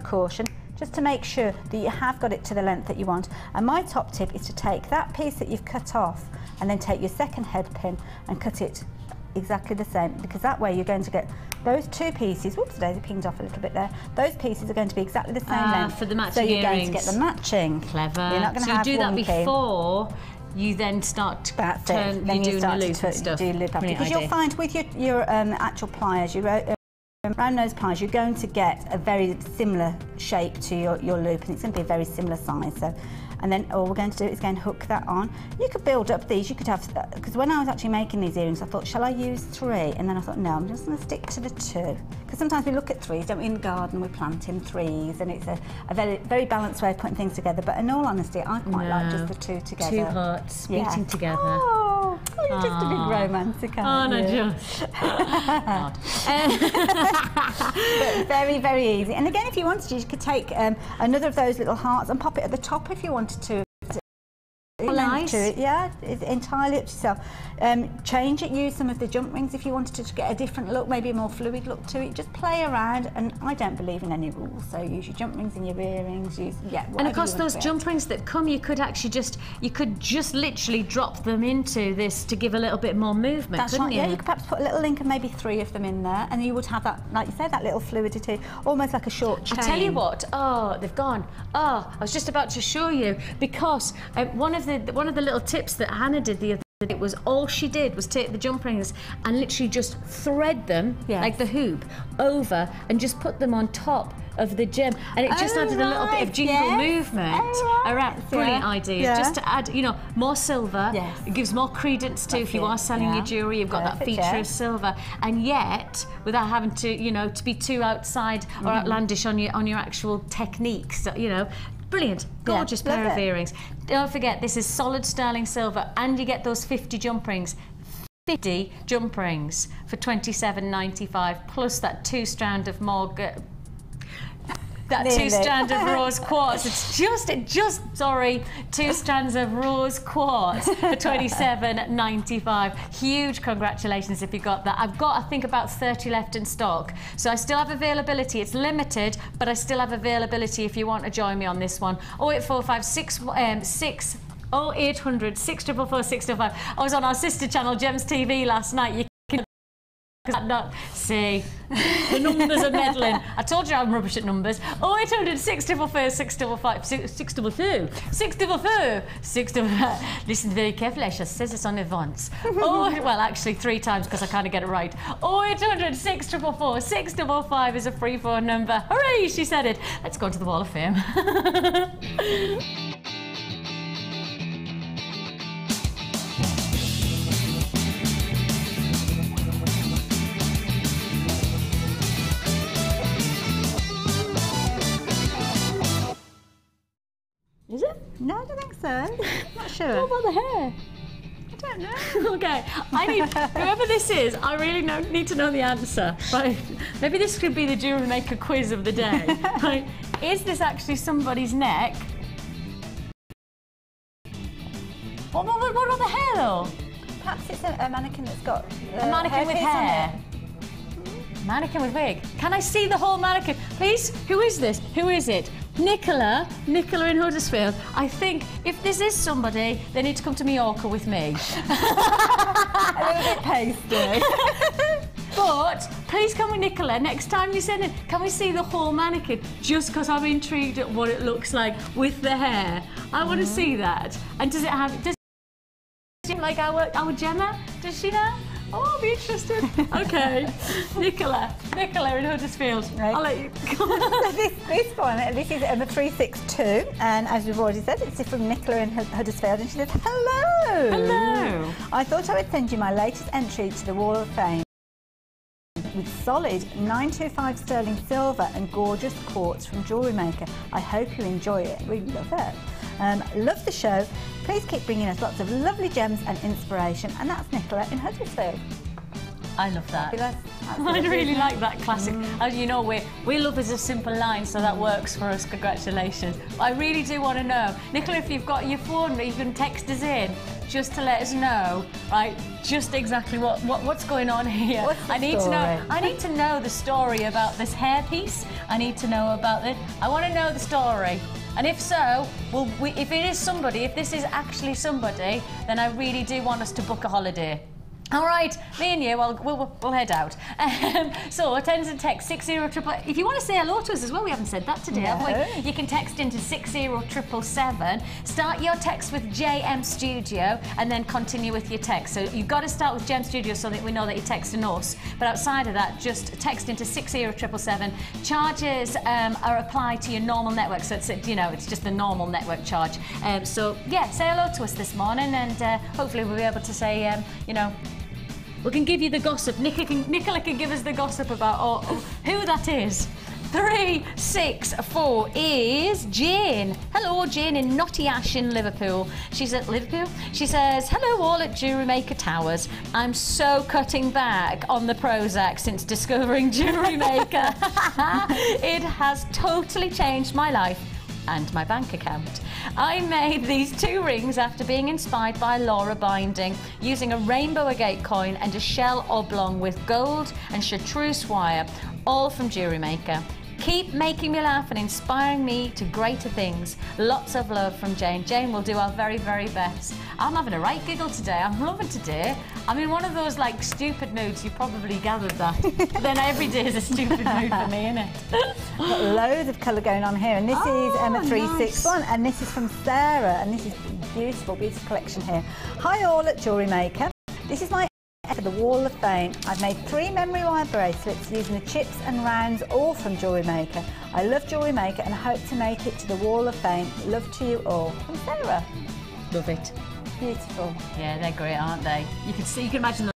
caution, just to make sure that you have got it to the length that you want. And my top tip is to take that piece that you've cut off and then take your second head pin and cut it exactly the same, because that way you're going to get those two pieces. Whoops, they pinged off a little bit there. Those pieces are going to be exactly the same length. For the matching so you're earrings. going to get the matching. Clever. You're not going to so have you do that wonky. Before you then start to turn, then you do start the loop to and stuff. do loop after, Brilliant because idea. you'll find with your actual pliers, round nose pliers, you're going to get a very similar shape to your loop, and it's going to be a very similar size. So, and then all we're going to do is go and hook that on. You could build up these, you could have, because when I was actually making these earrings, I thought, shall I use 3? And then I thought, no, I'm just going to stick to the 2. Because sometimes we look at 3s, don't we? In the garden, we plant in 3s, and it's a very balanced way of putting things together. But in all honesty, I quite like just the 2 together. 2 hearts beating together. Oh, you're just a big romantic, aren't you? But very easy. And again, if you wanted to, you could take another of those little hearts and pop it at the top if you wanted to. Nice. To it. Yeah, it's entirely up to yourself. Change it, use some of the jump rings if you wanted to get a different look, maybe a more fluid look to it. Just play around, and I don't believe in any rules, so use your jump rings in your earrings, and of course those jump rings that come, you could just literally drop them into this to give a little bit more movement. That's couldn't right, you? yeah, you could perhaps put a little link of maybe 3 of them in there, and you would have that, like you say, that little fluidity, almost like a short chain. I tell you what, they've gone. I was just about to show you, because one of the little tips that Hannah did the other day was, all she did was take the jump rings and literally just thread them, like the hoop, over and just put them on top of the gem, and it just added a little bit of jingle movement around. Brilliant idea, just to add, more silver. It gives more credence to if you are selling your jewellery, you've got that feature of silver, and yet without having to, to be too outside or outlandish on your actual techniques. Brilliant, gorgeous pair of earrings. Don't forget, this is solid sterling silver, and you get those 50 jump rings. 50 jump rings for $27.95, plus that 2-strand of two-strand of rose quartz. It's just 2 strands of rose quartz for $27.95. Huge congratulations if you got that. I've got, I think, about 30 left in stock, so I still have availability. It's limited, but I still have availability if you want to join me on this one. 08456 0800 644 655. I was on our sister channel, Gems TV, last night. You can because I'm not. See, the numbers are meddling. I told you I'm rubbish at numbers. 0800 655 655 655 655. Listen very carefully. I just says it on it once. Oh, well, actually 3 times because I kind of get it right. 0800 655 655 is a free phone number. Hooray! She said it. Let's go to the Wall of Fame. Is it? No, I don't think so. Not sure. What about the hair? I don't know. Okay, I need, whoever this is, I really need to know the answer. Right? Maybe this could be the Jewellery Maker quiz of the day. Right? Is this actually somebody's neck? What about the hair though? Perhaps it's a mannequin that's got A mannequin with hair. Mannequin with wig. Can I see the whole mannequin? Please, who is this? Who is it? Nicola in Huddersfield. I think if this is somebody, they need to come to Mallorca with me. A little bit pasty. But please come with Nicola. Next time you send it, can we see the whole mannequin? Just because I'm intrigued at what it looks like with the hair. I want to see that. And does it seem like our Gemma? Does she know? Oh, I'll be interested. Okay. Nicola in Huddersfield. Right. I'll let you go. this one, this is Emma 362, and as we've already said, it's from Nicola in Huddersfield, and she says, hello. Hello. I thought I would send you my latest entry to the Wall of Fame with solid 925 sterling silver and gorgeous quartz from Jewellery Maker. I hope you enjoy it. We love it. Love the show. Please keep bringing us lots of lovely gems and inspiration. And that's Nicola in Huddersfield. I love that. Fabulous. I really like that classic. As you know, we love is a simple line, so that works for us. Congratulations. I really do want to know, Nicola, if you've got your phone, you can text us in just to let us know, right? Just exactly what's going on here. I need to know the story about this hairpiece. I need to know about it. I want to know the story. And if so, if it is somebody, if this is actually somebody, then I really do want us to book a holiday. All right, me and you, we'll head out. So, attend and text 60888. If you want to say hello to us as well, we haven't said that today, have we? You can text into 60877. Start your text with JM Studio and then continue with your text. So, you've got to start with JM Studio so that we know that you're texting us. But outside of that, just text into 60877. Charges are applied to your normal network, so it's just the normal network charge. So, yeah, say hello to us this morning, and hopefully we'll be able to say, we can give you the gossip. Nicola can give us the gossip about who that is. 364 is Jane. Hello, Jane in Knotty Ash in Liverpool. She's at Liverpool. She says, hello all at Jewellery Maker Towers. I'm so cutting back on the Prozac since discovering Jewellery Maker. It has totally changed my life and my bank account. I made these 2 rings after being inspired by Laura binding, using a rainbow agate coin and a shell oblong with gold and chartreuse wire, all from Jewellery Maker. Keep making me laugh and inspiring me to greater things. Lots of love from Jane. Jane will do our very, very best. I'm having a right giggle today. I'm loving today. I'm in one of those like stupid moods. You probably gathered that. Then every day is a stupid mood for me, innit? Got loads of colour going on here, and this is Emma 361, and this is from Sarah, and this is beautiful, beautiful collection here. Hi all at Jewellery Maker. This is my for the Wall of Fame. I've made 3 memory wire bracelets using the chips and rounds, all from Jewellery Maker. I love Jewellery Maker and hope to make it to the Wall of Fame. Love to you all. From Sarah. Love it. Beautiful. Yeah, they're great, aren't they? You can imagine the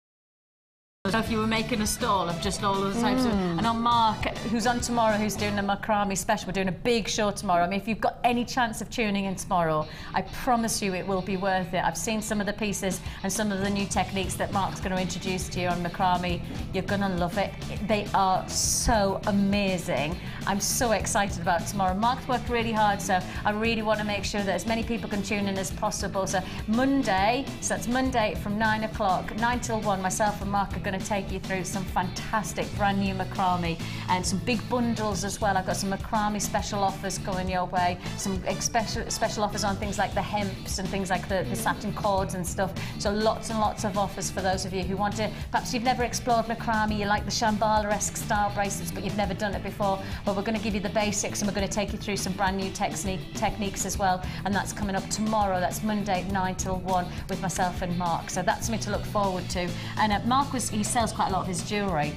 if you were making a stall of just all those types of... And on Mark, who's on tomorrow, who's doing the macrame special, we're doing a big show tomorrow. I mean, if you've got any chance of tuning in tomorrow, I promise you it will be worth it. I've seen some of the pieces and some of the new techniques that Mark's going to introduce to you on macrame. You're going to love it. They are so amazing. I'm so excited about tomorrow. Mark's worked really hard, so I really want to make sure that as many people can tune in as possible. So Monday, so that's Monday from 9 o'clock, 9 till 1, myself and Mark are going to take you through some fantastic brand new macrame and some big bundles as well. I've got some macrame special offers going your way, some special offers on things like the hemps and things like the satin cords and stuff. So lots and lots of offers for those of you who want to, perhaps you've never explored macrame, you like the Shambhala-esque style bracelets, but you've never done it before. Well, we're going to give you the basics and we're going to take you through some brand new techniques as well. And that's coming up tomorrow. That's Monday 9 till 1 with myself and Mark. So that's something to look forward to. And Mark he sells quite a lot of his jewellery.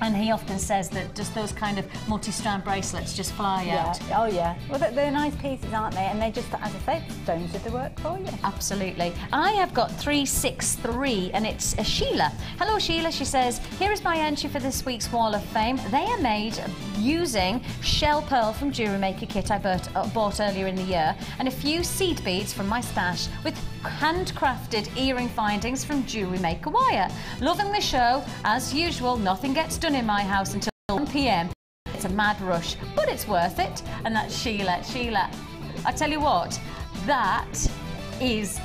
And he often says that just those kind of multi-strand bracelets just fly out. Oh yeah. Well, they're nice pieces, aren't they? And they just, as I say, stones do the work for you. Absolutely. I have got 363, and it's a Sheila. Hello, Sheila. She says, here is my entry for this week's Wall of Fame. They are made using shell pearl from Jewellery Maker kit I bought earlier in the year, and a few seed beads from my stash with handcrafted earring findings from Jewellery Maker wire. Loving the show. As usual, nothing gets done in my house until 1 p.m. It's a mad rush, but it's worth it. And that's Sheila. Sheila, I tell you what, that is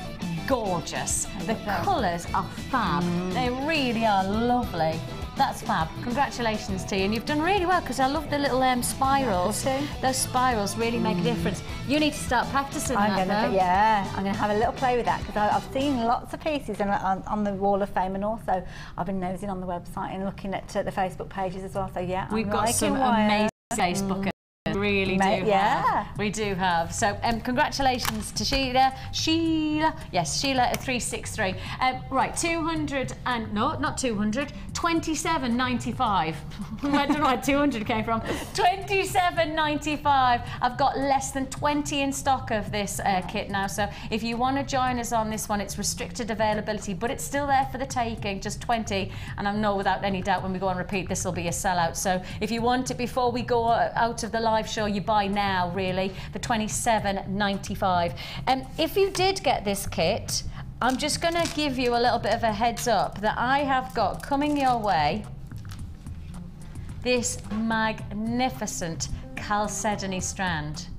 gorgeous. The colours are fab. They really are lovely. That's fab. Congratulations to you. And you've done really well, because I love the little spirals. Those spirals really make a difference. You need to start practicing that, though. Yeah, I'm going to have a little play with that, because I've seen lots of pieces on the Wall of Fame, and also I've been nosing on the website and looking at the Facebook pages as well. So yeah, we've got some amazing Facebook. Really do have. We do have. So congratulations to Sheila. Yes, Sheila at 363. Right, 200 and no, not 200. 27.95. I don't know where 200 came from. 27.95. I've got less than 20 in stock of this kit now. So if you want to join us on this one, it's restricted availability, but it's still there for the taking. Just 20. And I know without any doubt when we go on repeat, this will be a sellout. So if you want it before we go out of the live show, you buy now, really, for $27.95. If you did get this kit, I'm just going to give you a little bit of a heads up that I have got coming your way this magnificent chalcedony strand.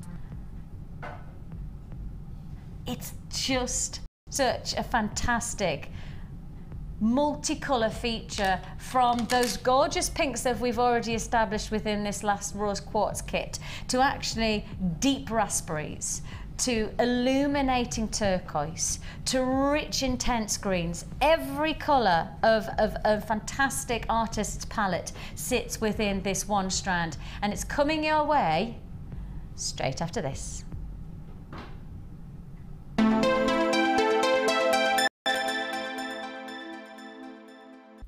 It's just such a fantastic multicolour feature, from those gorgeous pinks that we've already established within this last rose quartz kit, to actually deep raspberries, to illuminating turquoise, to rich intense greens. Every colour of a fantastic artist's palette sits within this one strand, and it's coming your way straight after this.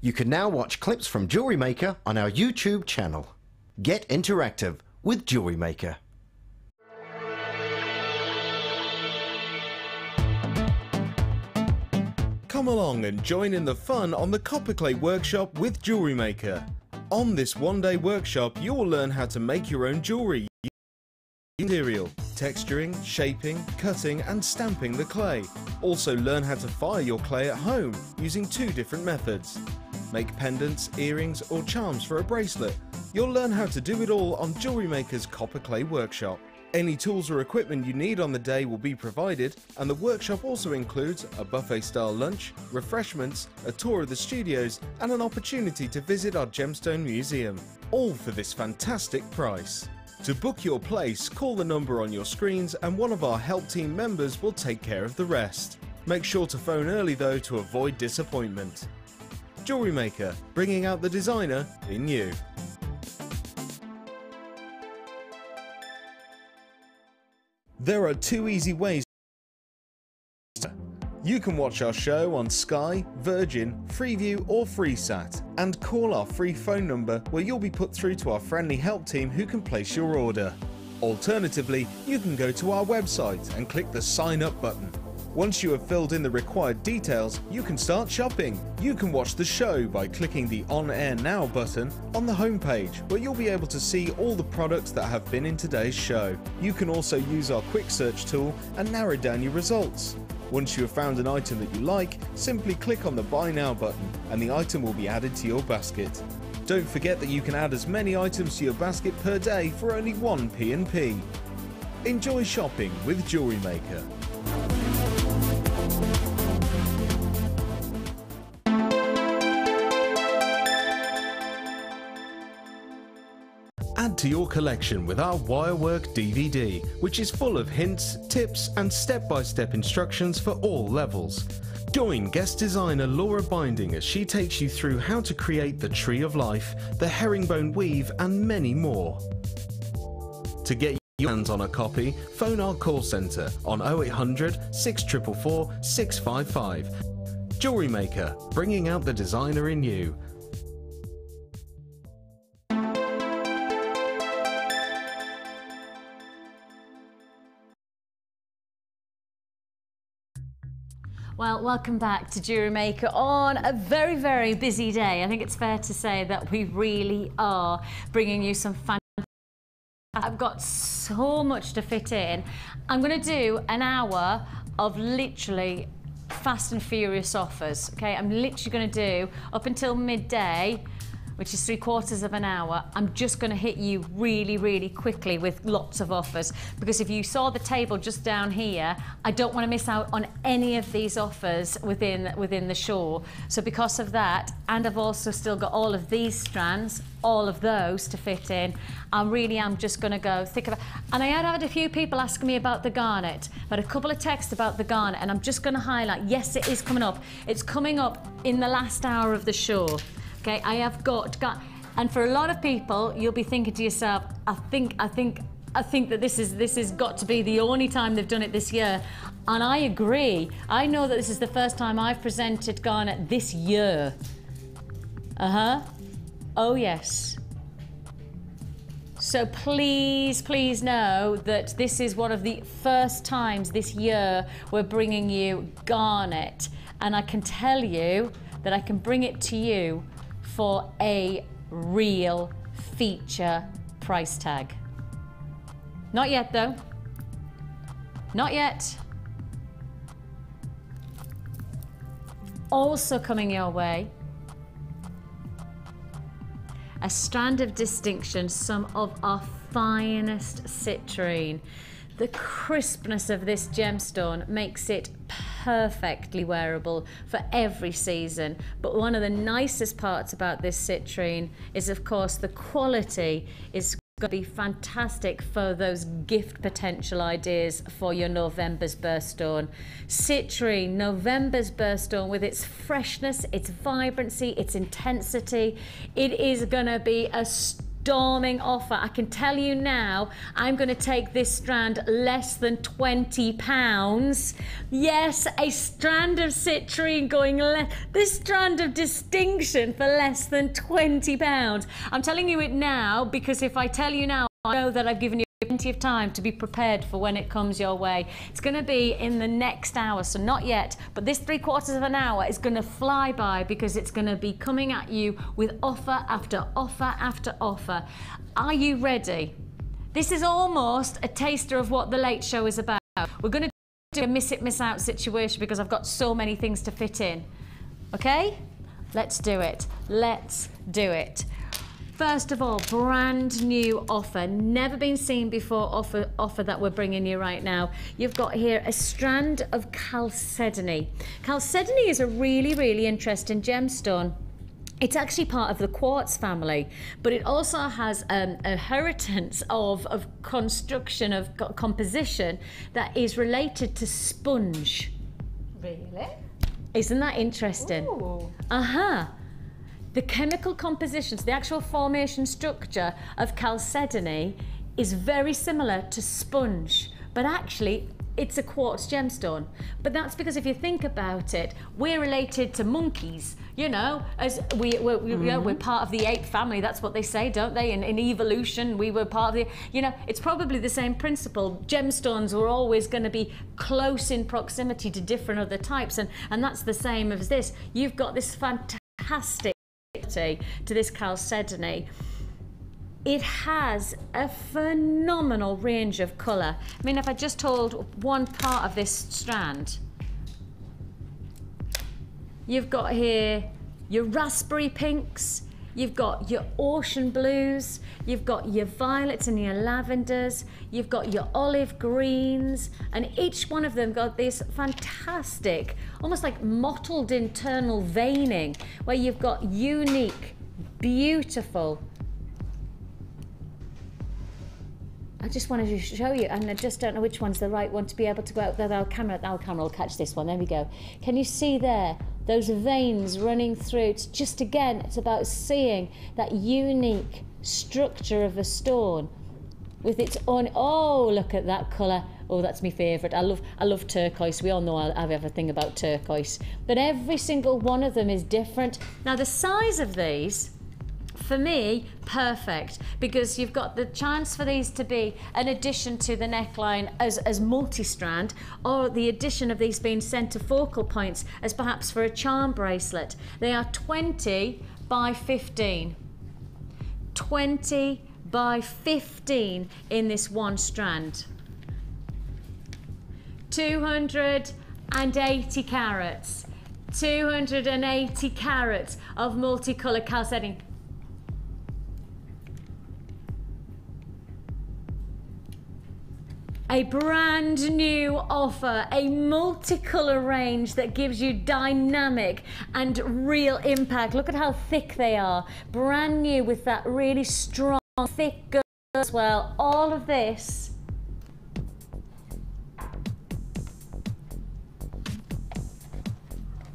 You can now watch clips from Jewellery Maker on our YouTube channel. Get interactive with Jewellery Maker. Come along and join in the fun on the Copper Clay Workshop with Jewellery Maker. On this one-day workshop, you will learn how to make your own jewellery. Material, texturing, shaping, cutting and stamping the clay. Also learn how to fire your clay at home using 2 different methods. Make pendants, earrings or charms for a bracelet. You'll learn how to do it all on Jewellery Maker's Copper Clay Workshop. Any tools or equipment you need on the day will be provided, and the workshop also includes a buffet-style lunch, refreshments, a tour of the studios and an opportunity to visit our Gemstone Museum. All for this fantastic price. To book your place, call the number on your screens and one of our help team members will take care of the rest. Make sure to phone early though to avoid disappointment. Jewellery Maker, bringing out the designer in you. There are 2 easy ways. You can watch our show on Sky, Virgin, Freeview or FreeSat, and call our free phone number where you'll be put through to our friendly help team who can place your order. Alternatively, you can go to our website and click the sign up button. Once you have filled in the required details, you can start shopping. You can watch the show by clicking the On Air Now button on the homepage, where you'll be able to see all the products that have been in today's show. You can also use our quick search tool and narrow down your results. Once you have found an item that you like, simply click on the Buy Now button and the item will be added to your basket. Don't forget that you can add as many items to your basket per day for only 1 P&P. Enjoy shopping with Jewellery Maker. Add to your collection with our Wirework DVD, which is full of hints, tips and step-by-step instructions for all levels. Join guest designer Laura Binding as she takes you through how to create the Tree of Life, the herringbone weave and many more. To get your hands on a copy, phone our call centre on 0800 644 655. Jewellery Maker, bringing out the designer in you. Well, welcome back to Jewellery Maker on a very, very busy day. I think it's fair to say that we really are bringing you some fantastic. I've got so much to fit in. I'm going to do an hour of literally fast and furious offers. Okay, I'm literally going to do up until midday, which is 3/4 of an hour. I'm just going to hit you really, really quickly with lots of offers, because if you saw the table just down here, I don't want to miss out on any of these offers within the show. So because of that, and I've also still got all of these strands, all of those to fit in, I really am just going to go thick about. And I had a few people asking me about the garnet. I've had a couple of texts about the garnet, and I'm just going to highlight, yes, it is coming up. It's coming up in the last hour of the show. Okay, I have got, and for a lot of people, you'll be thinking to yourself, I think that this has got to be the only time they've done it this year. And I agree. I know that this is the first time I've presented garnet this year. Oh yes. So please, please know that this is one of the first times this year we're bringing you garnet. And I can tell you that I can bring it to you for a real feature price tag. Not yet though. Not yet. Also coming your way, a strand of distinction, some of our finest citrine. The crispness of this gemstone makes it perfectly wearable for every season. But one of the nicest parts about this citrine is, of course, the quality is going to be fantastic for those gift potential ideas for your November's birthstone. Citrine, November's birthstone, with its freshness, its vibrancy, its intensity, it is going to be a storming offer. I can tell you now, I'm going to take this strand less than £20. Yes, a strand of citrine going this strand of distinction for less than £20. I'm telling you it now, because if I tell you now, I know that I've given you plenty of time to be prepared for when it comes your way. It's going to be in the next hour, so not yet, but this 3/4 of an hour is going to fly by, because it's going to be coming at you with offer after offer after offer. Are you ready? This is almost a taster of what the late show is about. We're going to do a miss it, miss out situation, because I've got so many things to fit in. Okay? Let's do it. Let's do it. First of all, brand new offer, never been seen before offer that we're bringing you right now. You've got here a strand of chalcedony. Chalcedony is a really, really interesting gemstone. It's actually part of the quartz family, but it also has a inheritance of construction, of composition that is related to sponge. Really? Isn't that interesting? Ooh. The chemical compositions, the actual formation structure of chalcedony is very similar to sponge, but actually it's a quartz gemstone. But that's because if you think about it, we're related to monkeys, you know, as we're part of the ape family. That's what they say, don't they? In evolution, we were part of the, you know, it's probably the same principle. Gemstones were always going to be close in proximity to different other types, and that's the same as this. You've got this fantastic to this chalcedony. It has a phenomenal range of colour. I mean, if I just hold one part of this strand, you've got here your raspberry pinks, you've got your ocean blues, you've got your violets and your lavenders, you've got your olive greens, and each one of them got this fantastic, almost like mottled internal veining, where you've got unique, beautiful I just wanted to show you, and I just don't know which one's the right one to be able to go out there. Our camera will catch this one. There we go. Can you see there? Those veins running through. It's just, again, it's about seeing that unique structure of a stone with its own. Oh, look at that colour. Oh, that's my favourite. I love turquoise. We all know I have a thing about turquoise. But every single one of them is different. Now, the size of these, for me, perfect, because you've got the chance for these to be an addition to the neckline as multi-strand, or the addition of these being centre focal points as perhaps for a charm bracelet. They are 20 by 15. 20 by 15 in this one strand. 280 carats. 280 carats of multicolour chalcedony. A brand new offer, a multicolour range that gives you dynamic and real impact. Look at how thick they are. Brand new with that really strong, thick gold as well. All of this.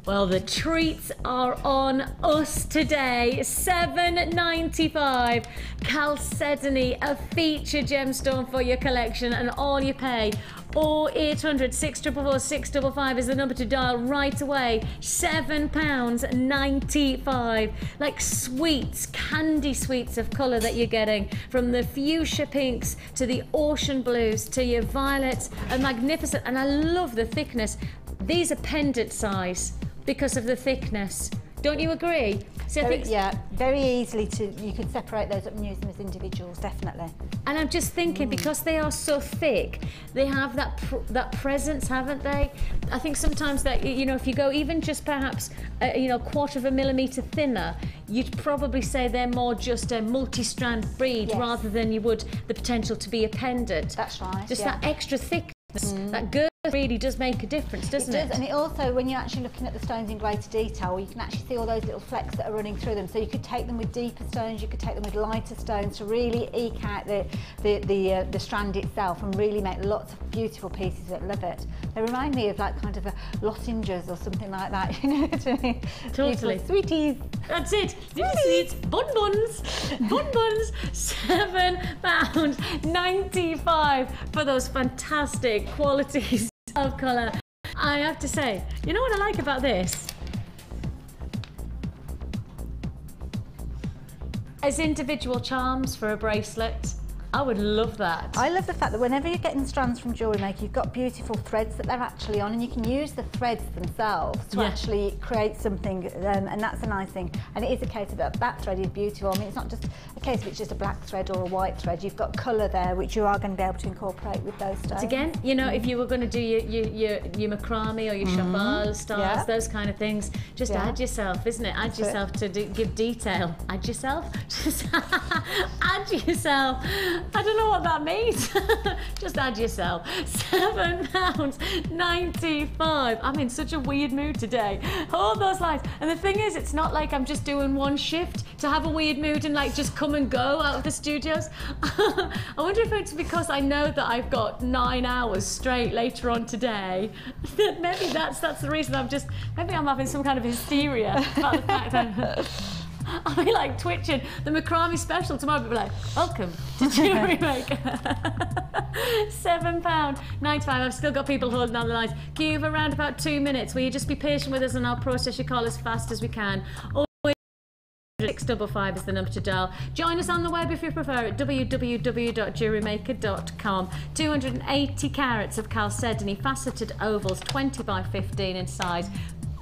Well, the treats are on us today. $7.95. Chalcedony, a feature gemstone for your collection, and all you pay. 0800 644 655 is the number to dial right away. £7.95. Like sweets, candy sweets of colour that you're getting, from the fuchsia pinks to the ocean blues to your violets, are magnificent. And I love the thickness. These are pendant size because of the thickness. Don't you agree? See, I think, yeah, very easily you could separate those up and use them as individuals, definitely. And I'm just thinking, because they are so thick, they have that presence, haven't they? I think sometimes that, you know, if you go even just perhaps, you know, 1/4 millimetre thinner, you'd probably say they're more just a multi-strand bead, yes, rather than you would the potential to be a pendant. That's right. Just that extra thickness, that girth really does make a difference, doesn't it? It does, and it also, when you're actually looking at the stones in greater detail, you can actually see all those little flecks that are running through them. So you could take them with deeper stones, you could take them with lighter stones to really eke out the strand itself and really make lots of beautiful pieces that love it. They remind me of like kind of a lozenges or something like that, you know what I mean? Totally. Beautiful sweeties. That's it. Sweeties. Bonbons. Bonbons. £7.95 for those fantastic qualities of colour. I have to say, you know what I like about this? As individual charms for a bracelet, I would love that. I love the fact that whenever you're getting strands from Jewellery Maker, you've got beautiful threads that they're actually on, and you can use the threads themselves to actually create something, and that's a nice thing. And it is a case of that thread is beautiful. I mean, it's not just a case of it's just a black thread or a white thread. You've got colour there, which you are going to be able to incorporate with those stones. But again, you know, if you were going to do your macrame or your cheval stars, those kind of things, just add yourself, isn't it? Add yourself to give detail. Add yourself? Just add yourself. I don't know what that means. Just add yourself. £7.95. I'm in such a weird mood today. All those lines. And the thing is, it's not like I'm just doing one shift to have a weird mood and like just come and go out of the studios. I wonder if it's because I know that I've got 9 hours straight later on today. Maybe that's the reason. Maybe I'm having some kind of hysteria about the fact that I'll be like twitching. The macrame special tomorrow, people will be like, welcome to Jewellery Maker. £7.95. I've still got people holding on the lines. Queue for around about 2 minutes. Will you just be patient with us and I'll process your call as fast as we can. 655 is the number to dial. Join us on the web if you prefer at www.jewellerymaker.com. 280 carats of chalcedony, faceted ovals, 20 by 15 in size.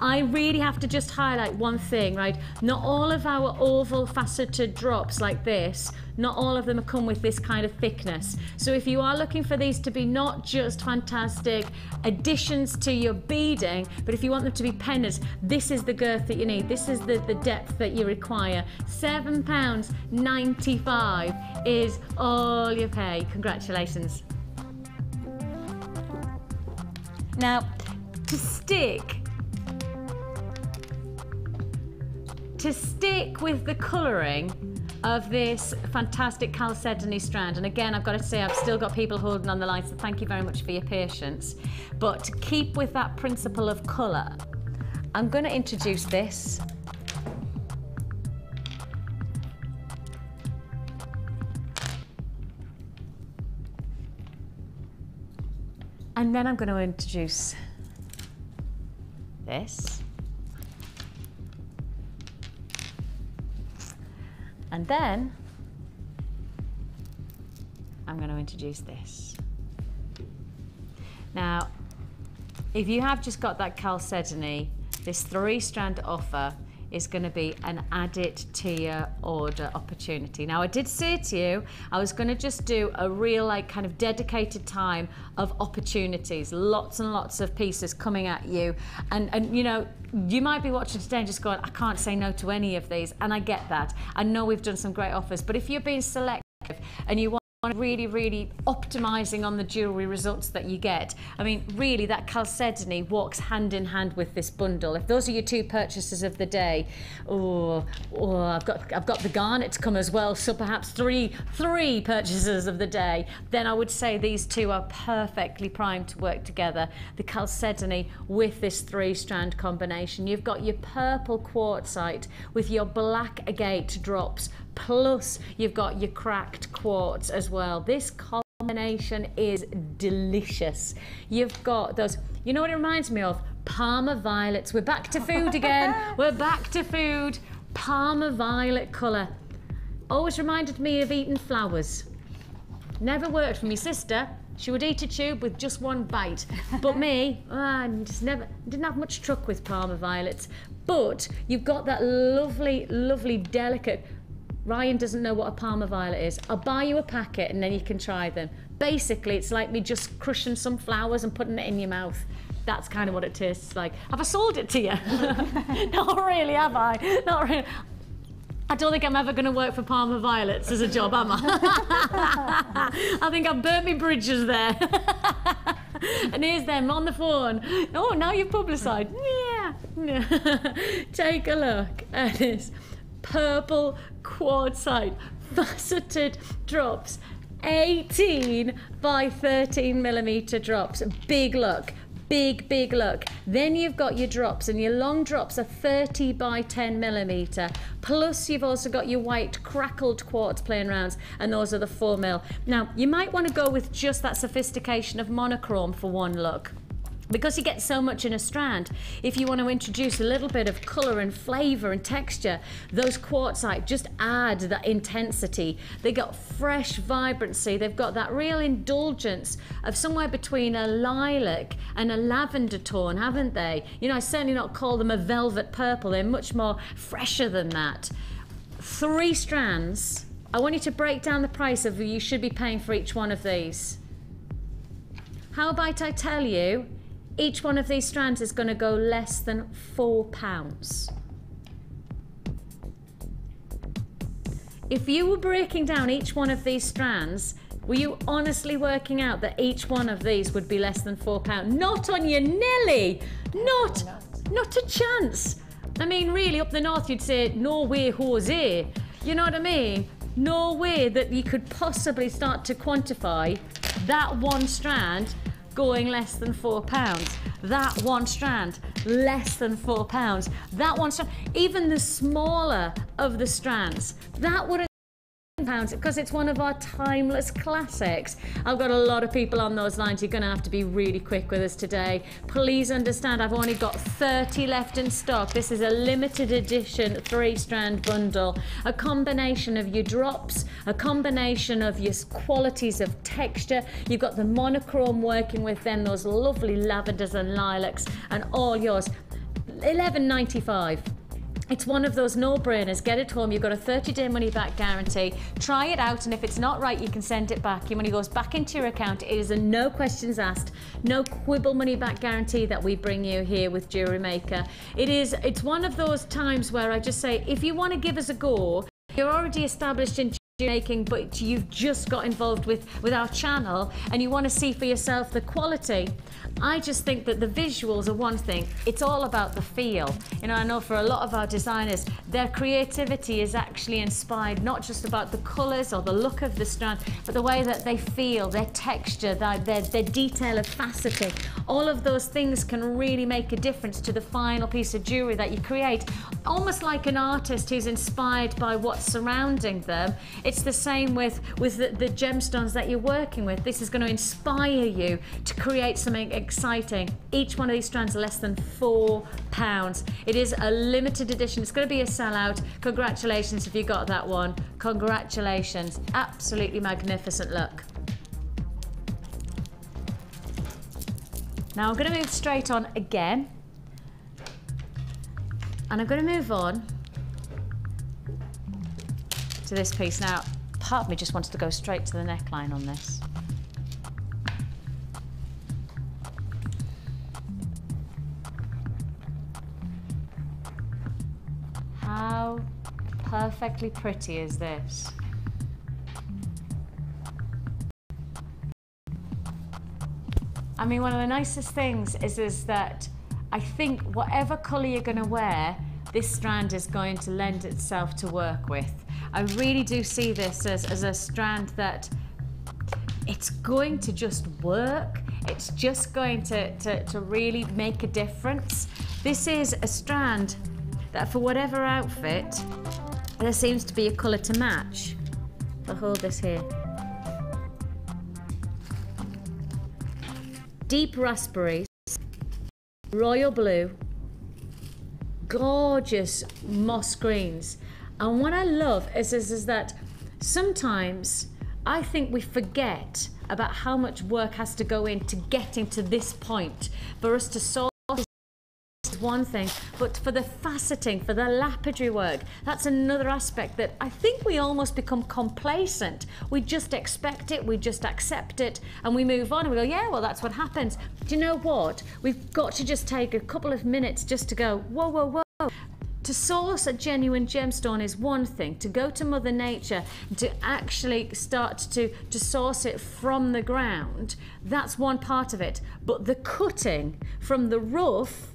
I really have to just highlight one thing, right? Not all of our oval faceted drops like this, not all of them come with this kind of thickness. So if you are looking for these to be not just fantastic additions to your beading, but if you want them to be pendants, this is the girth that you need. This is the depth that you require. £7.95 is all you pay. Congratulations. Now, to stick with the colouring, of this fantastic chalcedony strand. And again, I've got to say, I've still got people holding on the line, so thank you very much for your patience. But to keep with that principle of colour, I'm going to introduce this. And then I'm going to introduce this. And then I'm going to introduce this. Now, if you have just got that chalcedony, this 3-strand offer is going to be an added to your order opportunity. Now, I did say to you, I was going to just do a real, like, kind of dedicated time of opportunities, lots and lots of pieces coming at you. And you know, you might be watching today and just going, I can't say no to any of these. And I get that. I know we've done some great offers, but if you're being selective and you want really optimizing on the jewelry results that you get. I mean, really, that chalcedony walks hand in hand with this bundle. If those are your 2 purchases of the day, I've got the garnet to come as well, so perhaps three purchases of the day, then I would say these 2 are perfectly primed to work together. The chalcedony with this 3-strand combination. You've got your purple quartzite with your black agate drops, plus you've got your cracked quartz as well. This combination is delicious. You've got those, you know what it reminds me of? Parma violets. We're back to food again. We're back to food. Parma violet colour. Always reminded me of eating flowers. Never worked for my sister. She would eat a tube with just 1 bite. But me, I just didn't have much truck with Parma violets. But you've got that lovely, delicate. Ryan doesn't know what a Parma violet is. I'll buy you a packet and then you can try them. Basically, it's like me just crushing some flowers and putting it in your mouth. That's kind of what it tastes like. Have I sold it to you? Not really, have I? Not really. I don't think I'm ever going to work for Parma Violets as a job, am I? I think I've burnt my bridges there. And here's them on the phone. Oh, now you've publicised. Yeah. Take a look at this purple quartzite faceted drops. 18 by 13 millimeter drops. Big look. Big look. Then you've got your drops, and your long drops are 30 by 10 millimeter. Plus you've also got your white crackled quartz plain rounds, and those are the 4 mil. Now you might want to go with just that sophistication of monochrome for one look, because you get so much in a strand. If you want to introduce a little bit of colour and flavour and texture, those quartzite just add that intensity. They got fresh vibrancy. They've got that real indulgence of somewhere between a lilac and a lavender tone, haven't they? You know, I certainly not call them a velvet purple. They're much more fresher than that. 3 strands. I want you to break down the price of you should be paying for each one of these. How about I tell you, each one of these strands is going to go less than £4. If you were breaking down each one of these strands, were you honestly working out that each one of these would be less than £4? Not on your Nelly! Not a chance! I mean, really, up the north you'd say, no way, Jose. You know what I mean? No way that you could possibly start to quantify that one strand going less than £4. That one strand, less than £4. That one strand, even the smaller of the strands, that wouldn't £10 because it's one of our timeless classics. I've got a lot of people on those lines. You're going to have to be really quick with us today. Please understand, I've only got 30 left in stock. This is a limited edition 3-strand bundle. A combination of your drops, a combination of your qualities of texture. You've got the monochrome working with then those lovely lavenders and lilacs, and all yours. $11.95. It's one of those no-brainers. Get it home. You've got a 30-day money-back guarantee. Try it out, and if it's not right, you can send it back. Your money goes back into your account. It is a no questions asked, no quibble money-back guarantee that we bring you here with Jewellery Maker. It's one of those times where I just say, if you want to give us a go, you're already established in making, but you've just got involved with our channel and you want to see for yourself the quality. I just think that the visuals are one thing, it's all about the feel. You know, I know for a lot of our designers, their creativity is actually inspired not just about the colours or the look of the strand, but the way that they feel, their texture, their detail of faceting. All of those things can really make a difference to the final piece of jewellery that you create. Almost like an artist who's inspired by what's surrounding them. It's the same with the gemstones that you're working with. This is going to inspire you to create something exciting. Each one of these strands are less than £4. It is a limited edition. It's going to be a sellout. Congratulations if you got that one. Congratulations. Absolutely magnificent look. Now I'm going to move straight on again. And I'm going to move on to this piece. Now, part of me just wanted to go straight to the neckline on this. How perfectly pretty is this? I mean, one of the nicest things is that I think whatever colour you're going to wear, this strand is going to lend itself to work with. I really do see this as a strand that it's going to just work. It's just going to really make a difference. This is a strand that for whatever outfit, there seems to be a colour to match. I'll hold this here. Deep raspberries, royal blue, gorgeous moss greens. And what I love is that sometimes I think we forget about how much work has to go into getting to this point for us to solve one thing, but for the faceting, for the lapidary work, that's another aspect that I think we almost become complacent. We just expect it, we just accept it, and we move on and we go, yeah, well, that's what happens. Do you know what? We've got to just take a couple of minutes just to go, whoa, whoa, whoa. To source a genuine gemstone is one thing. To go to Mother Nature, to actually start to source it from the ground, that's one part of it. But the cutting from the rough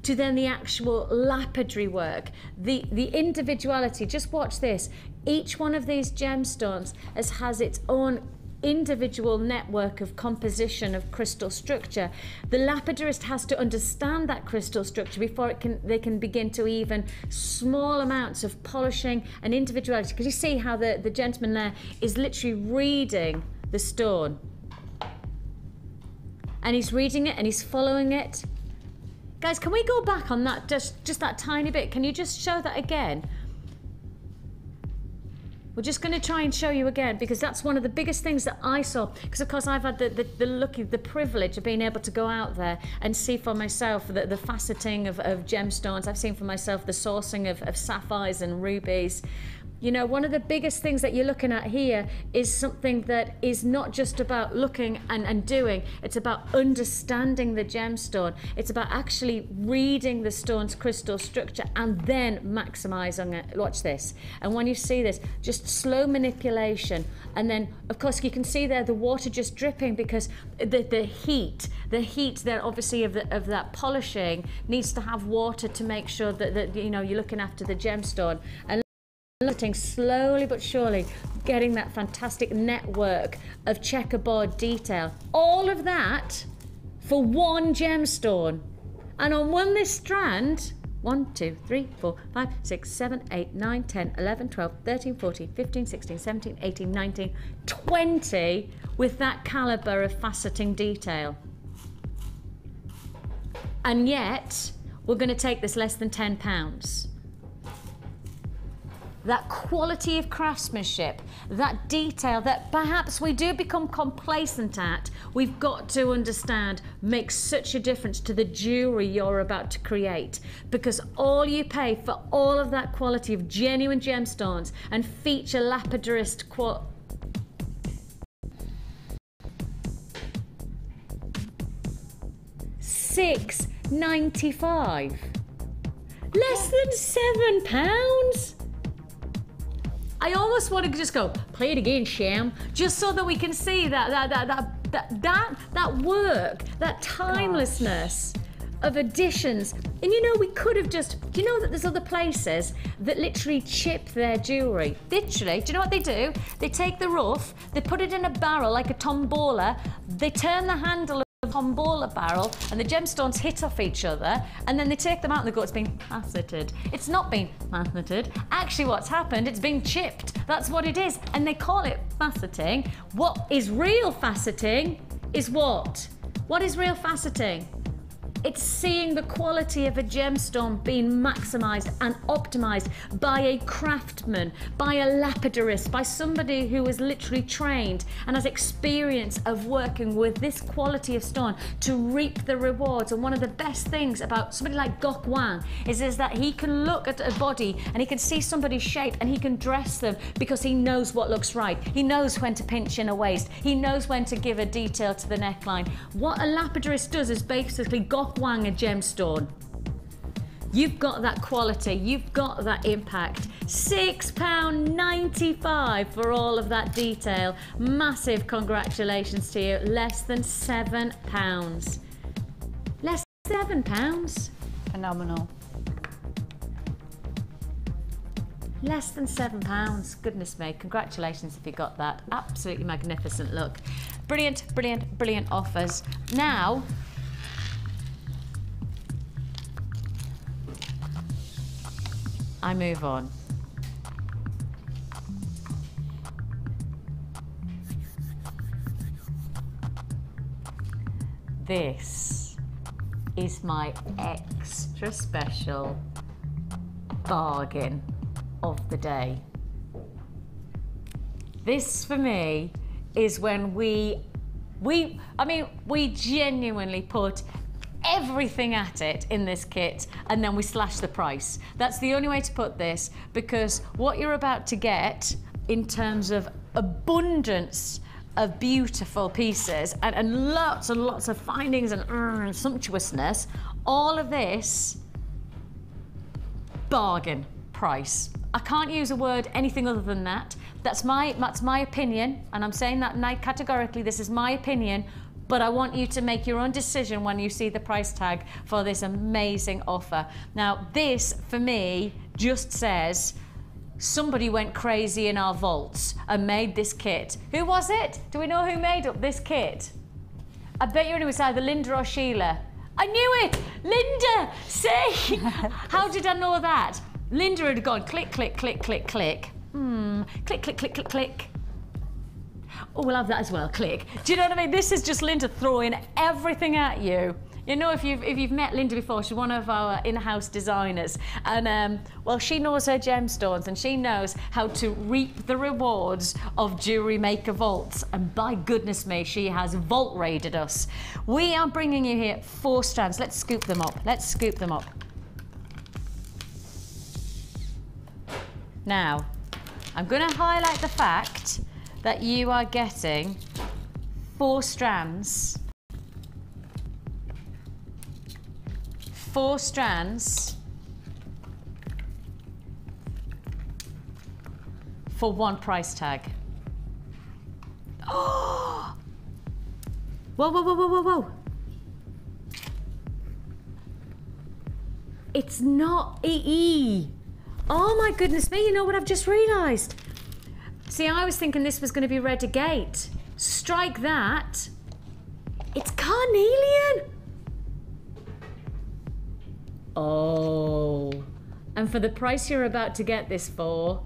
to then the actual lapidary work, the individuality, just watch this. Each one of these gemstones has its own individual network of composition of crystal structure. The lapidarist has to understand that crystal structure before they can begin to even small amounts of polishing and individuality. Because you see how the gentleman there is literally reading the stone. And he's reading it and he's following it. Guys, can we go back on that, just that tiny bit? Can you just show that again? We're just going to try and show you again, because that's one of the biggest things that I saw. Because of course I've had the privilege of being able to go out there and see for myself the faceting of gemstones. I've seen for myself the sourcing of sapphires and rubies. You know, one of the biggest things that you're looking at here is something that is not just about looking and doing, it's about understanding the gemstone. It's about actually reading the stone's crystal structure and then maximising it. Watch this. And when you see this, just slow manipulation. And then, of course, you can see there the water just dripping because the heat there obviously of that polishing needs to have water to make sure that you know, you're looking after the gemstone. And slowly but surely getting that fantastic network of checkerboard detail, all of that for one gemstone. And on this strand, 1 2 3 4 5 6 7 8 9 10 11 12 13 14 15 16 17 18 19 20 with that caliber of faceting detail. And yet we're going to take this less than £10. That quality of craftsmanship, that detail that perhaps we do become complacent at, we've got to understand makes such a difference to the jewellery you're about to create. Because all you pay for all of that quality of genuine gemstones and feature lapidarist £6.95. Less than £7. I almost want to just go, play it again, Sham, just so that we can see that work, that timelessness of additions. And you know, we could have just, do you know that there's other places that literally chip their jewellery? Literally, do you know what they do? They take the rough, they put it in a barrel like a tombola, they turn the handle of the tombola barrel and the gemstones hit off each other, and then they take them out and they go, it's been faceted. It's not been faceted. Actually what's happened, it's been chipped. That's what it is. And they call it faceting. What is real faceting is what? What is real faceting? It's seeing the quality of a gemstone being maximised and optimised by a craftsman, by a lapidarist, by somebody who is literally trained and has experience of working with this quality of stone to reap the rewards. And one of the best things about somebody like Gok Wan is that he can look at a body and he can see somebody's shape and he can dress them because he knows what looks right. He knows when to pinch in a waist. He knows when to give a detail to the neckline. What a lapidarist does is basically Gok Wan a gemstone. You've got that quality, you've got that impact. £6.95 for all of that detail. Massive congratulations to you. Less than £7. Less than £7. Phenomenal. Less than £7. Goodness me, congratulations if you got that. Absolutely magnificent look. Brilliant, brilliant, brilliant offers. Now, I move on. This is my extra special bargain of the day. This for me is when we genuinely put everything at it in this kit and then we slash the price. That's the only way to put this, because what you're about to get in terms of abundance of beautiful pieces and lots of findings and sumptuousness, all of this, bargain price. I can't use a word anything other than that. That's my opinion, and I'm saying that categorically. This is my opinion. But I want you to make your own decision when you see the price tag for this amazing offer. Now, this, for me, just says somebody went crazy in our vaults and made this kit. Who was it? Do we know who made up this kit? I bet you it was either Linda or Sheila. I knew it! Linda! See? How did I know that? Linda had gone click, click, click, click, click. Click, click, click, click, click. Oh, we'll have that as well, click. Do you know what I mean? This is just Linda throwing everything at you. You know, if you've met Linda before, she's one of our in-house designers. And, well, she knows her gemstones and she knows how to reap the rewards of Jewellery Maker vaults. And by goodness me, she has vault raided us. We are bringing you here 4 strands. Let's scoop them up. Let's scoop them up. Now, I'm going to highlight the fact that you are getting 4 strands. 4 strands for 1 price tag. Oh! Whoa, whoa, whoa, whoa, whoa, whoa. It's not EE. Oh my goodness me, you know what I've just realised? See, I was thinking this was going to be red agate. Strike that. It's carnelian. Oh. And for the price you're about to get this for.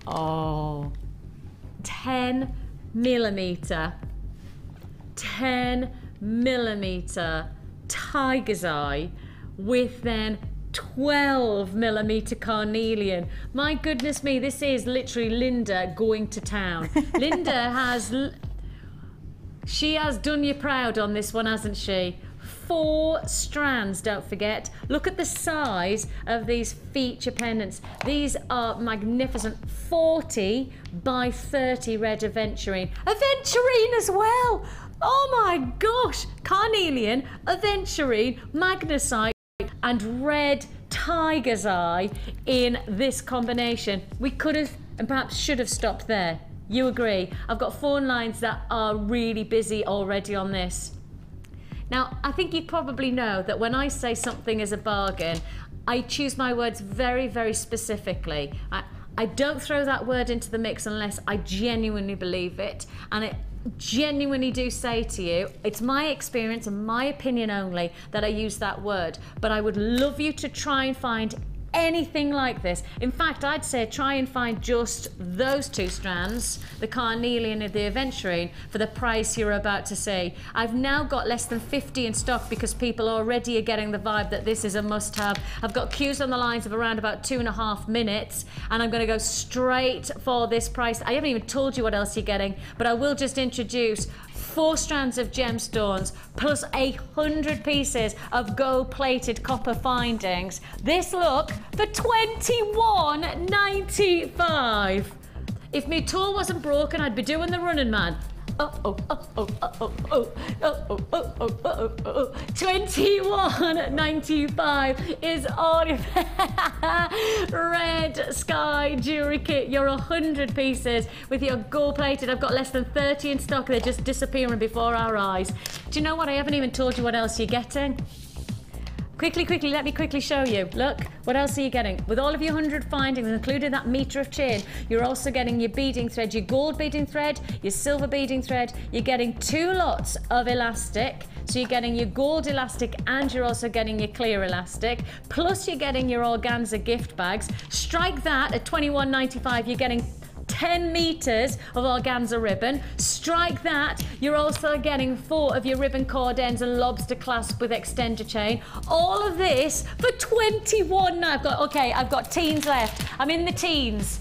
Oh. 10 millimetre. 10 millimetre tiger's eye with then 12 millimetre carnelian. My goodness me, this is literally Linda going to town. Linda she has done you proud on this one, hasn't she? 4 strands, don't forget. Look at the size of these feature pendants. These are magnificent. 40 by 30 red aventurine. Aventurine as well! Oh my gosh! Carnelian, aventurine, magnesite, and red tiger's eye in this combination. We could have and perhaps should have stopped there. You agree? I've got phone lines that are really busy already on this. Now, I think you probably know that when I say something is a bargain, I choose my words very, very specifically. I don't throw that word into the mix unless I genuinely believe it. And I genuinely do say to you, it's my experience and my opinion only that I use that word. But I would love you to try and find anything like this. In fact, I'd say try and find just those two strands, the carnelian and the aventurine, for the price you're about to see. I've now got less than 50 in stock because people already are getting the vibe that this is a must-have. I've got queues on the lines of around about 2.5 minutes, and I'm going to go straight for this price. I haven't even told you what else you're getting, but I will just introduce 4 strands of gemstones plus 100 pieces of gold-plated copper findings. This look for $21.95. If my toe wasn't broken, I'd be doing the running man. $21.95 is all your red sky jewellery kit. Your 100 pieces with your gold plated. I've got less than 30 in stock. They're just disappearing before our eyes. Do you know what? I haven't even told you what else you're getting. Quickly, let me quickly show you. Look, what else are you getting? With all of your 100 findings, including that metre of chain, you're also getting your beading thread, your gold beading thread, your silver beading thread. You're getting 2 lots of elastic. So you're getting your gold elastic and you're also getting your clear elastic. Plus you're getting your organza gift bags. Strike that at $21.95, you're getting 10 meters of organza ribbon. Strike that, you're also getting 4 of your ribbon cord ends and lobster clasp with extender chain. All of this for $21. I've got teens left. I'm in the teens.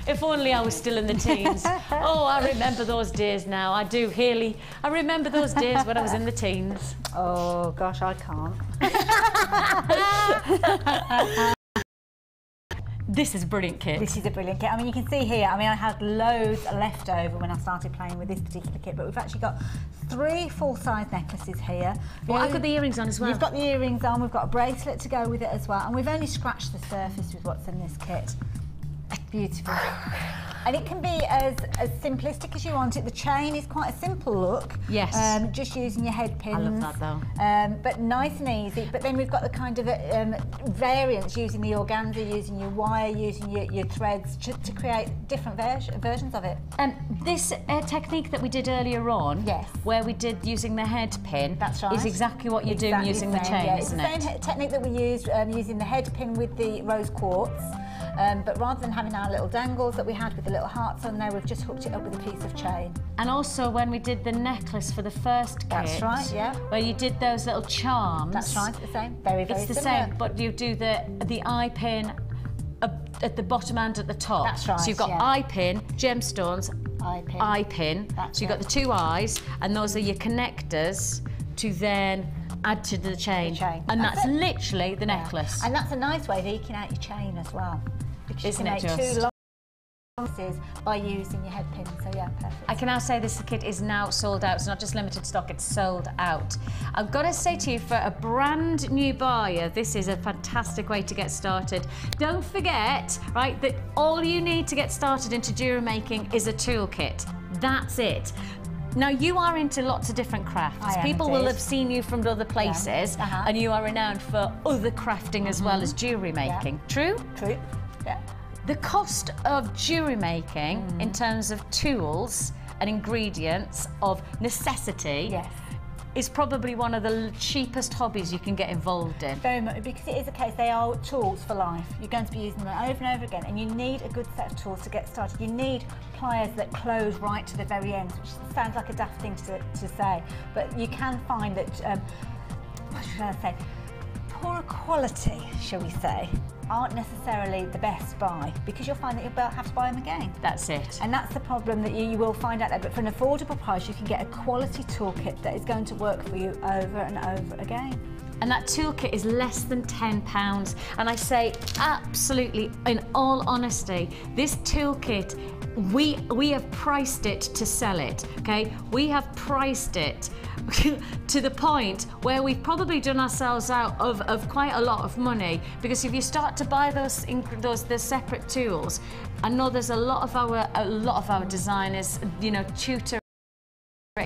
If only I was still in the teens. Oh, I remember those days now. I do, Hayley. I remember those days when I was in the teens. Oh gosh, I can't. This is a brilliant kit. This is a brilliant kit. I mean, you can see here, I mean, I had loads left over when I started playing with this particular kit, but we've actually got 3 full-size necklaces here. Well, I've got the earrings on as well. You've got the earrings on, we've got a bracelet to go with it as well, and we've only scratched the surface with what's in this kit. Beautiful. And it can be as simplistic as you want it. The chain is quite a simple look. Yes. Just using your head pins. I love that though. But nice and easy. But then we've got the kind of variants using the organza, using your wire, using your threads to create different versions of it. This technique that we did earlier on, yes, where we did using the head pin, that's right, is exactly what you're doing using the chain, yeah, isn't it? It's the same technique that we used using the head pin with the rose quartz. But rather than having our little dangles that we had with the little hearts on there, we've just hooked it up with a piece of chain. And also when we did the necklace for the first kit, that's right, yeah, where you did those little charms. That's right, the same, very it's the similar. same, but you do the eye pin at the bottom and at the top. That's right. So you've got eye pin, gemstones, eye pin. That's so you've got the 2 eyes, and those are your connectors to then add to the chain. And that's literally the necklace. And that's a nice way of eking out your chain as well. Because Isn't you it can make just? 2 long pieces by using your head pin. So yeah, perfect. I can now say this kit is now sold out. It's not just limited stock, it's sold out. I've got to say to you, for a brand new buyer, this is a fantastic way to get started. Don't forget, right, that all you need to get started into jewellery making is a toolkit. That's it. Now, you are into lots of different crafts. People will have seen you from other places, and you are renowned for other crafting as well as jewellery making. True? True, yeah. The cost of jewellery making in terms of tools and ingredients of necessity is probably one of the cheapest hobbies you can get involved in. Very much, because it is a case, they are tools for life. You're going to be using them over and over again, and you need a good set of tools to get started. You need pliers that close right to the very end, which sounds like a daft thing to say, but you can find that, what should I say, poorer quality, shall we say, aren't necessarily the best buy, because you'll find that you'll have to buy them again. That's it. And that's the problem that you will find out there. But for an affordable price, you can get a quality toolkit that is going to work for you over and over again. and that toolkit is less than £10. And I say absolutely, in all honesty, this toolkit, we have priced it to sell it, okay? We have priced it to the point where we've probably done ourselves out of quite a lot of money, because if you start to buy the separate tools, I know there's a lot of our designers, you know, tutor.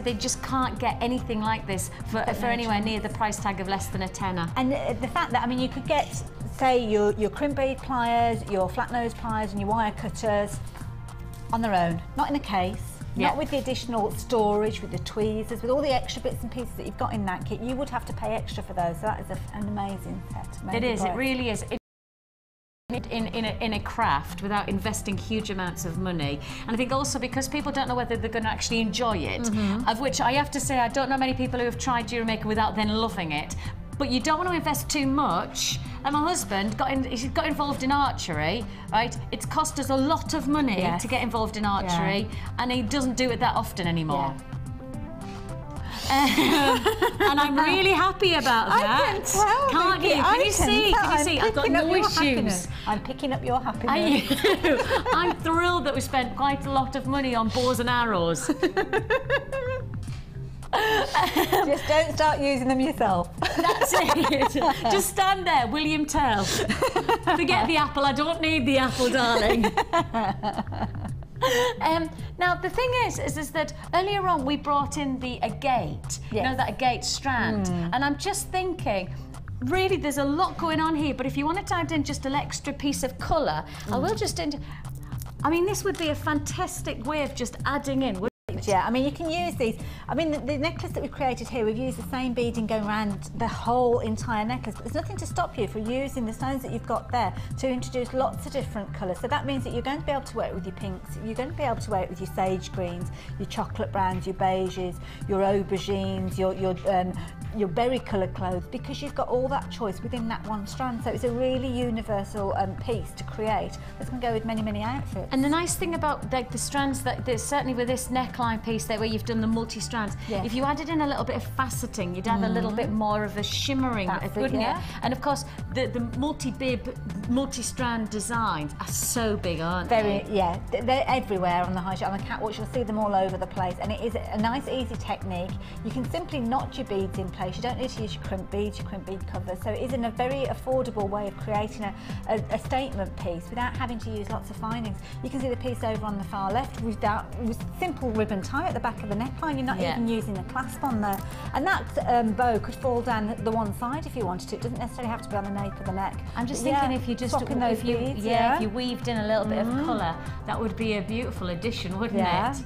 They just can't get anything like this for anywhere near the price tag of less than a tenner. And the fact that, I mean, you could get, say, your crimp bead pliers, your flat nose pliers and your wire cutters on their own, not in a case, not with the additional storage, with the tweezers, with all the extra bits and pieces that you've got in that kit. You would have to pay extra for those, so that is an amazing set. It is, it really is. In a craft without investing huge amounts of money. And I think also because people don't know whether they're going to actually enjoy it, of which I have to say I don't know many people who have tried Jewellery Maker without then loving it. But you don't want to invest too much. And my husband got involved in archery, right? It's cost us a lot of money to get involved in archery, and he doesn't do it that often anymore. And I'm really happy about that. I can tell, Can't Vicki, you? Can you see? Can you see? I've got no issues. I'm picking up your happiness. I'm thrilled that we spent quite a lot of money on bows and arrows. Just don't start using them yourself. That's it. Just stand there, William Tell. Forget the apple. I don't need the apple, darling. Now the thing is that earlier on we brought in the agate, you know, that agate strand, and I'm just thinking, really, there's a lot going on here. But if you want to add in just an extra piece of colour, I will just. I mean, this would be a fantastic way of just adding in. Yeah, I mean, you can use these. I mean, the necklace that we've created here, we've used the same beading going around the whole entire necklace, but there's nothing to stop you from using the stones that you've got there to introduce lots of different colours. So that means that you're going to be able to wear it with your pinks, you're going to be able to wear it with your sage greens, your chocolate browns, your beiges, your aubergines, your berry coloured clothes, because you've got all that choice within that one strand. So it's a really universal piece to create that's going to go with many, many outfits. And the nice thing about the strands, that there's certainly with this neckline piece there where you've done the multi-strands, if you added in a little bit of faceting, you'd have a little bit more of a shimmering, wouldn't you? And of course, the multi-bib, multi-strand designs are so big, aren't they? Yeah, they're everywhere on the high street. On the catwalks, you'll see them all over the place, and it is a nice, easy technique. You can simply knot your beads in place. You don't need to use your crimp beads, your crimp bead covers. So it is a very affordable way of creating a statement piece without having to use lots of findings. You can see the piece over on the far left with simple ribbon tie at the back of the neckline. You're not even using a clasp on there. And that bow could fall down the one side if you wanted to. It doesn't necessarily have to be on the nape of the neck. I'm just thinking if you just if you weaved in a little bit of colour, that would be a beautiful addition, wouldn't it?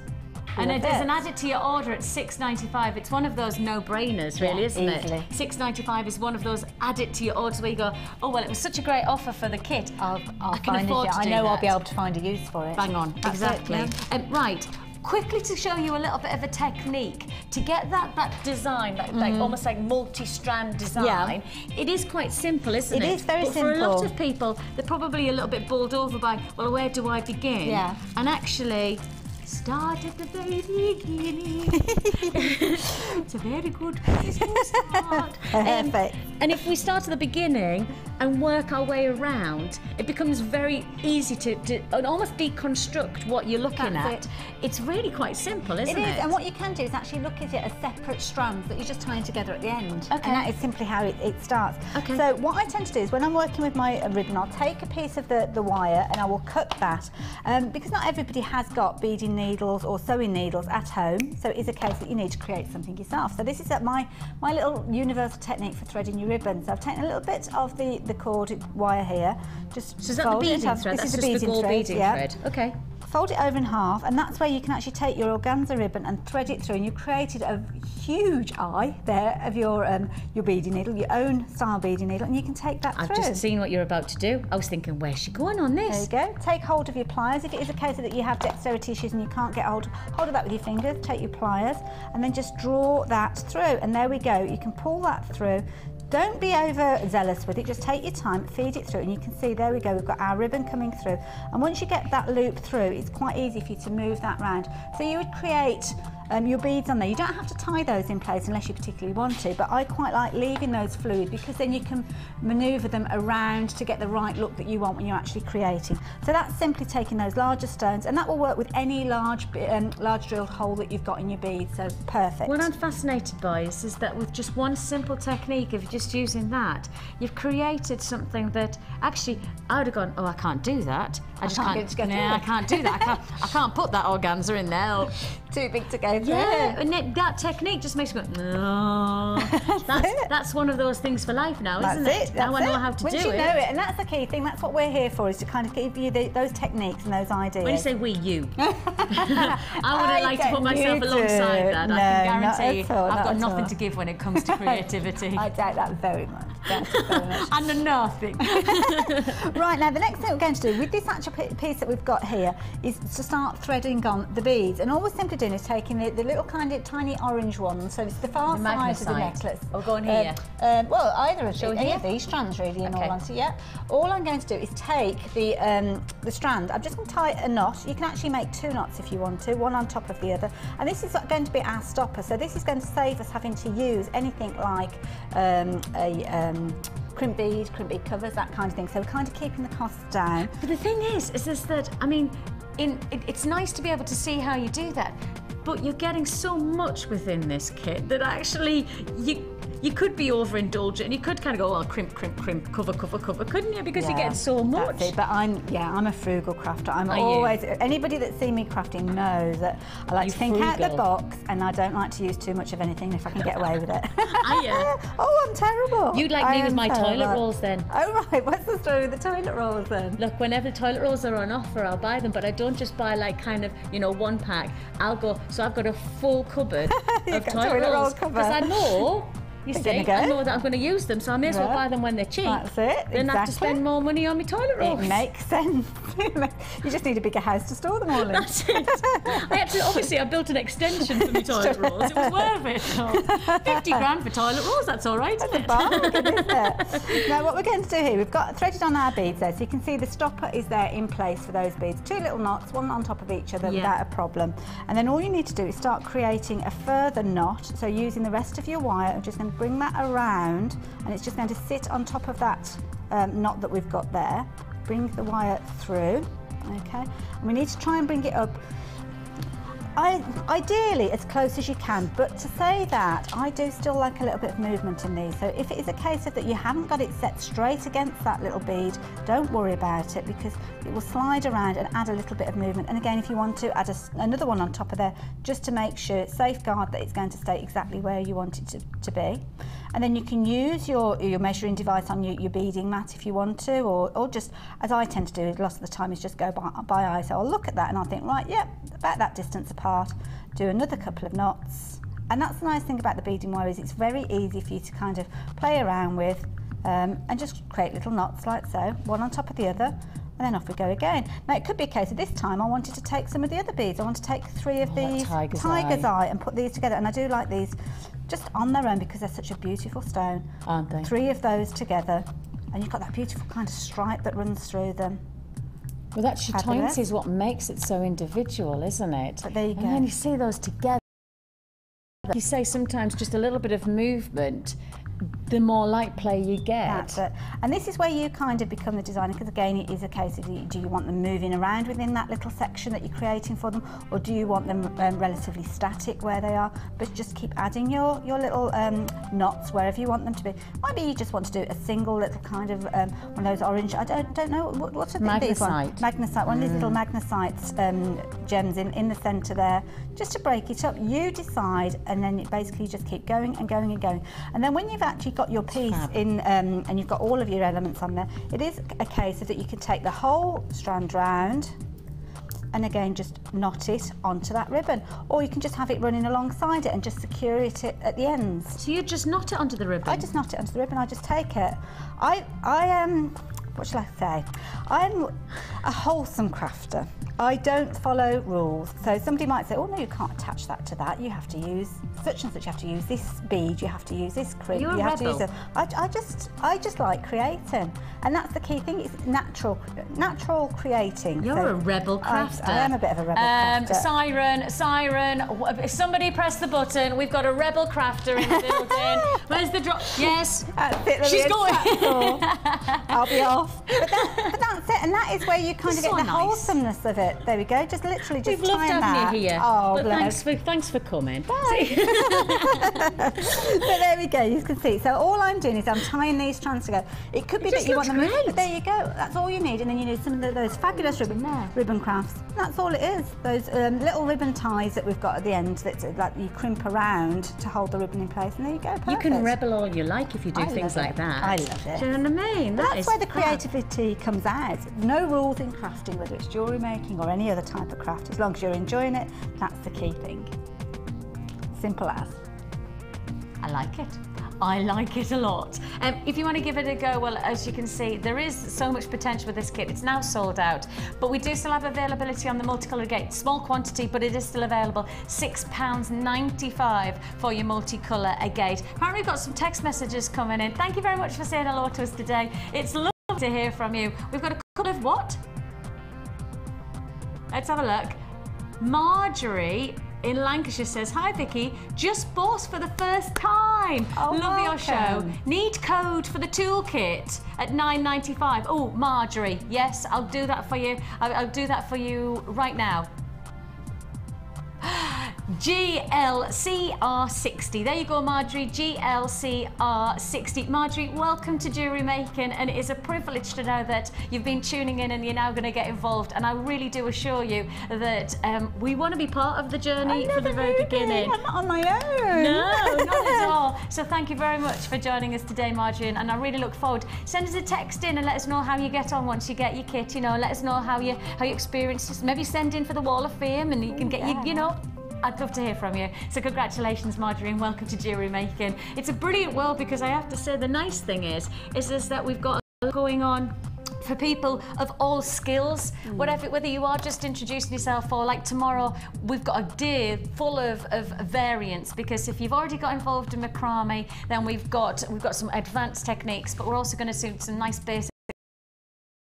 And there's an added to your order at £6.95. It's one of those no-brainers, really, isn't it? £6.95 is one of those added to your orders where you go, oh well, it was such a great offer for the kit. I'll find it. I know I'll be able to find a use for it. Bang on, exactly. Right. Quickly to show you a little bit of a technique to get that design, like almost like multi-strand design. It is quite simple, isn't it? It is very simple. For a lot of people, they're probably a little bit bowled over by, well, where do I begin? And actually, start at the very beginning. It's a very good place to start. Perfect. And if we start at the beginning and work our way around, it becomes very easy to almost deconstruct what you're looking at. It's really quite simple, isn't it? It is, and what you can do is actually look at it as separate strands that you're just tying together at the end. And that is simply how it starts. So what I tend to do is when I'm working with my ribbon, I'll take a piece of the wire and I will cut that. Because not everybody has got beading needles or sewing needles at home, so it is a case that you need to create something yourself. So this is my little universal technique for threading your ribbon. So I've taken a little bit of the cord wire here, just so is that the beading thread? That's just the gold beading thread. Okay. Fold it over in half, and that's where you can actually take your organza ribbon and thread it through, and you've created a huge eye there of your beading needle, your own style beading needle, and you can take that through. I've just seen what you're about to do. I was thinking, where's she going on this? There you go. Take hold of your pliers. If it is a case that you have dexterity issues and you can't get hold of that with your fingers, take your pliers and then just draw that through, and there we go. You can pull that through. Don't be overzealous with it, just take your time, feed it through, and you can see, there we go, we've got our ribbon coming through. And once you get that loop through, it's quite easy for you to move that round. So you would create your beads on there. You don't have to tie those in place unless you particularly want to, but I quite like leaving those fluid because then you can manoeuvre them around to get the right look that you want when you're actually creating. So that's simply taking those larger stones, and that will work with any large drilled hole that you've got in your beads, so perfect. What I'm fascinated by is that with just one simple technique of just using that, you've created something that actually I would have gone, oh, I can't do that. I can't do that. I can't put that organza in there. Too big to go through. Yeah, and that technique just makes me go, no. That's one of those things for life now, isn't it? Now I know how to do it. Once you know it, and that's the key thing, that's what we're here for, is to kind of give you those techniques and those ideas. When you say we, you. I wouldn't like to put myself alongside that. No, I can guarantee not at all, I've got not at nothing all. to give when it comes to creativity. I doubt that very much. And nothing. Right, now the next thing we're going to do with this actual piece that we've got here is to start threading on the beads, and all we're simply doing is taking the little kind of tiny orange ones, so it's the far side of the necklace. Or go on here. Well, either of any of these strands really, in all honesty. Yeah. All I'm going to do is take the strand. I'm just going to tie a knot. You can actually make 2 knots if you want to, one on top of the other, and this is going to be our stopper. So this is going to save us having to use anything like crimp bead covers, that kind of thing. So we're kind of keeping the costs down. But the thing is that, I mean, it's nice to be able to see how you do that, but you're getting so much within this kit that actually you could be overindulgent and you could kind of go, oh, crimp, cover, couldn't you? Because you're getting so much. That's it. But I'm a frugal crafter. I'm always, anybody that's seen me crafting knows that I like to think out the box, and I don't like to use too much of anything if I can get away with it. Oh, I'm terrible. You'd like me with my toilet rolls then. Oh, right. What's the story with the toilet rolls then? Look, whenever the toilet rolls are on offer, I'll buy them, but I don't just buy like kind of, 1 pack. I'll go, so I've got a full cupboard of toilet rolls because I know. You see, I know that I'm going to use them, so I may as well buy them when they're cheap. That's it, Then I have to spend more money on my toilet rolls. It makes sense. You just need a bigger house to store them all in. That's it. Obviously, I built an extension for my toilet rolls. It was worth it. So 50 grand for toilet rolls, that's all right, isn't it? Bargain, isn't it? Now, what we're going to do here, we've got threaded on our beads there, so you can see the stopper is there in place for those beads. 2 little knots, one on top of each other without a problem. And then all you need to do is start creating a further knot. So using the rest of your wire, I'm just going to bring that around, and it's just going to sit on top of that knot that we've got there. Bring the wire through, okay? And we need to try and bring it up, ideally as close as you can, but to say that, I do still like a little bit of movement in these. So if it is a case of that you haven't got it set straight against that little bead, don't worry about it, because it will slide around and add a little bit of movement. And again, if you want to add another one on top of there, just to make sure, safeguard that it's going to stay exactly where you want it to be. And then you can use your measuring device on your beading mat if you want to, or just, as I tend to do, lots of the time is just go by eye. So I'll look at that and I'll think, right, yep, about that distance apart, do another couple of knots. And that's the nice thing about the beading wire, is it's very easy for you to kind of play around with and just create little knots like so, one on top of the other, and then off we go again. Now it could be a case of this time I wanted to take some of the other beads. I want to take 3 of these tiger's eye and put these together, and I do like these just on their own because they're such a beautiful stone. Aren't they? 3 of those together, and you've got that beautiful kind of stripe that runs through them. Well, that chatoincy is what makes it so individual, isn't it? But there you go. And then you see those together. You say sometimes just a little bit of movement, the more light play you get. That's it. And this is where you kind of become the designer, because again, it is a case of, do you want them moving around within that little section that you're creating for them, or do you want them relatively static where they are, but just keep adding your little knots wherever you want them to be. Maybe you just want to do a single little kind of one of those orange, I don't know, what are these ones? Magnesite, one of these little magnesite gems in the centre there, just to break it up. You decide, and then basically you just keep going and going and going. And then when you've actually got your piece in and you've got all of your elements on there, it is a case of that you can take the whole strand round and again just knot it onto that ribbon, or you can just have it running alongside it and just secure it at the ends. So you just knot it onto the ribbon? I just knot it onto the ribbon. I just take it. I am, what shall I say? I'm a wholesome crafter. I don't follow rules. So somebody might say, oh no, you can't attach that to that. You have to use such and such. You have to use this bead. You have to use this crimp. You're a have rebel. to use I just like creating, and that's the key thing. It's natural creating. You're a rebel crafter. I am a bit of a rebel crafter. Siren, somebody press the button. We've got a rebel crafter in the building. Where's the drop? Yes. That's it, she's going. I'll be off. But that's it, and that is where you kind of get so the nice. wholesomeness of it. There we go. Just literally just We've loved time that. having you here. Oh, but bless. thanks for coming. But there we go. You can see. So all I'm doing is I'm tying these strands together. It could be It that just you want them, looks great. but there you go. That's all you need, and then you need some of those fabulous ribbon crafts. That's all it is. Those little ribbon ties that we've got at the end that like you crimp around to hold the ribbon in place, and there you go. Perfect. You can rebel all you like if you do things like that. I love it. Do you know what I mean? That's where the fab. creativity comes out. No rules in crafting, whether it's jewellery making or any other type of craft. As long as you're enjoying it, that's the key thing. Simple as. I like it. I like it a lot. If you want to give it a go, well, as you can see, there is so much potential with this kit. It's now sold out, but we do still have availability on the multicolour agate. Small quantity, but it is still available. £6.95 for your multicolour agate. Apparently we've got some text messages coming in. Thank you very much for saying hello to us today. It's lovely to hear from you. We've got a couple of what? Let's have a look. Marjorie in Lancashire says, hi Vicki, just bought for the first time. Oh, love your show. welcome. Need code for the toolkit at £9.95. Oh, Marjorie, yes, I'll do that for you. I'll do that for you right now. GLCR60. There you go, Marjorie. GLCR60. Marjorie, welcome to Jewellery Making, and it is a privilege to know that you've been tuning in and you're now going to get involved. And I really do assure you that we want to be part of the journey from the very beginning. I'm not on my own. No, not at all. So thank you very much for joining us today, Marjorie, and I really look forward. Send us a text in and let us know how you get on once you get your kit. You know, let us know how you experience this. Maybe send in for the Wall of Fame, and you can get you know. I'd love to hear from you. So congratulations, Marjorie, and welcome to Jewellery Making. It's a brilliant world because I have to say the nice thing is that we've got a lot going on for people of all skills, whether you are just introducing yourself or like tomorrow, we've got a day full of variants, because if you've already got involved in macrame, then we've got some advanced techniques, but we're also going to see some nice basic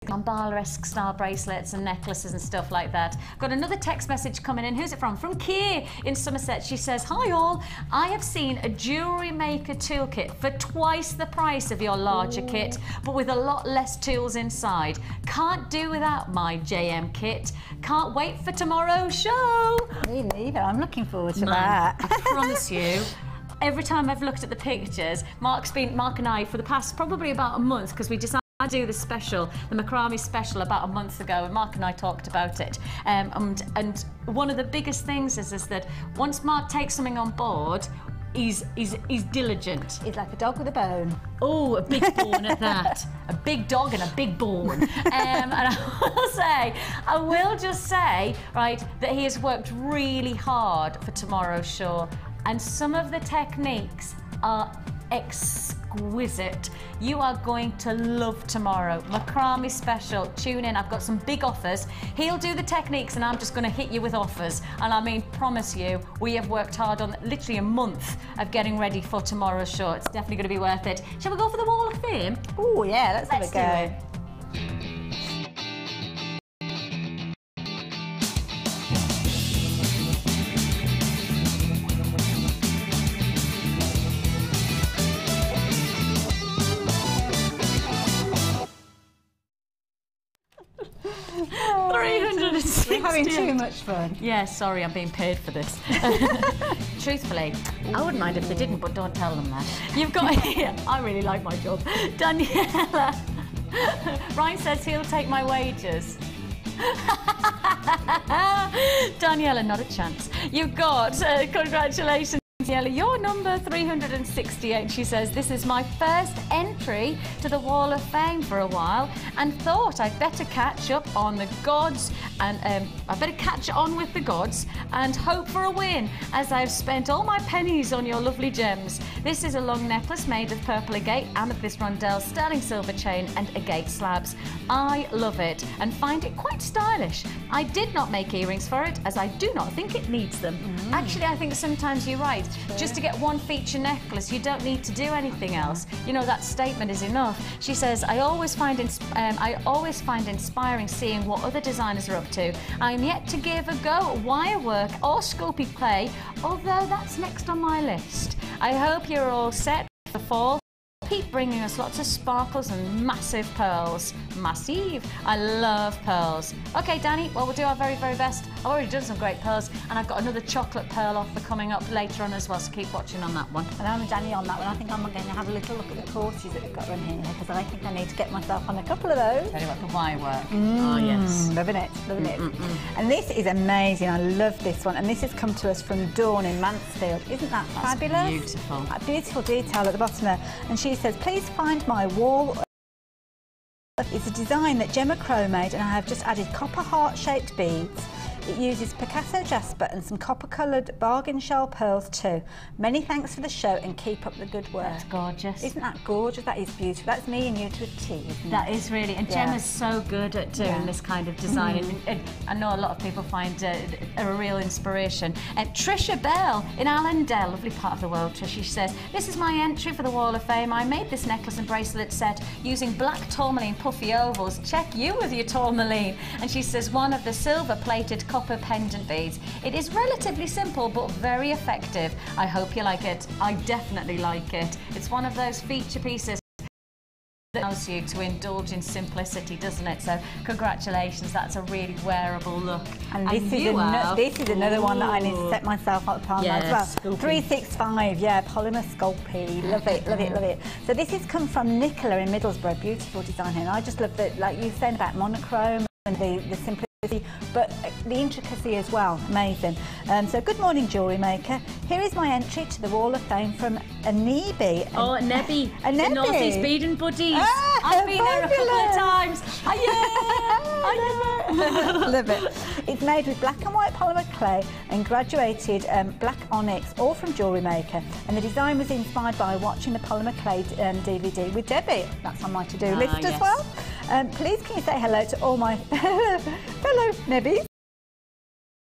Ambala-esque style bracelets and necklaces and stuff like that. Got another text message coming in. Who's it from? From Kay in Somerset. She says, hi all, I have seen a Jewellery Maker toolkit for twice the price of your larger kit, but with a lot less tools inside. Can't do without my JM kit. Can't wait for tomorrow's show. Me neither. I'm looking forward to Man, that. I promise you. Every time I've looked at the pictures, Mark and I, for the past probably about a month, because we decided I do the special, the macrame special, about a month ago, and Mark and I talked about it. And one of the biggest things is that once Mark takes something on board, he's diligent. He's like a dog with a bone. Oh, a big bone at that. A big dog and a big bone. And I will just say, right, that he has worked really hard for tomorrow's show, and some of the techniques are exquisite. You are going to love tomorrow. Macrame special. Tune in. I've got some big offers. He'll do the techniques and I'm just going to hit you with offers. And I mean, promise you, we have worked hard on literally a month of getting ready for tomorrow's show. It's definitely going to be worth it. Shall we go for the Wall of Fame? Oh yeah, let's have a do go. it. We're having too much fun. Yeah, sorry, I'm being paid for this. Truthfully, I wouldn't mind if they didn't, but don't tell them that. You've got here, I really like my job. Daniela. Ryan says he'll take my wages. Daniela, not a chance. You've got, congratulations, Yellow, you're number 368. She says, this is my first entry to the Wall of Fame for a while and thought I'd better catch up on the gods and I better catch on with the gods and hope for a win as I've spent all my pennies on your lovely gems. This is a long necklace made of purple agate, amethyst rondelle, sterling silver chain and agate slabs. I love it and find it quite stylish. I did not make earrings for it as I do not think it needs them. Actually, I think sometimes you're right. Just to get one feature necklace, you don't need to do anything else. You know, that statement is enough. She says, I always find inspiring seeing what other designers are up to. I'm yet to give a go at wire work or sculpey clay, although that's next on my list. I hope you're all set for fall. Keep bringing us lots of sparkles and massive pearls. Massive. I love pearls. Okay, Danny, well, we'll do our very, very best. I've already done some great pearls, and I've got another chocolate pearl offer coming up later on as well, so keep watching on that one. And I'm Danny on that one. I think I'm going to have a little look at the courses that we've got on here, because I think I need to get myself on a couple of those. Tell you what, the wire work. Oh, yes. Loving it, loving it. And this is amazing. I love this one. And this has come to us from Dawn in Mansfield. Isn't that fabulous? Beautiful. A beautiful detail at the bottom there. And she says, please find my wall. It's a design that Gemma Crow made, and I have just added copper heart-shaped beads. It uses Picasso jasper and some copper-coloured bargain shell pearls too. Many thanks for the show and keep up the good work. That's gorgeous. Isn't that gorgeous? That is beautiful. That's me and you to a T, isn't it? That is really, and Gemma's so good at doing this kind of design. And I know a lot of people find a real inspiration. Trisha Bell in Allendale, lovely part of the world, Trish, she says, this is my entry for the Wall of Fame. I made this necklace and bracelet set using black tourmaline puffy ovals. Check you with your tourmaline. And she says, one of the silver-plated copper pendant beads. It is relatively simple but very effective. I hope you like it. I definitely like it. It's one of those feature pieces that allows you to indulge in simplicity, doesn't it? So congratulations, that's a really wearable look. And this is another one that I need to set myself up on as well. Sculpey. 365, yeah, polymer sculpey. Love it, love it, love it. So this has come from Nicola in Middlesbrough. Beautiful design here. And I just love that, like you were saying about monochrome and the simplicity, but the intricacy as well. Amazing. So good morning, Jewellery Maker. Here is my entry to the Wall of Fame from Anebi. Oh, Nebby. Anebi. The Northeast Beading Buddies. Ah, I've been there a couple of times. Love it. It's made with black and white polymer clay and graduated black onyx, all from Jewellery Maker. And the design was inspired by watching the polymer clay DVD with Debbie. That's on my to-do list as well. Please can you say hello to all my fellow Nebbies?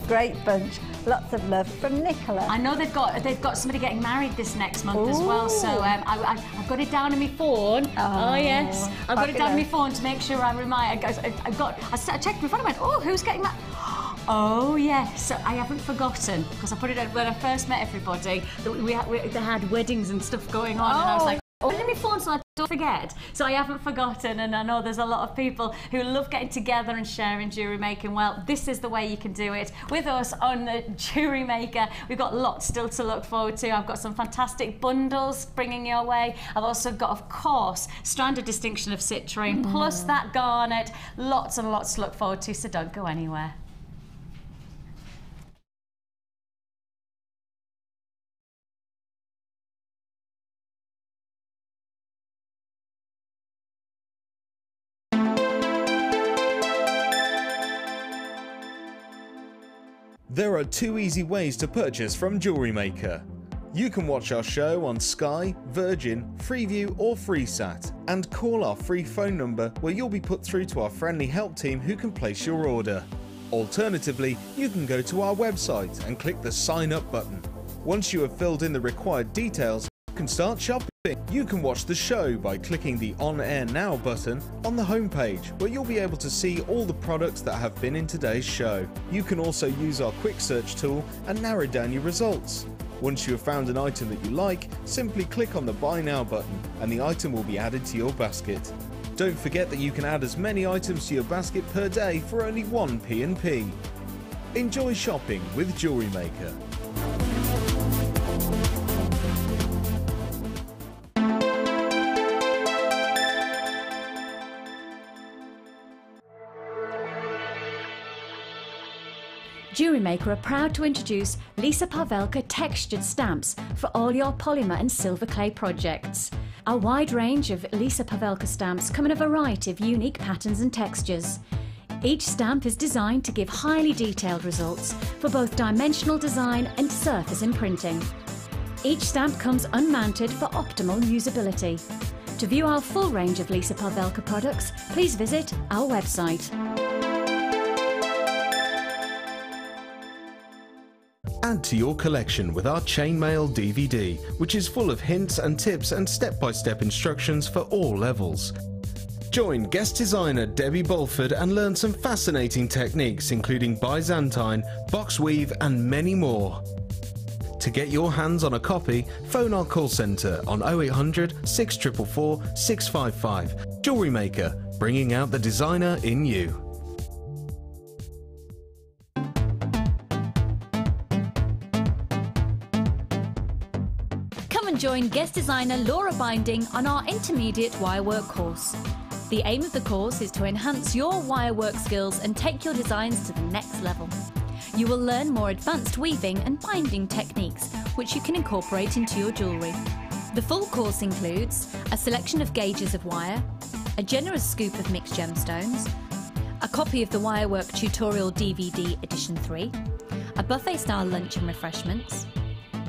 Great bunch. Lots of love from Nicola. I know they've got somebody getting married this next month as well, so I've got it down on my phone. Oh yes, I've got it down on my phone to make sure I remind. I checked my phone. I went, oh, who's getting married? Oh yes, so I haven't forgotten because I put it out when I first met everybody. They had weddings and stuff going on, and I was like, oh, let me phone so I don't forget. So I haven't forgotten, and I know there's a lot of people who love getting together and sharing jewellery making. Well, this is the way you can do it with us on the Jewellery Maker. We've got lots still to look forward to. I've got some fantastic bundles bringing your way. I've also got, of course, stranded distinction of citrine, plus that garnet. Lots and lots to look forward to, so don't go anywhere. There are two easy ways to purchase from Jewellery Maker. You can watch our show on Sky, Virgin, Freeview or FreeSat and call our free phone number where you'll be put through to our friendly help team who can place your order. Alternatively, you can go to our website and click the sign up button. Once you have filled in the required details, you can start shopping. You can watch the show by clicking the On Air Now button on the homepage, where you'll be able to see all the products that have been in today's show. You can also use our quick search tool and narrow down your results. Once you have found an item that you like, simply click on the Buy Now button and the item will be added to your basket. Don't forget that you can add as many items to your basket per day for only 1 P&P. Enjoy shopping with Jewellery Maker. Jewellery Maker are proud to introduce Lisa Pavelka textured stamps for all your polymer and silver clay projects. A wide range of Lisa Pavelka stamps come in a variety of unique patterns and textures. Each stamp is designed to give highly detailed results for both dimensional design and surface imprinting. Each stamp comes unmounted for optimal usability. To view our full range of Lisa Pavelka products, please visit our website. Add to your collection with our Chainmail DVD, which is full of hints and tips and step-by-step instructions for all levels. Join guest designer Debbie Bulford and learn some fascinating techniques including Byzantine, box weave and many more. To get your hands on a copy, phone our call centre on 0800 644 655. Jewellery Maker, bringing out the designer in you. Join guest designer Laura Binding on our intermediate wirework course. The aim of the course is to enhance your wirework skills and take your designs to the next level. You will learn more advanced weaving and binding techniques which you can incorporate into your jewellery. The full course includes a selection of gauges of wire, a generous scoop of mixed gemstones, a copy of the Wirework Tutorial DVD Edition 3, a buffet-style lunch and refreshments,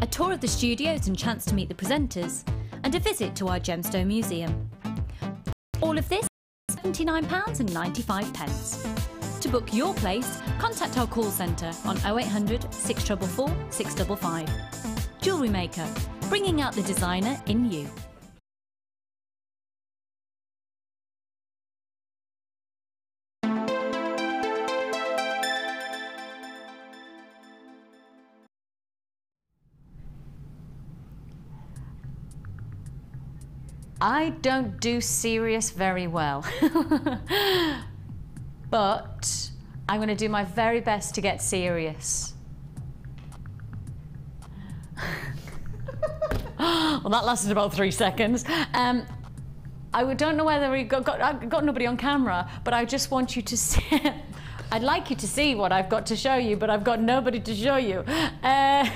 a tour of the studios and chance to meet the presenters, and a visit to our Gemstone Museum. All of this is £79.95. To book your place, contact our call centre on 0800 644 655. Jewellery Maker, bringing out the designer in you. I don't do serious very well, but I'm going to do my very best to get serious. Well, that lasted about 3 seconds. I don't know whether I've got nobody on camera, but I just want you to see. I'd like you to see what I've got to show you, but I've got nobody to show you. I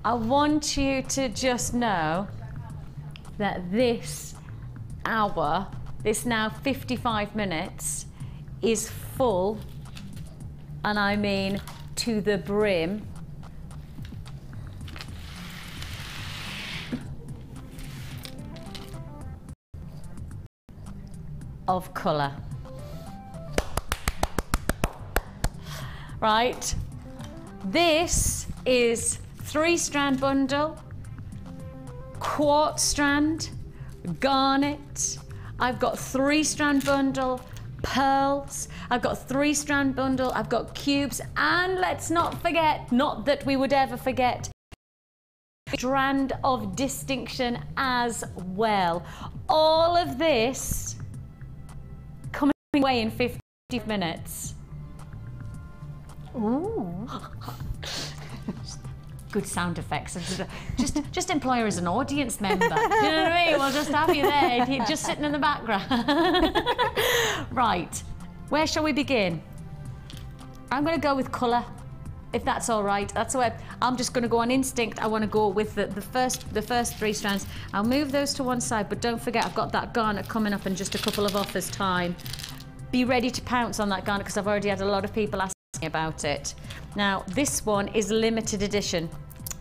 want you to just know that this hour, this now 55 minutes, is full, and I mean to the brim, of colour. Right, this is 3-strand bundle, quartz strand, garnet. I've got 3-strand bundle, pearls. I've got 3-strand bundle. I've got cubes, and let's not forget, not that we would ever forget, strand of distinction as well. All of this coming away in 50 minutes. Ooh. Good sound effects. Just employ her as an audience member. You know what I mean? We'll just have you there, just sitting in the background. Right, where shall we begin? I'm going to go with colour, if that's all right. That's the way. I'm just going to go on instinct. I want to go with the first 3 strands. I'll move those to one side, but don't forget I've got that garnet coming up in just a couple of offers time. Be ready to pounce on that garnet because I've already had a lot of people asking about it. Now, this one is limited edition.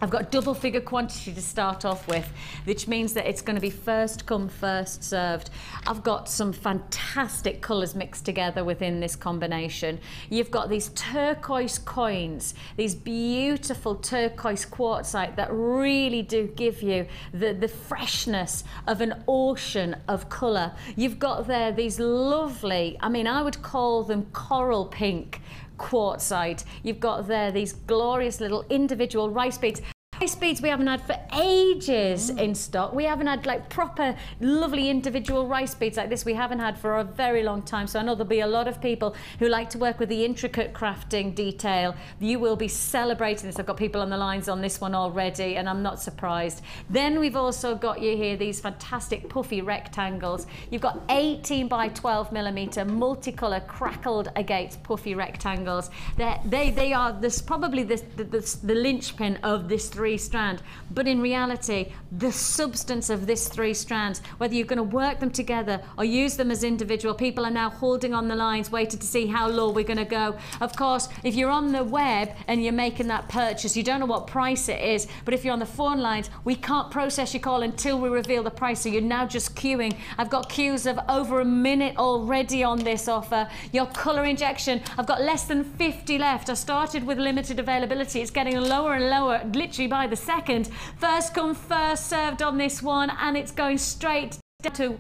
I've got double figure quantity to start off with, which means that it's going to be first come, first served. I've got some fantastic colours mixed together within this combination. You've got these turquoise coins, these beautiful turquoise quartzite that really do give you the freshness of an ocean of colour. You've got there these lovely, I mean, I would call them coral pink quartzite. You've got there these glorious little individual rice beads. Rice beads we haven't had for ages in stock. We haven't had like proper lovely individual rice beads like this. We haven't had for a very long time. So I know there'll be a lot of people who like to work with the intricate crafting detail. You will be celebrating this. I've got people on the lines on this one already, and I'm not surprised. Then we've also got you here these fantastic puffy rectangles. You've got 18 by 12 millimeter multicolour crackled agate puffy rectangles. They are this probably the linchpin of this 3-strand, but in reality the substance of this 3 strands, whether you're going to work them together or use them as individual, people are now holding on the lines waiting to see how low we're going to go. Of course, if you're on the web and you're making that purchase, you don't know what price it is, but if you're on the phone lines, we can't process your call until we reveal the price, so you're now just queuing. I've got queues of over a minute already on this offer. Your colour injection, I've got less than 50 left. I started with limited availability. It's getting lower and lower literally by the second. First come, first served on this one, and it's going straight down to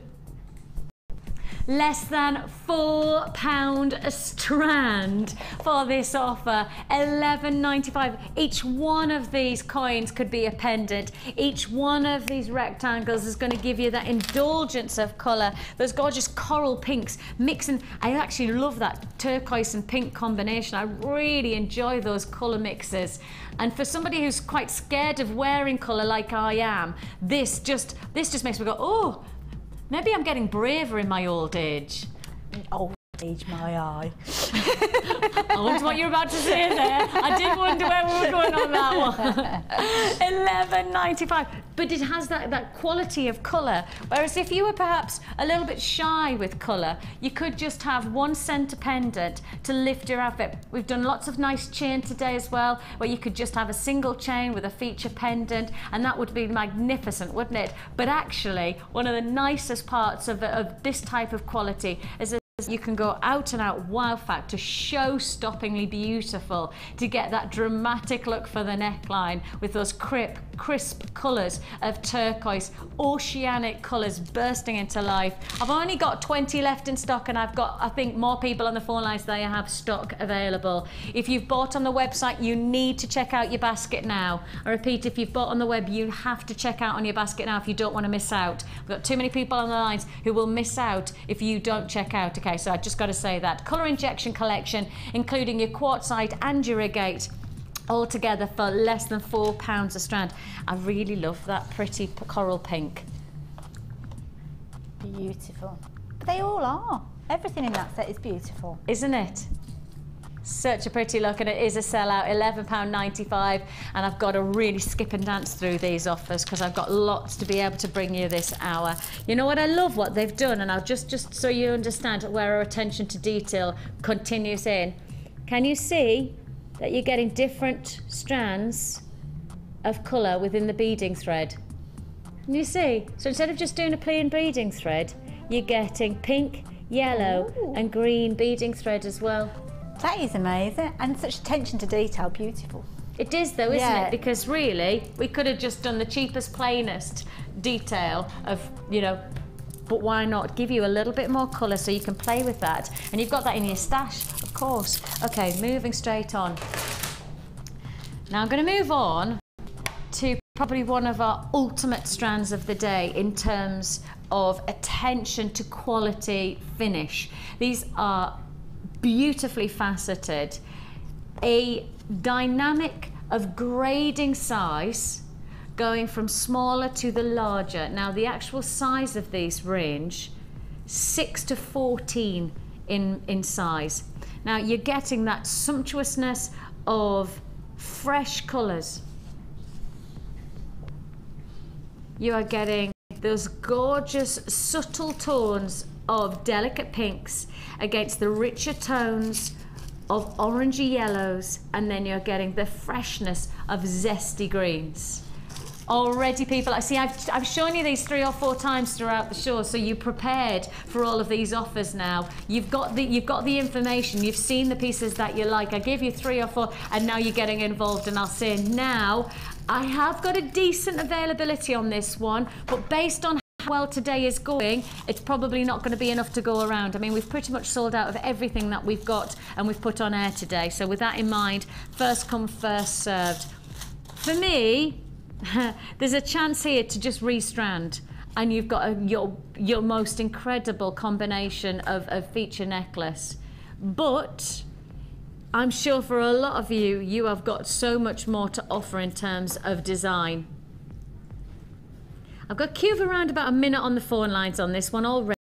less than £4 a strand for this offer. £11.95. Each one of these coins could be a pendant. Each one of these rectangles is going to give you that indulgence of colour. Those gorgeous coral pinks mixing. I actually love that turquoise and pink combination. I really enjoy those colour mixes. And for somebody who's quite scared of wearing colour like I am, this just makes me go, oh, maybe I'm getting braver in my old age. Old age, my eye. I wonder what you're about to say there. I did wonder where we were going on that one. £11.95. But it has that quality of colour. Whereas if you were perhaps a little bit shy with colour, you could just have one centre pendant to lift your outfit. We've done lots of nice chain today as well, where you could just have a single chain with a feature pendant, and that would be magnificent, wouldn't it? But actually, one of the nicest parts of this type of quality is you can go out and out wow factor, show-stoppingly beautiful, to get that dramatic look for the neckline with those crisp colours of turquoise, oceanic colours bursting into life. I've only got 20 left in stock, and I've got, I think, more people on the phone lines than I have stock available. If you've bought on the website, you need to check out your basket now. I repeat, if you've bought on the web, you have to check out on your basket now if you don't want to miss out. We've got too many people on the lines who will miss out if you don't check out. Okay, so I just got to say that. Colour injection collection, including your quartzite and your agate, all together for less than £4 a strand. I really love that pretty coral pink. Beautiful. But they all are. Everything in that set is beautiful. Isn't it? Such a pretty look, and it is a sellout, £11.95, and I've got to really skip and dance through these offers because I've got lots to be able to bring you this hour. You know what, I love what they've done, and I'll just so you understand where our attention to detail continues in. Can you see that you're getting different strands of colour within the beading thread? Can you see? So instead of just doing a plain beading thread, you're getting pink, yellow and green beading thread as well. That is amazing, and such attention to detail, beautiful. It is though, isn't it? Because really, we could have just done the cheapest, plainest detail of, you know, but why not give you a little bit more colour so you can play with that? And you've got that in your stash, of course. Okay, moving straight on. Now I'm going to move on to probably one of our ultimate strands of the day in terms of attention to quality finish. These are beautifully faceted, a dynamic of grading size going from smaller to the larger. Now the actual size of these range 6 to 14 in size. Now you're getting that sumptuousness of fresh colours. You are getting those gorgeous subtle tones of delicate pinks against the richer tones of orangey yellows, and then you're getting the freshness of zesty greens. Already people, I see I've shown you these 3 or 4 times throughout the show, so you're prepared for all of these offers now. You've got the information, you've seen the pieces that you like. I gave you 3 or 4 and now you're getting involved, and I'll say now I have got a decent availability on this one, but based on how well today is going, it's probably not going to be enough to go around. I mean, we've pretty much sold out of everything that we've got and we've put on air today. So with that in mind, first come, first served. For me, there's a chance here to just restrand, and you've got your most incredible combination of feature necklace. But I'm sure for a lot of you, you have got so much more to offer in terms of design. I've got queued around about a minute on the phone lines on this one already.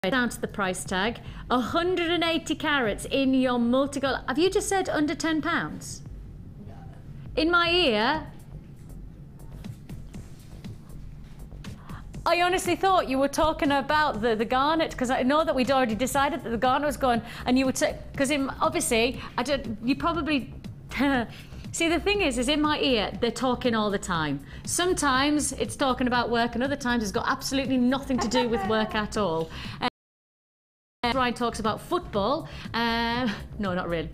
Down to the price tag, 180 carats in your multicolor. Have you just said under £10? No. In my ear, I honestly thought you were talking about the garnet, because I know that we'd already decided that the garnet was going, and you would say, because obviously, you probably, see the thing is in my ear, they're talking all the time. Sometimes it's talking about work, and other times it's got absolutely nothing to do with work at all. Ryan talks about football. No, not really.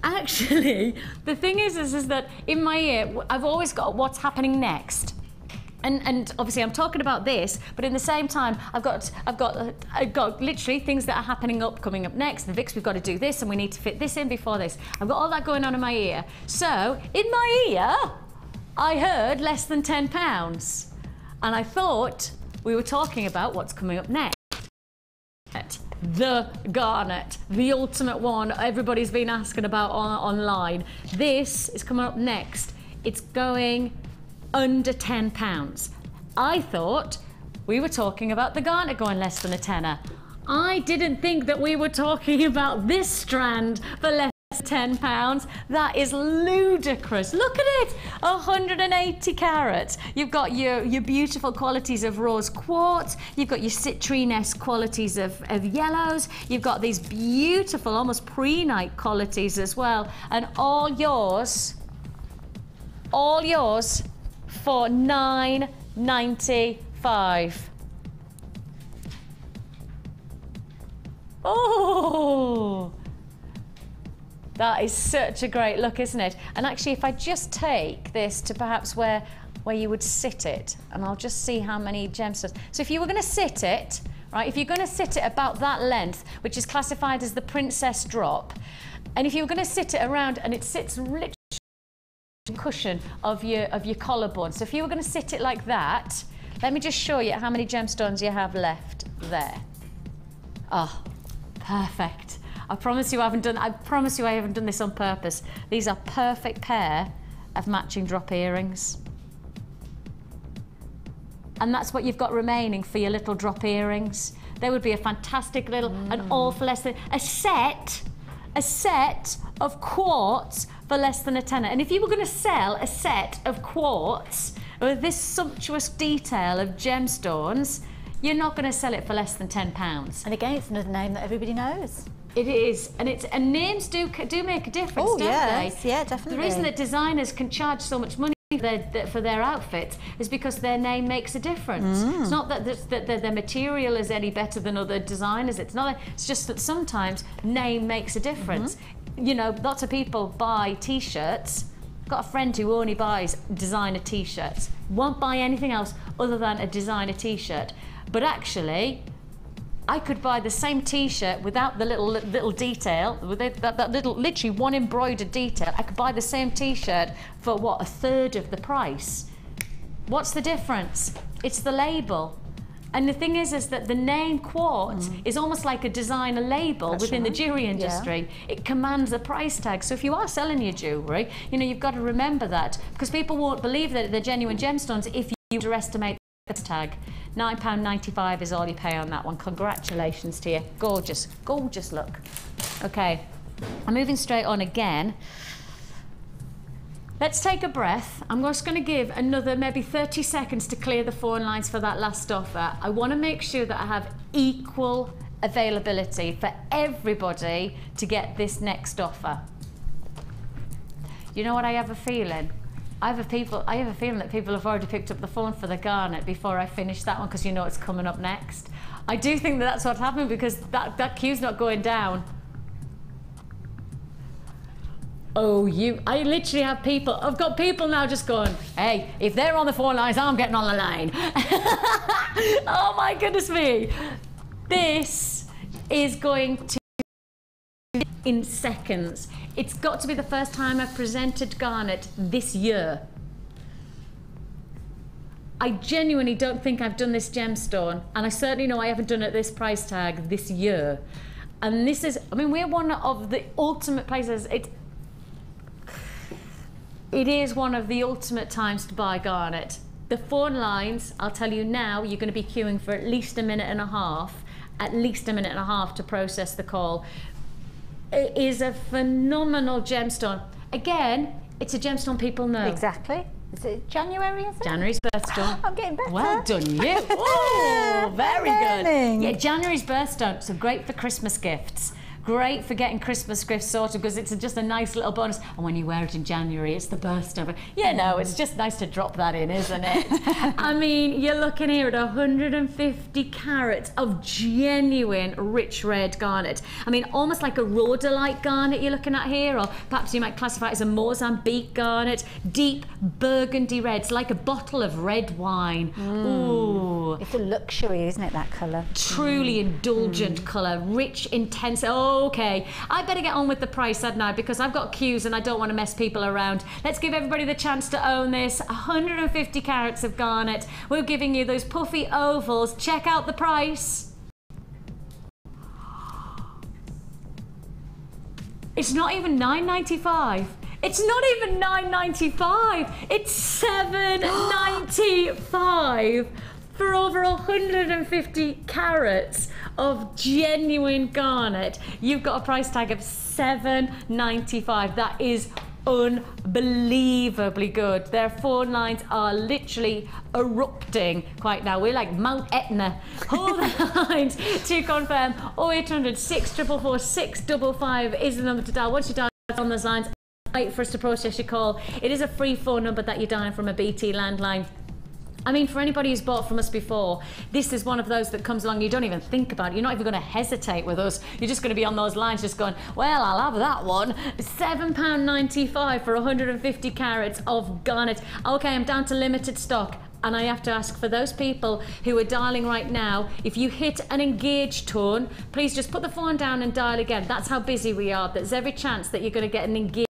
Actually, the thing is that in my ear, I've always got what's happening next. And obviously I'm talking about this, but in the same time, I've got literally things that are coming up next. And Vix, we've got to do this, and we need to fit this in before this. I've got all that going on in my ear. So in my ear, I heard less than £10, and I thought we were talking about what's coming up next. The garnet, the ultimate one everybody's been asking about online. This is coming up next. It's going under £10. I thought we were talking about the garnet going less than a tenner. I didn't think that we were talking about this strand for less than £10. That is ludicrous. Look at it, 180 carats. You've got your beautiful qualities of rose quartz. You've got your citrine-esque qualities of yellows. You've got these beautiful, almost pre-night qualities as well. And all yours for $9.95. Oh, that is such a great look, isn't it? And actually, if I just take this to perhaps where you would sit it, and I'll just see how many gemstones. So if you were going to sit it, right, if you're going to sit it about that length, which is classified as the princess drop, and if you were going to sit it around, and it sits literally cushion of your collarbone. So if you were going to sit it like that, let me just show you how many gemstones you have left there. Oh, perfect. I promise you I haven't done this on purpose. These are perfect pair of matching drop earrings. And that's what you've got remaining for your little drop earrings. They would be a fantastic little, and all for less than a set of quartz for less than a tenner. And if you were going to sell a set of quartz with this sumptuous detail of gemstones, you're not going to sell it for less than £10. And again, it's another name that everybody knows. It is, and names do make a difference, don't yes, they? Yeah, definitely. The reason that designers can charge so much money for their outfits is because their name makes a difference. It's not that their material is any better than other designers. It's not. It's just that sometimes name makes a difference. You know, lots of people buy T-shirts. I've got a friend who only buys designer T-shirts. Won't buy anything else other than a designer T-shirt. But actually, I could buy the same T-shirt without the little detail, with that little, literally one embroidered detail. I could buy the same T-shirt for what, a third of the price. What's the difference? It's the label. And the thing is that the name quartz is almost like a designer label within the jewellery industry. Yeah. It commands a price tag. So if you are selling your jewellery, you know, you've got to remember that, because people won't believe that they're genuine gemstones if you underestimate the price tag. £9.95 is all you pay on that one. Congratulations to you. Gorgeous, gorgeous look. Okay, I'm moving straight on again. Let's take a breath. I'm just going to give another maybe 30 seconds to clear the phone lines for that last offer. I want to make sure that I have equal availability for everybody to get this next offer. You know what, I have a feeling? I have a feeling that people have already picked up the phone for the garnet before I finish that one, because you know it's coming up next. I do think that that's what happened, because that queue's not going down. Oh, I literally have people, I've got people now just going, hey, if they're on the phone lines, I'm getting on the line. Oh my goodness me. This is going to be in seconds. It's got to be the first time I've presented garnet this year. I genuinely don't think I've done this gemstone, and I certainly know I haven't done it at this price tag this year. And this is, I mean, we're one of the ultimate places. It is one of the ultimate times to buy garnet. The phone lines, I'll tell you now, you're going to be queuing for at least a minute and a half, to process the call. It is a phenomenal gemstone. Again, it's a gemstone people know. Exactly. Is it January, is it? January's birthstone. I'm getting better. Well done, you. Oh, very Learning. good. Yeah, January's birthstone, so great for Christmas gifts. Great for getting Christmas gifts sorted because it's just a nice little bonus. And when you wear it in January, it's the birthstone. You know, it's just nice to drop that in, isn't it? I mean, you're looking here at 150 carats of genuine rich red garnet. I mean, almost like a rhodolite garnet you're looking at here, or perhaps you might classify it as a Mozambique garnet. Deep burgundy red. It's like a bottle of red wine. Ooh. It's a luxury, isn't it, that colour? Truly indulgent colour, rich, intense. Okay, I better get on with the price, hadn't I? Because I've got queues and I don't want to mess people around. Let's give everybody the chance to own this. 150 carats of garnet. We're giving you those puffy ovals. Check out the price. It's not even $9.95. It's not even $9.95. It's $7.95 for over 150 carats of genuine garnet. You've got a price tag of $7.95. That is unbelievably good. Their phone lines are literally erupting quite now. We're like Mount Etna. All the lines to confirm. 0800 644 655 is the number to dial. Once you dial on those lines, wait for us to process your call. It is a free phone number that you're dialing from a BT landline. I mean, for anybody who's bought from us before, this is one of those that comes along, you don't even think about it. You're not even going to hesitate with us. You're just going to be on those lines just going, well, I'll have that one. £7.95 for 150 carats of garnet. Okay, I'm down to limited stock. And I have to ask, for those people who are dialing right now, if you hit an engage tone, please just put the phone down and dial again. That's how busy we are. There's every chance that you're going to get an engage.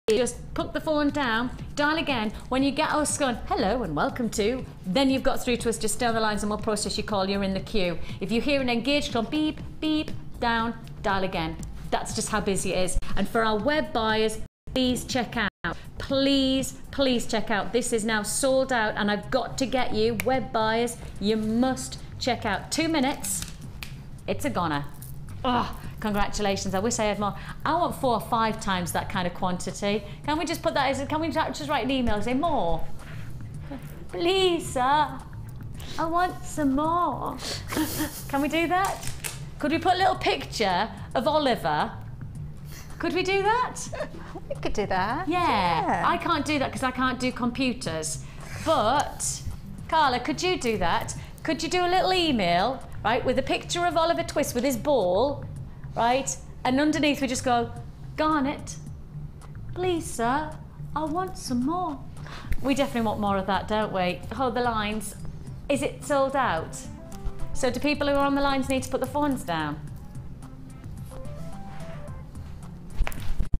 Just put the phone down, dial again. When you get us going, hello and welcome to, then you've got through to us. Just stay on the lines and we'll process your call. You're in the queue. If you hear an engaged tone, beep, beep, down, dial again. That's just how busy it is. And for our web buyers, please check out. Please check out. This is now sold out and I've got to get you, web buyers, you must check out. 2 minutes, it's a goner. Oh, congratulations. I wish I had more. I want 4 or 5 times that kind of quantity. Can we just put that as, can we just write an email and say more? Please, sir. I want some more. Can we do that? Could we put a little picture of Oliver? Could we do that? We could do that. Yeah. I can't do that because I can't do computers. But, Carla, could you do that? Could you do a little email, right, with a picture of Oliver Twist with his ball, right? And underneath we just go, garnet, please, sir, I want some more. We definitely want more of that, don't we? Hold the lines. Is it sold out? So do people who are on the lines need to put the phones down?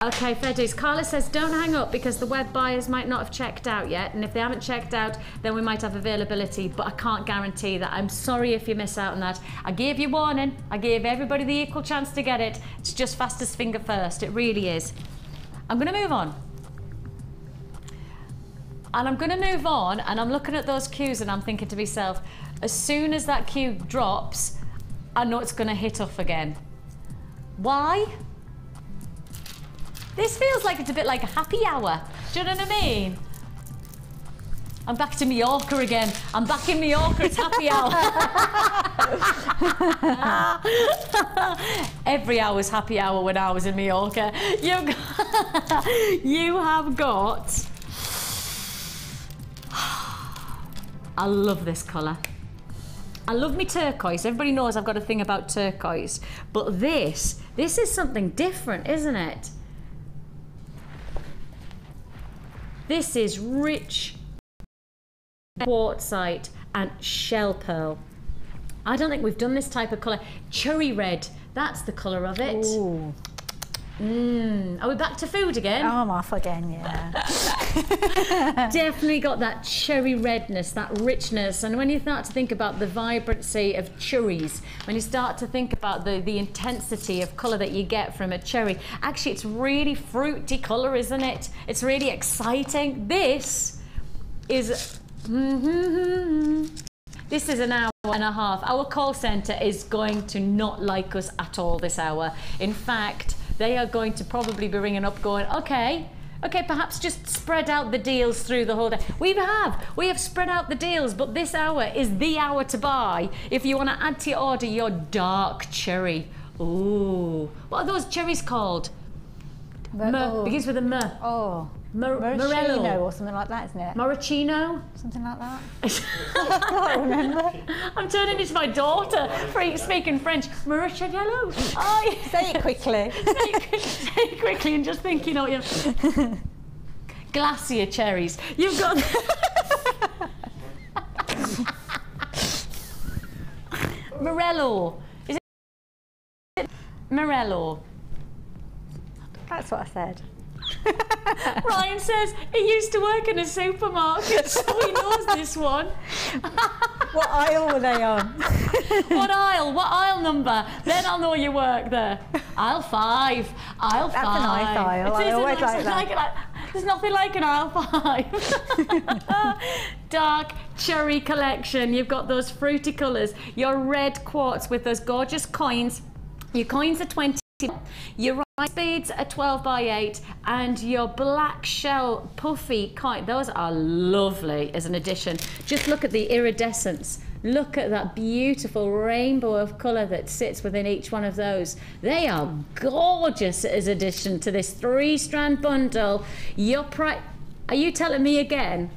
Okay, fair dues. Carla says don't hang up because the web buyers might not have checked out yet, and if they haven't checked out then we might have availability, but I can't guarantee that. I'm sorry if you miss out on that. I gave you warning. I gave everybody the equal chance to get it. It's just fastest finger first. It really is. I'm going to move on. And I'm going to move on and I'm looking at those queues and I'm thinking to myself, as soon as that queue drops, I know it's going to hit off again. Why? This feels like it's a bit like a happy hour. Do you know what I mean? I'm back to Mallorca again. I'm back in Mallorca, it's happy hour. Every hour's happy hour when I was in Mallorca. You have got... I love this colour. I love me turquoise. Everybody knows I've got a thing about turquoise. But this is something different, isn't it? This is rich quartzite and shell pearl. I don't think we've done this type of colour. Cherry red, that's the colour of it. Ooh. Are we back to food again? Oh, I'm off again, yeah. Definitely got that cherry redness, that richness. And when you start to think about the vibrancy of cherries, when you start to think about the intensity of colour that you get from a cherry, actually it's really fruity colour, isn't it? It's really exciting. This is this is an hour and a half. Our call centre is going to not like us at all this hour. In fact, they are going to probably be ringing up going, okay, perhaps just spread out the deals through the whole day. We have spread out the deals, but this hour is the hour to buy if you want to add to your order your dark cherry. Ooh, what are those cherries called? Begins with a M. Oh. Morello or something like that, isn't it? Moracino? Something like that. I can't remember. I'm turning into my daughter speaking French. Moracino. Say it quickly. Say it quickly and just think, you know, glacier cherries. You've got... Morello. Is it Morello? That's what I said. Ryan says he used to work in a supermarket, so he knows this one. What aisle were they on? What aisle? What aisle number? Then I'll know you work there. Aisle 5. Aisle 5. That's a nice aisle. I always like that. There's nothing like an aisle 5. Dark cherry collection. You've got those fruity colours. Your red quartz with those gorgeous coins. Your coins are 20. Your rice beads are 12 by 8, and your black shell puffy coin, those are lovely as an addition. Just look at the iridescence. Look at that beautiful rainbow of colour that sits within each one of those. They are gorgeous as addition to this 3-strand bundle. Your price, are you telling me again?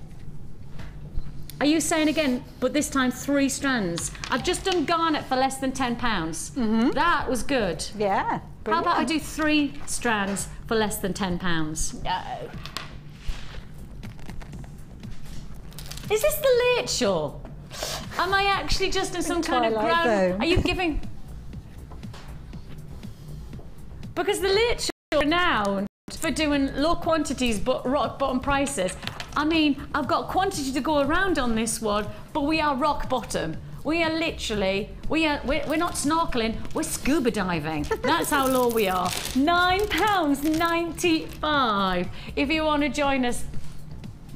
Are you saying again, but this time 3 strands? I've just done garnet for less than £10. That was good. Yeah. Brilliant. How about I do 3 strands for less than £10? No. Is this the late show? Am I actually just in some kind of Twilight ground? Zone. Are you giving? Because the late show is renowned for doing low quantities but rock bottom prices. I mean, I've got quantity to go around on this one, but we are rock bottom. We are literally, we're not snorkeling, we're scuba diving. That's how low we are. £9.95. If you want to join us,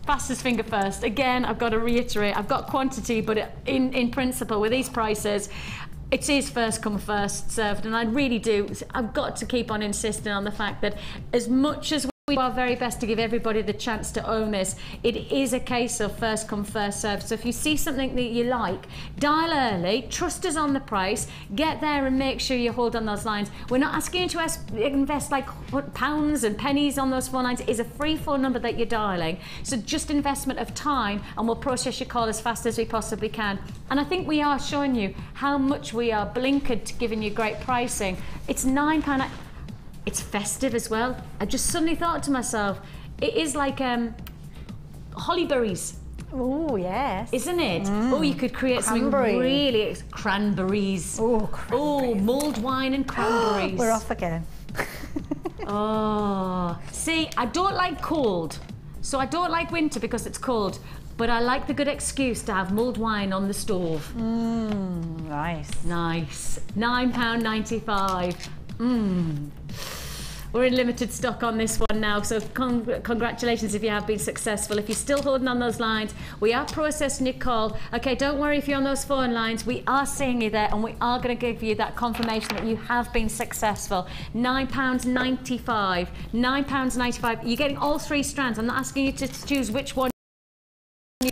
fastest finger first. Again, I've got to reiterate, I've got quantity, but in principle, with these prices, it is first come, first served. And I really do, I've got to keep on insisting on the fact that as much as we do our very best to give everybody the chance to own this, it is a case of first come, first served. So if you see something that you like, dial early, trust us on the price, get there and make sure you hold on those lines. We're not asking you to invest like pounds and pennies on those phone lines. It is a free phone number that you're dialing. So just investment of time, and we'll process your call as fast as we possibly can. And I think we are showing you how much we are blinkered to giving you great pricing. It's £9. It's festive as well. I just suddenly thought to myself, it is like hollyberries. Oh, yes. Isn't it? Oh, you could create something really... Cranberries. Oh, Oh, mulled wine and cranberries. We're off again. Oh. See, I don't like cold. So I don't like winter because it's cold. But I like the good excuse to have mulled wine on the stove. Nice. Nice. £9.95. We're in limited stock on this one now, so congratulations if you have been successful. If you're still holding on those lines, we are processing your call. Okay, don't worry if you're on those phone lines. We are seeing you there, and we are going to give you that confirmation that you have been successful. £9.95. £9.95. You're getting all 3 strands. I'm not asking you to choose which one.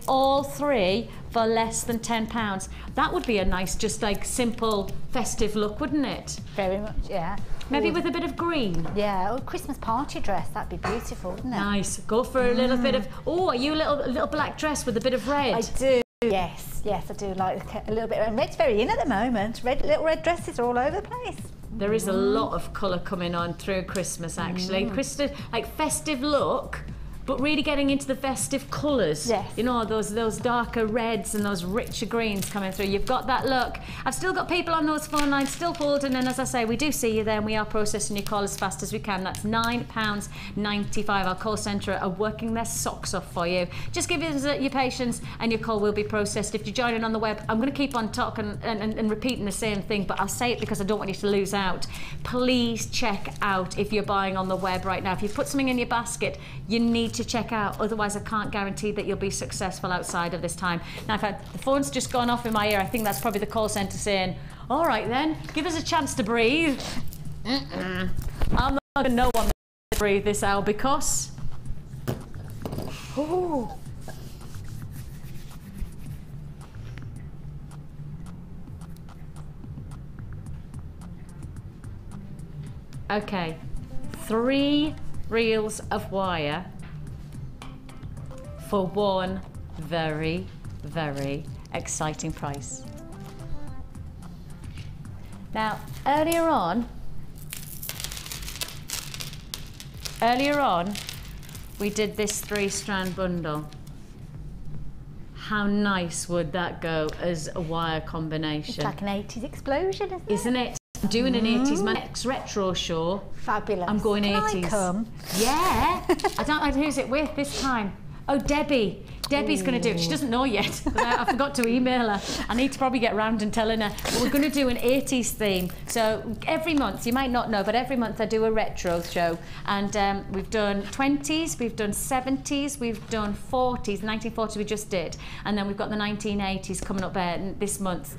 All 3 for less than £10. That would be a nice, just like simple festive look, wouldn't it? Very much, yeah. Maybe with a bit of green. Yeah, or a Christmas party dress, that'd be beautiful, wouldn't it? Nice. Go for a little bit of, are you a little black dress with a bit of red? I do, yes, I do like a little bit, and red's very in at the moment. Little red dresses are all over the place. There is a lot of colour coming on through Christmas, actually. Christmas, like festive look. but really getting into the festive colours. Yes. You know, those darker reds and those richer greens coming through. You've got that look. I've still got people on those phone lines still holding, and as I say, we do see you there, and we are processing your call as fast as we can. That's £9.95. Our call centre are working their socks off for you. Just give us your patience and your call will be processed. If you're joining on the web, I'm going to keep on talking and repeating the same thing, but I'll say it because I don't want you to lose out. Please check out if you're buying on the web right now. If you put something in your basket, you need to check out, otherwise I can't guarantee that you'll be successful outside of this time. Now, the phone's just gone off in my ear. I think that's probably the call centre saying, all right then, give us a chance to breathe. I'm not going to know one to breathe this out because... Ooh. Okay, 3 reels of wire for one very, very exciting price. Now, earlier on, we did this 3-strand bundle. How nice would that go as a wire combination? It's like an 80s explosion, isn't it? Isn't it? I'm doing an 80s, my next retro show. Fabulous. I'm going Can 80s. I come? Yeah. I don't know who's it with this time. Oh, Debbie. Debbie's going to do it. She doesn't know yet. I forgot to email her. I need to probably get round and telling her. But we're going to do an 80s theme. So every month, you might not know, but every month I do a retro show. And we've done 20s, we've done 70s, we've done 40s. 1940s we just did. And then we've got the 1980s coming up this month.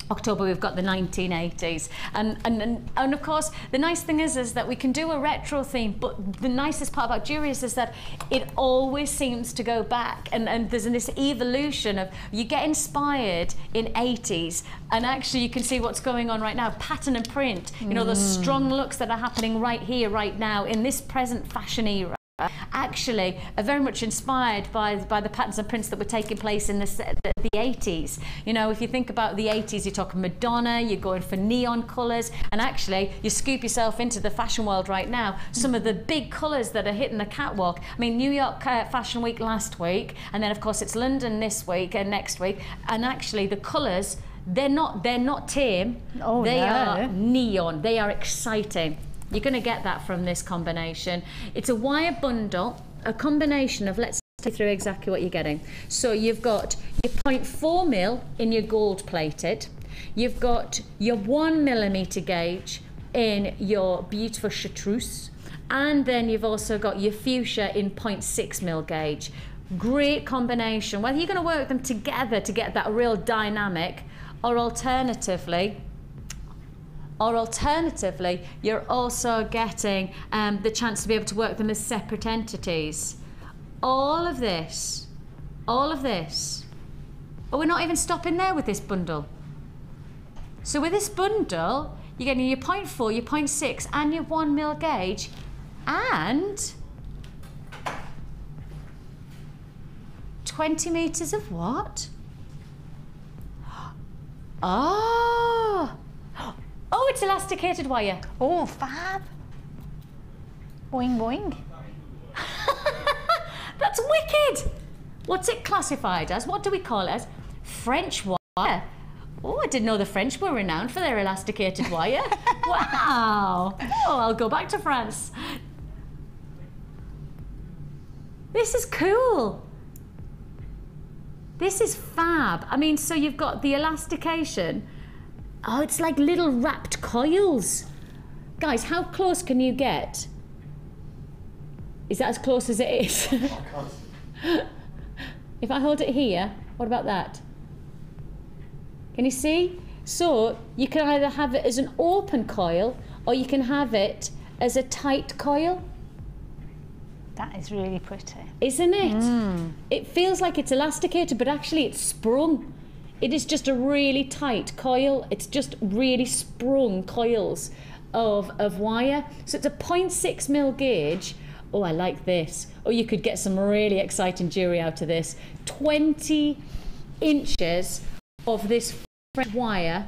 October we've got the 1980s, and of course the nice thing is that we can do a retro theme, but the nicest part about jewelry is that it always seems to go back, and there's this evolution of you get inspired in 80s, and actually you can see what's going on right now, pattern and print, you know, those strong looks that are happening right here, right now in this present fashion era. Actually are very much inspired by the patterns and prints that were taking place in the 80s. You know, if you think about the 80s, you're talking Madonna, you're going for neon colours, and actually you scoop yourself into the fashion world right now. Some of the big colours that are hitting the catwalk. I mean, New York Fashion Week last week, and then of course it's London this week and next week, and actually the colours, they're not tame. Oh, they are neon. They are exciting. You're going to get that from this combination. It's a wire bundle, a combination of, let's take through exactly what you're getting. So you've got your 0.4 mil in your gold plated. You've got your 1 millimeter gauge in your beautiful chartreuse. And then you've also got your fuchsia in 0.6 mil gauge. Great combination. Whether you're going to work them together to get that real dynamic, or alternatively, you're also getting the chance to be able to work them as separate entities. All of this. But we're not even stopping there with this bundle. So with this bundle, you're getting your 0.4, your 0.6, and your 1 mil gauge, and 20 meters of what? Oh, it's elasticated wire. Oh, fab. Boing, boing. That's wicked. What's it classified as? What do we call it as? French wire. Oh, I didn't know the French were renowned for their elasticated wire. Wow. Oh, I'll go back to France. This is cool. This is fab. I mean, so you've got the elastication. Oh, it's like little wrapped coils. Guys, how close can you get? Is that as close as it is? If I hold it here, what about that? Can you see? So you can either have it as an open coil, or you can have it as a tight coil. That is really pretty. Isn't it? It feels like it's elasticated, but actually it's sprung. It is just a really tight coil. It's just really sprung coils of wire. So it's a 0.6 mil gauge. Oh, I like this. Oh, you could get some really exciting jewelry out of this. 20 inches of this wire,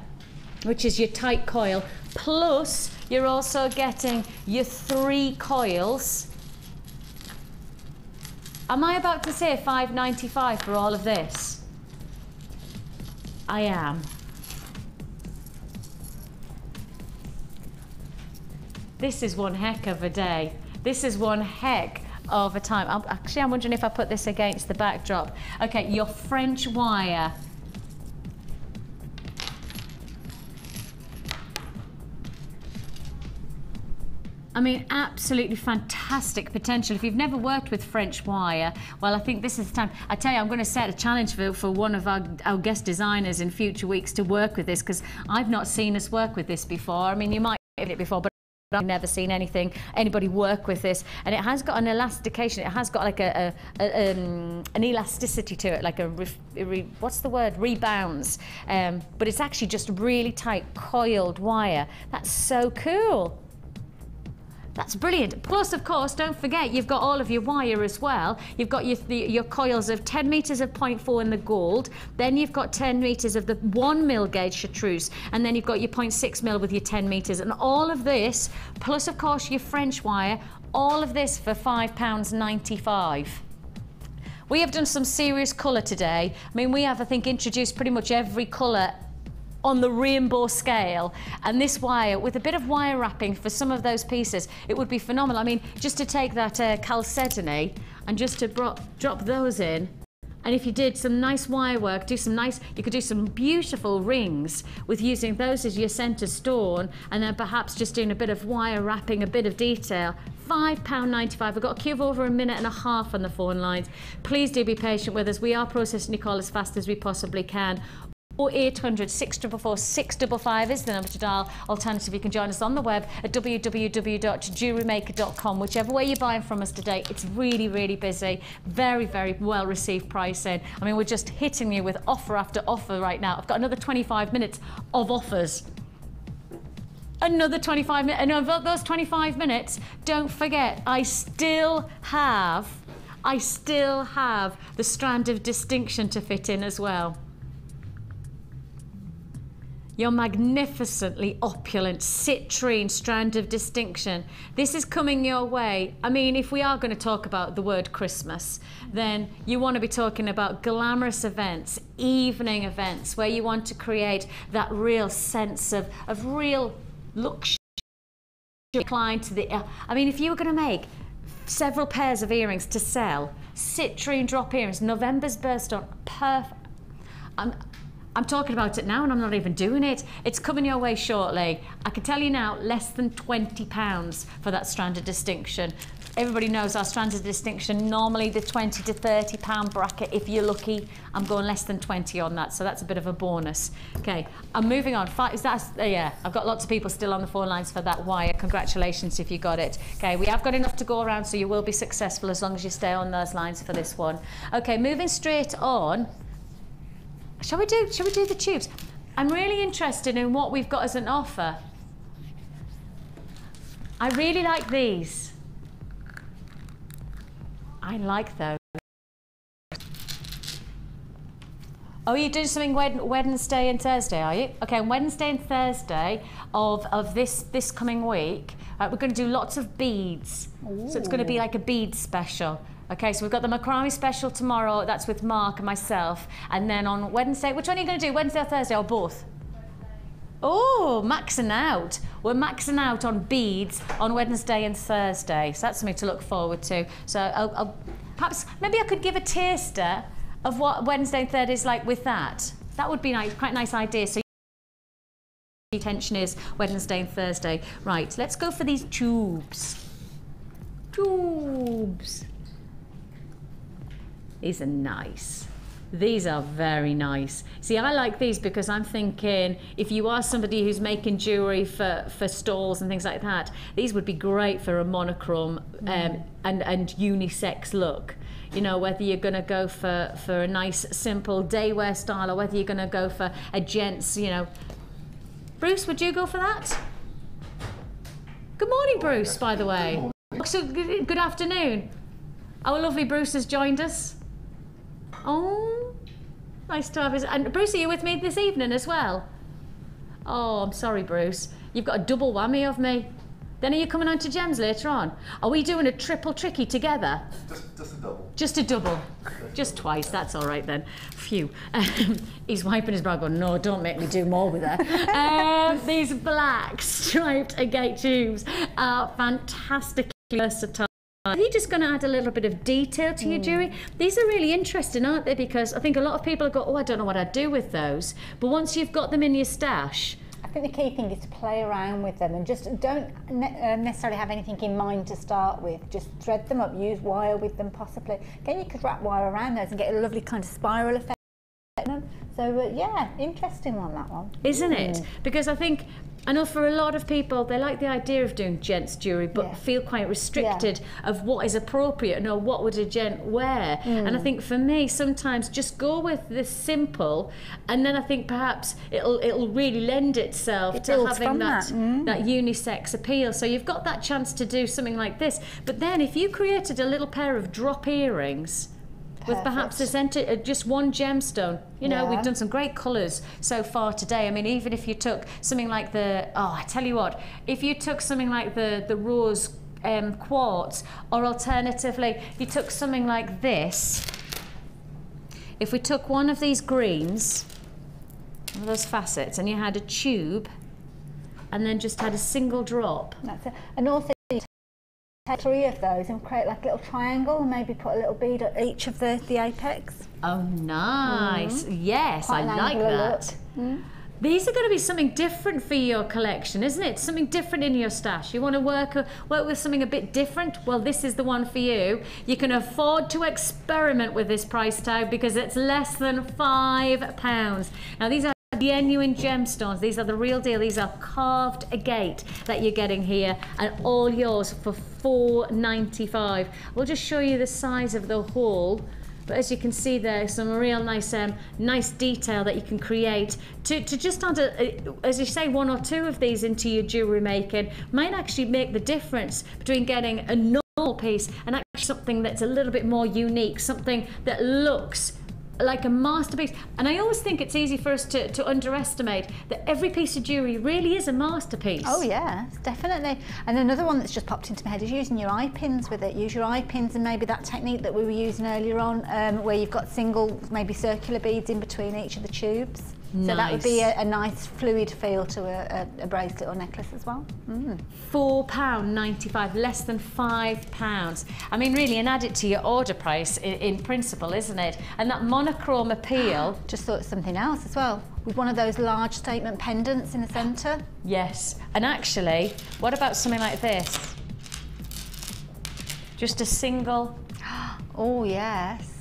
which is your tight coil, plus you're also getting your 3 coils Am I about to say £5.95 for all of this? I am. This is one heck of a day. This is one heck of a time. I'm wondering if I put this against the backdrop. Okay, your French wire. I mean, absolutely fantastic potential. If you've never worked with French wire, well, I think this is the time. I tell you, I'm going to set a challenge for one of our guest designers in future weeks to work with this, because I've not seen us work with this before. I mean, you might have done it before, but I've never seen anybody work with this. And it has got an elastication. It has got like an elasticity to it, like what's the word? Rebounds. But it's actually just really tight coiled wire. That's so cool. That's brilliant. Plus, of course, don't forget, you've got all of your wire as well. You've got your coils of 10 metres of 0.4 in the gold. Then you've got 10 metres of the 1 mil gauge chartreuse. And then you've got your 0.6 mil with your 10 metres. And all of this, plus, of course, your French wire, all of this for £5.95. We have done some serious colour today. I mean, we have, I think, introduced pretty much every colour on the rainbow scale, and this wire with a bit of wire wrapping for some of those pieces, it would be phenomenal. I mean, just to take that chalcedony and just to drop those in, and if you did some nice wire work, you could do some beautiful rings with using those as your centre stone, and then perhaps just doing a bit of wire wrapping, a bit of detail. £5.95. I've got a queue of over a minute and a half on the phone lines. Please do be patient with us. We are processing your call as fast as we possibly can. 0800 644 655 is the number to dial. Alternatively, you can join us on the web at www.jewellerymaker.com. Whichever way you're buying from us today, it's really, really busy. Very, very well received pricing. I mean, we're just hitting you with offer after offer right now. I've got another 25 minutes of offers. Another 25 minutes. And of those 25 minutes, don't forget, I still have the strand of distinction to fit in as well. Your magnificently opulent citrine strand of distinction. This is coming your way. I mean, if we are going to talk about the word Christmas, then you want to be talking about glamorous events, evening events, where you want to create that real sense of real luxury. I mean, if you were going to make several pairs of earrings to sell, citrine drop earrings, November's birthstone, perfect. I'm talking about it now and I'm not even doing it. It's coming your way shortly. I can tell you now, less than £20 for that strand of distinction. Everybody knows our strands of distinction, normally the £20 to £30 bracket. If you're lucky, I'm going less than 20 on that, so that's a bit of a bonus. Okay, I'm moving on. Yeah, I've got lots of people still on the phone lines for that wire. Congratulations if you got it. Okay, we have got enough to go around, so you will be successful as long as you stay on those lines for this one. Okay, moving straight on. Shall we do the tubes? I'm really interested in what we've got as an offer. I really like these. I like those. Oh, you're doing something Wednesday and Thursday, are you? Okay, Wednesday and Thursday of this coming week, we're going to do lots of beads. Ooh. So it's going to be like a bead special. Okay, so we've got the macrame special tomorrow. That's with Mark and myself. And then on Wednesday, which one are you going to do? Wednesday or Thursday or both? Oh, maxing out. We're maxing out on beads on Wednesday and Thursday. So that's something to look forward to. So I'll perhaps, maybe I could give a taster of what Wednesday and Thursday is like with that. That would be nice, quite a nice idea. So the intention is Wednesday and Thursday. Right, let's go for these tubes. Tubes. These are nice. These are very nice. See, I like these because I'm thinking if you are somebody who's making jewellery for stalls and things like that, these would be great for a monochrome and unisex look. You know, whether you're going to go for a nice simple day wear style or whether you're going to go for a gents, you know. Bruce, would you go for that? Good morning, Bruce, by the way. So good afternoon. Our lovely Bruce has joined us. Oh, nice to have his. And Bruce, are you with me this evening as well? Oh, I'm sorry, Bruce. You've got a double whammy of me. Then are you coming on to gems later on? Are we doing a triple tricky together? Just a double. Just a double. Just twice, that's all right then. Phew. He's wiping his brow going, no, don't make me do more with her. These black striped agate tubes are fantastically versatile. Are you just going to add a little bit of detail to your jewellery? These are really interesting, aren't they? Because I think a lot of people go, oh, I don't know what I'd do with those. But once you've got them in your stash, I think the key thing is to play around with them and just don't necessarily have anything in mind to start with. Just thread them up, use wire with them possibly. Again, you could wrap wire around those and get a lovely kind of spiral effect. So yeah, interesting one, that one. Isn't it? Because I know for a lot of people, they like the idea of doing gents jewellery, but feel quite restricted of what is appropriate and what would a gent wear. And I think for me, sometimes just go with the simple, and then I think perhaps it'll really lend itself to having that unisex appeal. So you've got that chance to do something like this. But then if you created a little pair of drop earrings, with perhaps just one gemstone. You know, we've done some great colours so far today. I mean, even if you took something like I tell you what, if you took something like the rose quartz, or alternatively, you took something like this. If we took one of these greens, one of those facets, and you had a tube, and then just had a single drop. That's it. And also, take 3 of those and create like a little triangle and maybe put a little bead at each of the apex. Oh, nice. Yes, Quite I like that. These are going to be something different for your collection, isn't it? Something different in your stash. You want to work with something a bit different? Well, this is the one for you. You can afford to experiment with this price tag because it's less than £5. Now, these are genuine gemstones. These are the real deal. These are carved agate that you're getting here, and all yours for £4.95. We'll just show you the size of the haul. But as you can see, there's some real nice detail that you can create to just add, as you say, 1 or 2 of these into your jewellery making. Might actually make the difference between getting a normal piece and actually something that's a little bit more unique, something that looks like a masterpiece. And I always think it's easy for us to underestimate that every piece of jewellery really is a masterpiece. Oh yeah, definitely. And another one that's just popped into my head is using your eye pins with it. Use your eye pins and maybe that technique that we were using earlier on, where you've got single, maybe circular beads in between each of the tubes. Nice. So that would be a nice fluid feel to a bracelet or necklace as well. £4.95, less than £5. I mean, really, and add it to your order price in principle, isn't it? And that monochrome appeal. Just thought of something else as well, with one of those large statement pendants in the centre. Yes, and actually, what about something like this? Just a single. Oh yes.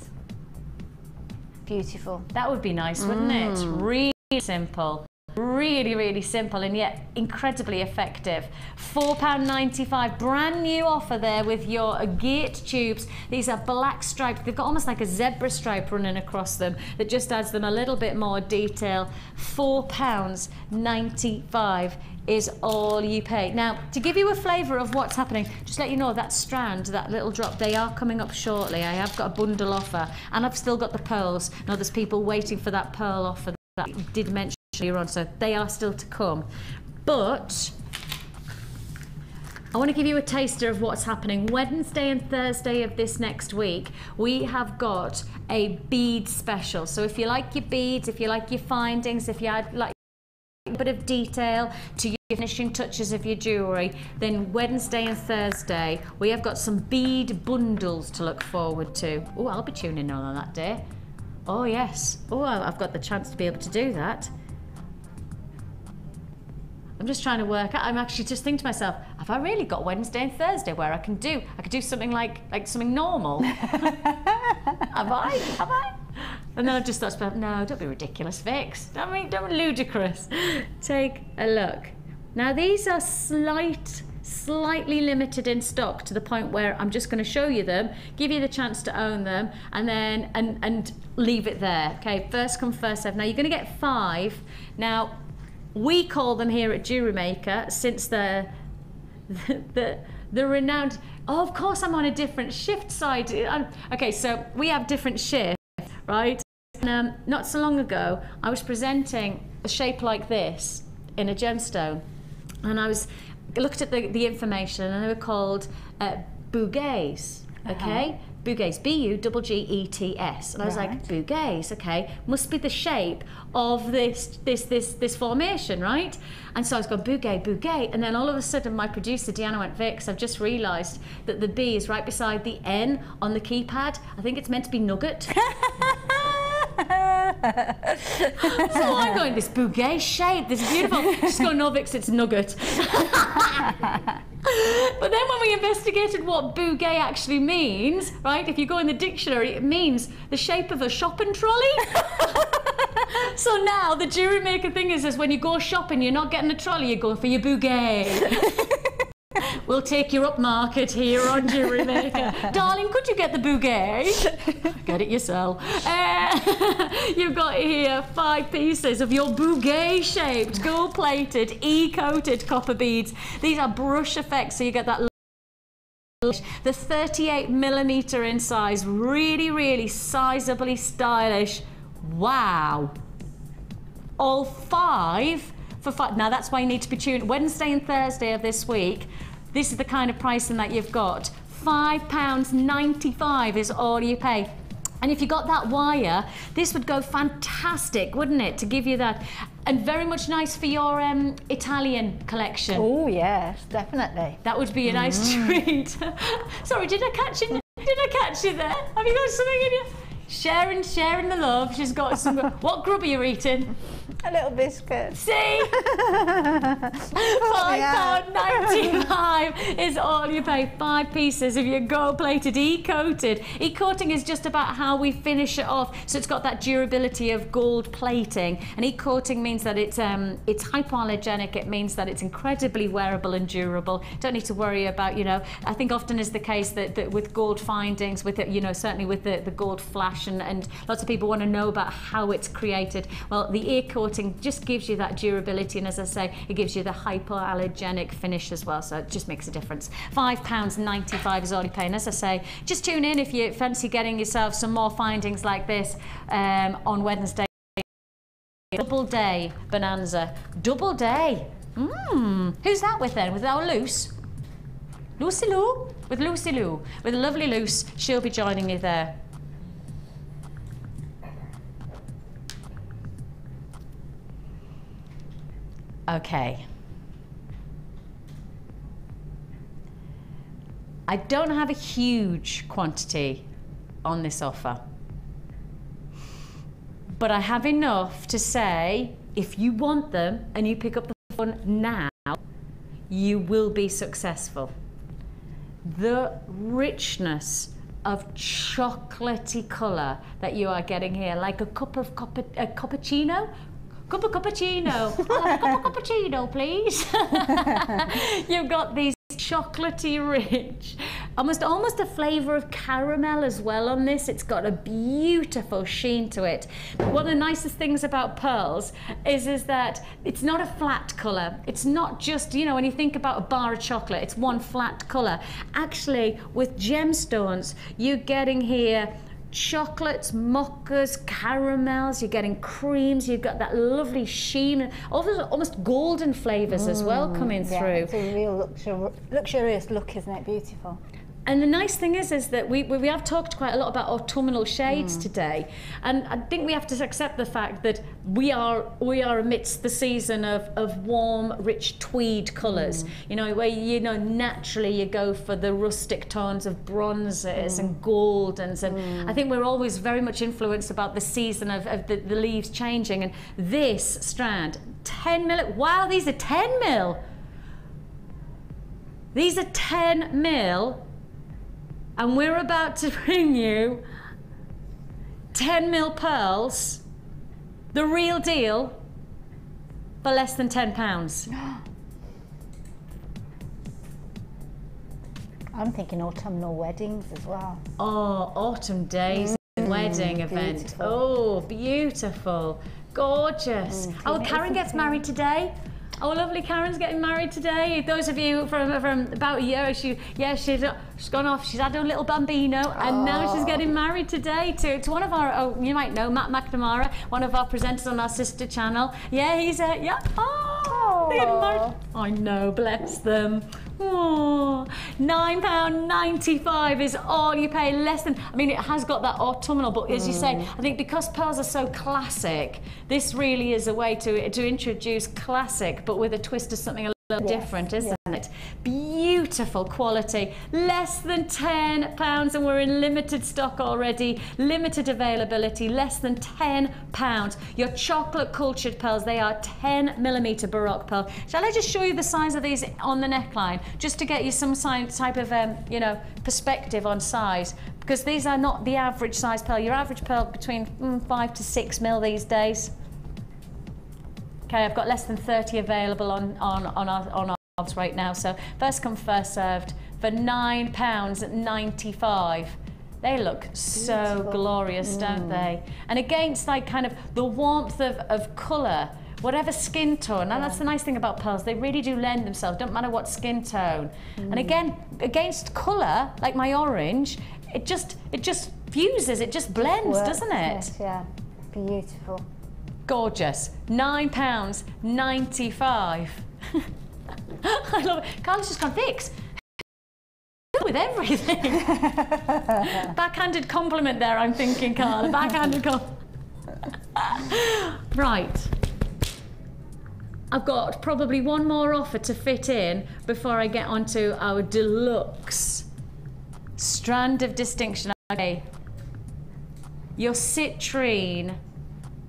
Beautiful. That would be nice, wouldn't it? Really simple. Really simple, and yet incredibly effective. £4.95, brand new offer there with your agate tubes. These are black striped. They've got almost like a zebra stripe running across them that just adds them a little bit more detail. £4.95 is all you pay. Now, to give you a flavour of what's happening, just let you know that strand, that little drop, they are coming up shortly. I have got a bundle offer, and I've still got the pearls. Now, there's people waiting for that pearl offer that I did mention earlier on, so they are still to come. But I want to give you a taster of what's happening. Wednesday and Thursday of this next week, we have got a bead special. So if you like your beads, if you like your findings, if you add like a bit of detail to your finishing touches of your jewellery, then Wednesday and Thursday we have got some bead bundles to look forward to. Oh, I'll be tuning in on that day. Oh yes. Oh, I've got the chance to be able to do that. I'm just trying to work out. I'm actually just thinking to myself, have I really got Wednesday and Thursday where I could do something like something normal? Have I? And then I've just thought, no, don't be ridiculous, Vix. Don't be ludicrous. Take a look. Now these are slightly limited in stock to the point where I'm just going to show you them, give you the chance to own them, and then and leave it there. Okay, first come, first serve. Now you're going to get 5. Now we call them here at Jewellery Maker, since the renowned. Oh, of course, I'm on a different shift side. Okay, so we have different shifts, right? And, not so long ago, I was presenting a shape like this in a gemstone, and I was looked at the information, and they were called bouquets. Okay, bouquets, B-U-G-G-E-T-S, and I was like, bouquets, okay, must be the shape of this formation, right? And so I was going bouquet, and then all of a sudden my producer Deanna went, Vix, I've just realised that the B is right beside the N on the keypad. I think it's meant to be nugget. So I'm going, this bouquet shape, this beautiful. She's going, no, Vix, it's nugget. But then when we investigated what bouquet actually means, right? If you go in the dictionary, it means the shape of a shopping trolley. So now the jewellery maker thing is when you go shopping, you're not getting a trolley, you're going for your bouquet. We'll take you up market here on Jewellery Maker. Darling, could you get the bouquet? Get it yourself. You've got here 5 pieces of your bouquet-shaped, gold-plated, E-coated copper beads. These are brush effects, so you get that. The 38mm in size, really, really sizably stylish. Wow. All 5 for 5. Now that's why you need to be tuned. Wednesday and Thursday of this week, this is the kind of pricing that you've got. £5.95 is all you pay. And if you got that wire, this would go fantastic, wouldn't it, to give you that. And very much nice for your Italian collection. Oh yes, definitely. That would be a nice treat. Sorry, did I catch you? Did I catch you there? Have you got something in your... Sharing the love. She's got some... What grub are you eating? A little biscuit. See? £5.95 is all you pay. 5 pieces of your gold-plated E-coated. E-coating is just about how we finish it off. So it's got that durability of gold plating. And E-coating means that it's hypoallergenic. It means that it's incredibly wearable and durable. Don't need to worry about, you know, I think often is the case that with gold findings, with it, you know, certainly with the gold flash, and lots of people want to know about how it's created. Well, the E-coating just gives you that durability, and as I say, it gives you the hypoallergenic finish as well, so it just makes a difference. £5.95 is all you pay, and as I say, just tune in if you fancy getting yourself some more findings like this on Wednesday. Double day bonanza. Double day. Who's that with then? With our Luce? Lucy Lou? With Lucy Lou. With a lovely Luce. She'll be joining you there. Okay. I don't have a huge quantity on this offer, but I have enough to say if you want them and you pick up the phone now, you will be successful. The richness of chocolatey colour that you are getting here, like a cup of cappuccino. Cup of cappuccino. I'll have a cup of cappuccino, please. You've got these chocolatey rich, almost a flavour of caramel as well on this. It's got a beautiful sheen to it. One of the nicest things about pearls is that it's not a flat colour. It's not just, you know, when you think about a bar of chocolate, it's one flat colour. Actually, with gemstones, you're getting here chocolates, mochas, caramels, you're getting creams, you've got that lovely sheen, almost golden flavours as well coming through. It's a real luxurious look, isn't it? Beautiful. And the nice thing is that we have talked quite a lot about autumnal shades today, and I think we have to accept the fact that we are amidst the season of warm, rich tweed colours. You know, where naturally you go for the rustic tones of bronzes and goldens, and I think we're always very much influenced about the season of the leaves changing. And this strand, 10 mil. Wow, these are 10 mil. These are 10 mil. And we're about to bring you 10 mil pearls, the real deal, for less than £10. I'm thinking autumnal weddings as well. Oh, autumn days wedding event. Beautiful. Oh, beautiful, gorgeous. Oh, Karen gets married today. Oh, lovely, Karen's getting married today. Those of you from about a year, she's gone off. She's had her little bambino, and now she's getting married today to one of our, you might know, Matt McNamara, one of our presenters on our sister channel. Yeah, he's yeah. Oh, I know, bless them. Oh, £9.95 is all you pay, less than, I mean, it has got that autumnal, but as you say, I think because pearls are so classic, this really is a way to introduce classic, but with a twist of something a little different, isn't it? Beautiful quality, less than £10, and we're in limited stock already, limited availability, less than £10. Your chocolate cultured pearls, they are 10mm Baroque pearl. Shall I just show you the size of these on the neckline, just to get you some type of you know, perspective on size, because these are not the average size pearl. Your average pearl between 5 to 6 mil these days. Okay, I've got less than 30 available on our right now, so first come first served for £9.95. They look so glorious, don't they? And against like kind of the warmth of colour, whatever skin tone, and that's the nice thing about pearls, they really do lend themselves, don't matter what skin tone. And again, against colour, like my orange, it just fuses, it just blends, doesn't it? Yeah, beautiful. Gorgeous. £9.95. I love it. Carla's just gone, Vix, with everything. Backhanded compliment there, I'm thinking, Carla. Backhanded compliment. Right. I've got probably one more offer to fit in before I get onto our deluxe strand of distinction. Okay. Your citrine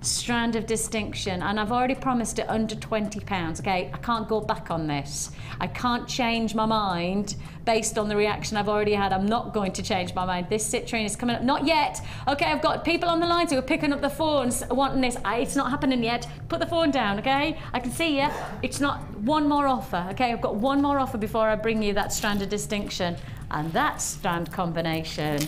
strand of distinction, and I've already promised it under £20. Okay, I can't go back on this. I can't change my mind based on the reaction I've already had. I'm not going to change my mind. This citrine is coming up. Not yet. Okay, I've got people on the lines who are picking up the phones wanting this. It's not happening yet. Put the phone down, okay? I can see you. It's not. One more offer, okay? I've got one more offer before I bring you that strand of distinction, and that strand combination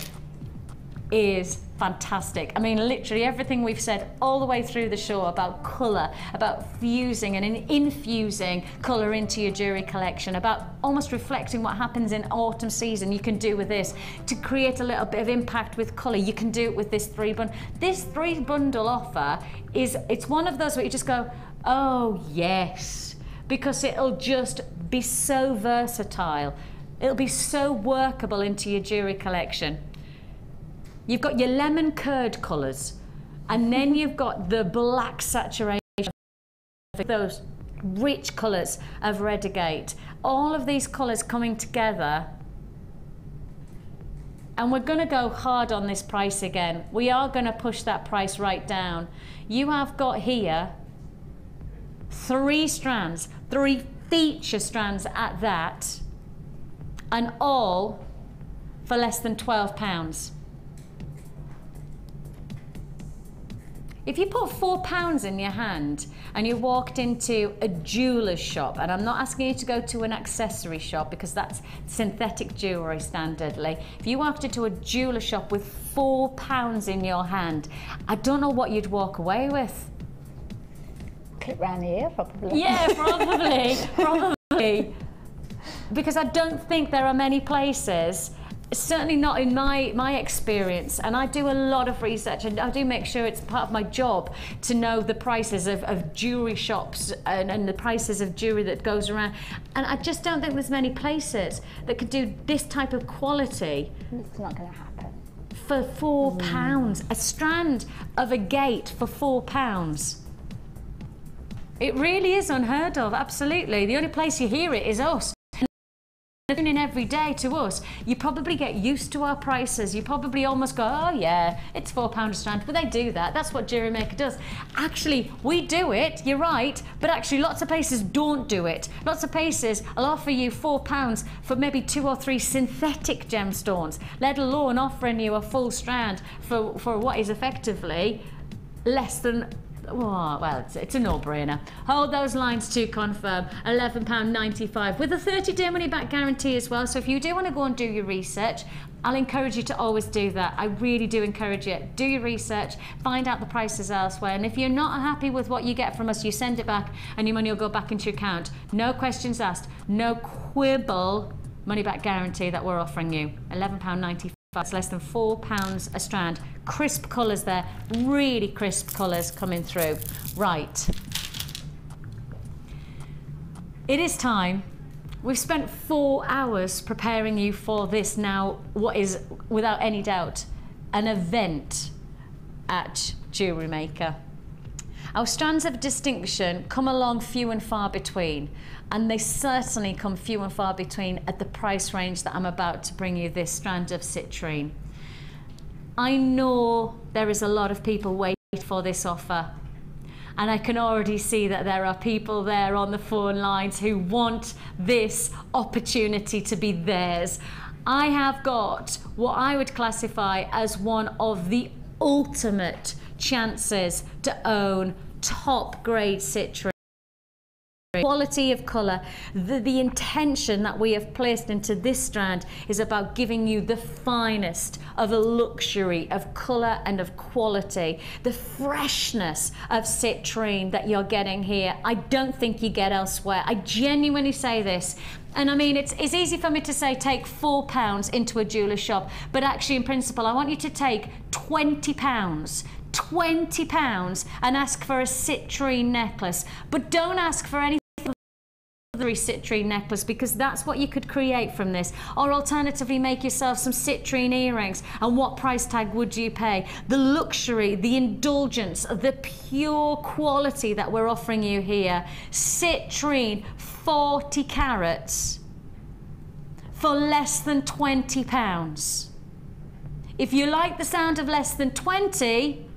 is fantastic. I mean, literally everything we've said all the way through the show about colour, about fusing and infusing colour into your jewellery collection, about almost reflecting what happens in autumn season, you can do with this. To create a little bit of impact with colour, you can do it with this This three bundle offer it's one of those where you just go, oh yes, because it'll just be so versatile. It'll be so workable into your jewellery collection. You've got your lemon curd colours, and then you've got the black saturation, those rich colours of red agate. All of these colours coming together, and we're going to go hard on this price again. We are going to push that price right down. You have got here 3 strands, 3 feature strands at that, and all for less than £12. If you put £4 in your hand and you walked into a jeweller's shop, and I'm not asking you to go to an accessory shop because that's synthetic jewellery standardly. If you walked into a jeweller shop with £4 in your hand, I don't know what you'd walk away with. Clip round the ear, probably. Yeah, probably, probably. Because I don't think there are many places, certainly not in my experience, and I do a lot of research, and I do make sure it's part of my job to know the prices of jewellery shops and the prices of jewellery that goes around, and I just don't think there's many places that could do this type of quality. It's not going to happen. For £4, a strand of agate for £4. It really is unheard of, absolutely. The only place you hear it is us. In every day to us, you probably get used to our prices. You probably almost go, oh yeah, it's £4 a strand, but they do that. That's what Jewellery Maker does. Actually, we do it, you're right, but actually lots of places don't do it. Lots of places will offer you £4 for maybe 2 or 3 synthetic gemstones, let alone offering you a full strand for what is effectively less than, well, it's a no-brainer. Hold those lines to confirm. £11.95 with a 30-day money-back guarantee as well. So if you do want to go and do your research, I'll encourage you to always do that. I really do encourage you. Do your research, find out the prices elsewhere, and if you're not happy with what you get from us, you send it back and your money will go back into your account. No questions asked, no quibble, money-back guarantee that we're offering you. £11.95. It's less than £4 a strand. Crisp colours there, really crisp colours coming through. Right. it is time. We've spent 4 hours preparing you for this now, what is, without any doubt, an event at Jewellery Maker. Our strands of distinction come along few and far between, and they certainly come few and far between at the price range that I'm about to bring you this strand of citrine. I know there is a lot of people waiting for this offer, and I can already see that there are people there on the phone lines who want this opportunity to be theirs. I have got what I would classify as one of the ultimate chances to own top grade citrine. Quality of colour, the intention that we have placed into this strand is about giving you the finest of a luxury of colour and of quality. The freshness of citrine that you're getting here, I don't think you get elsewhere. I genuinely say this. And I mean, it's easy for me to say take £4 into a jeweller shop, but actually in principle, I want you to take £20 and ask for a citrine necklace. But don't ask for anything citrine necklace, because that's what you could create from this. Or alternatively, make yourself some citrine earrings. And what price tag would you pay? The luxury, the indulgence, the pure quality that we're offering you here. Citrine, 40 carats for less than £20. If you like the sound of less than 20,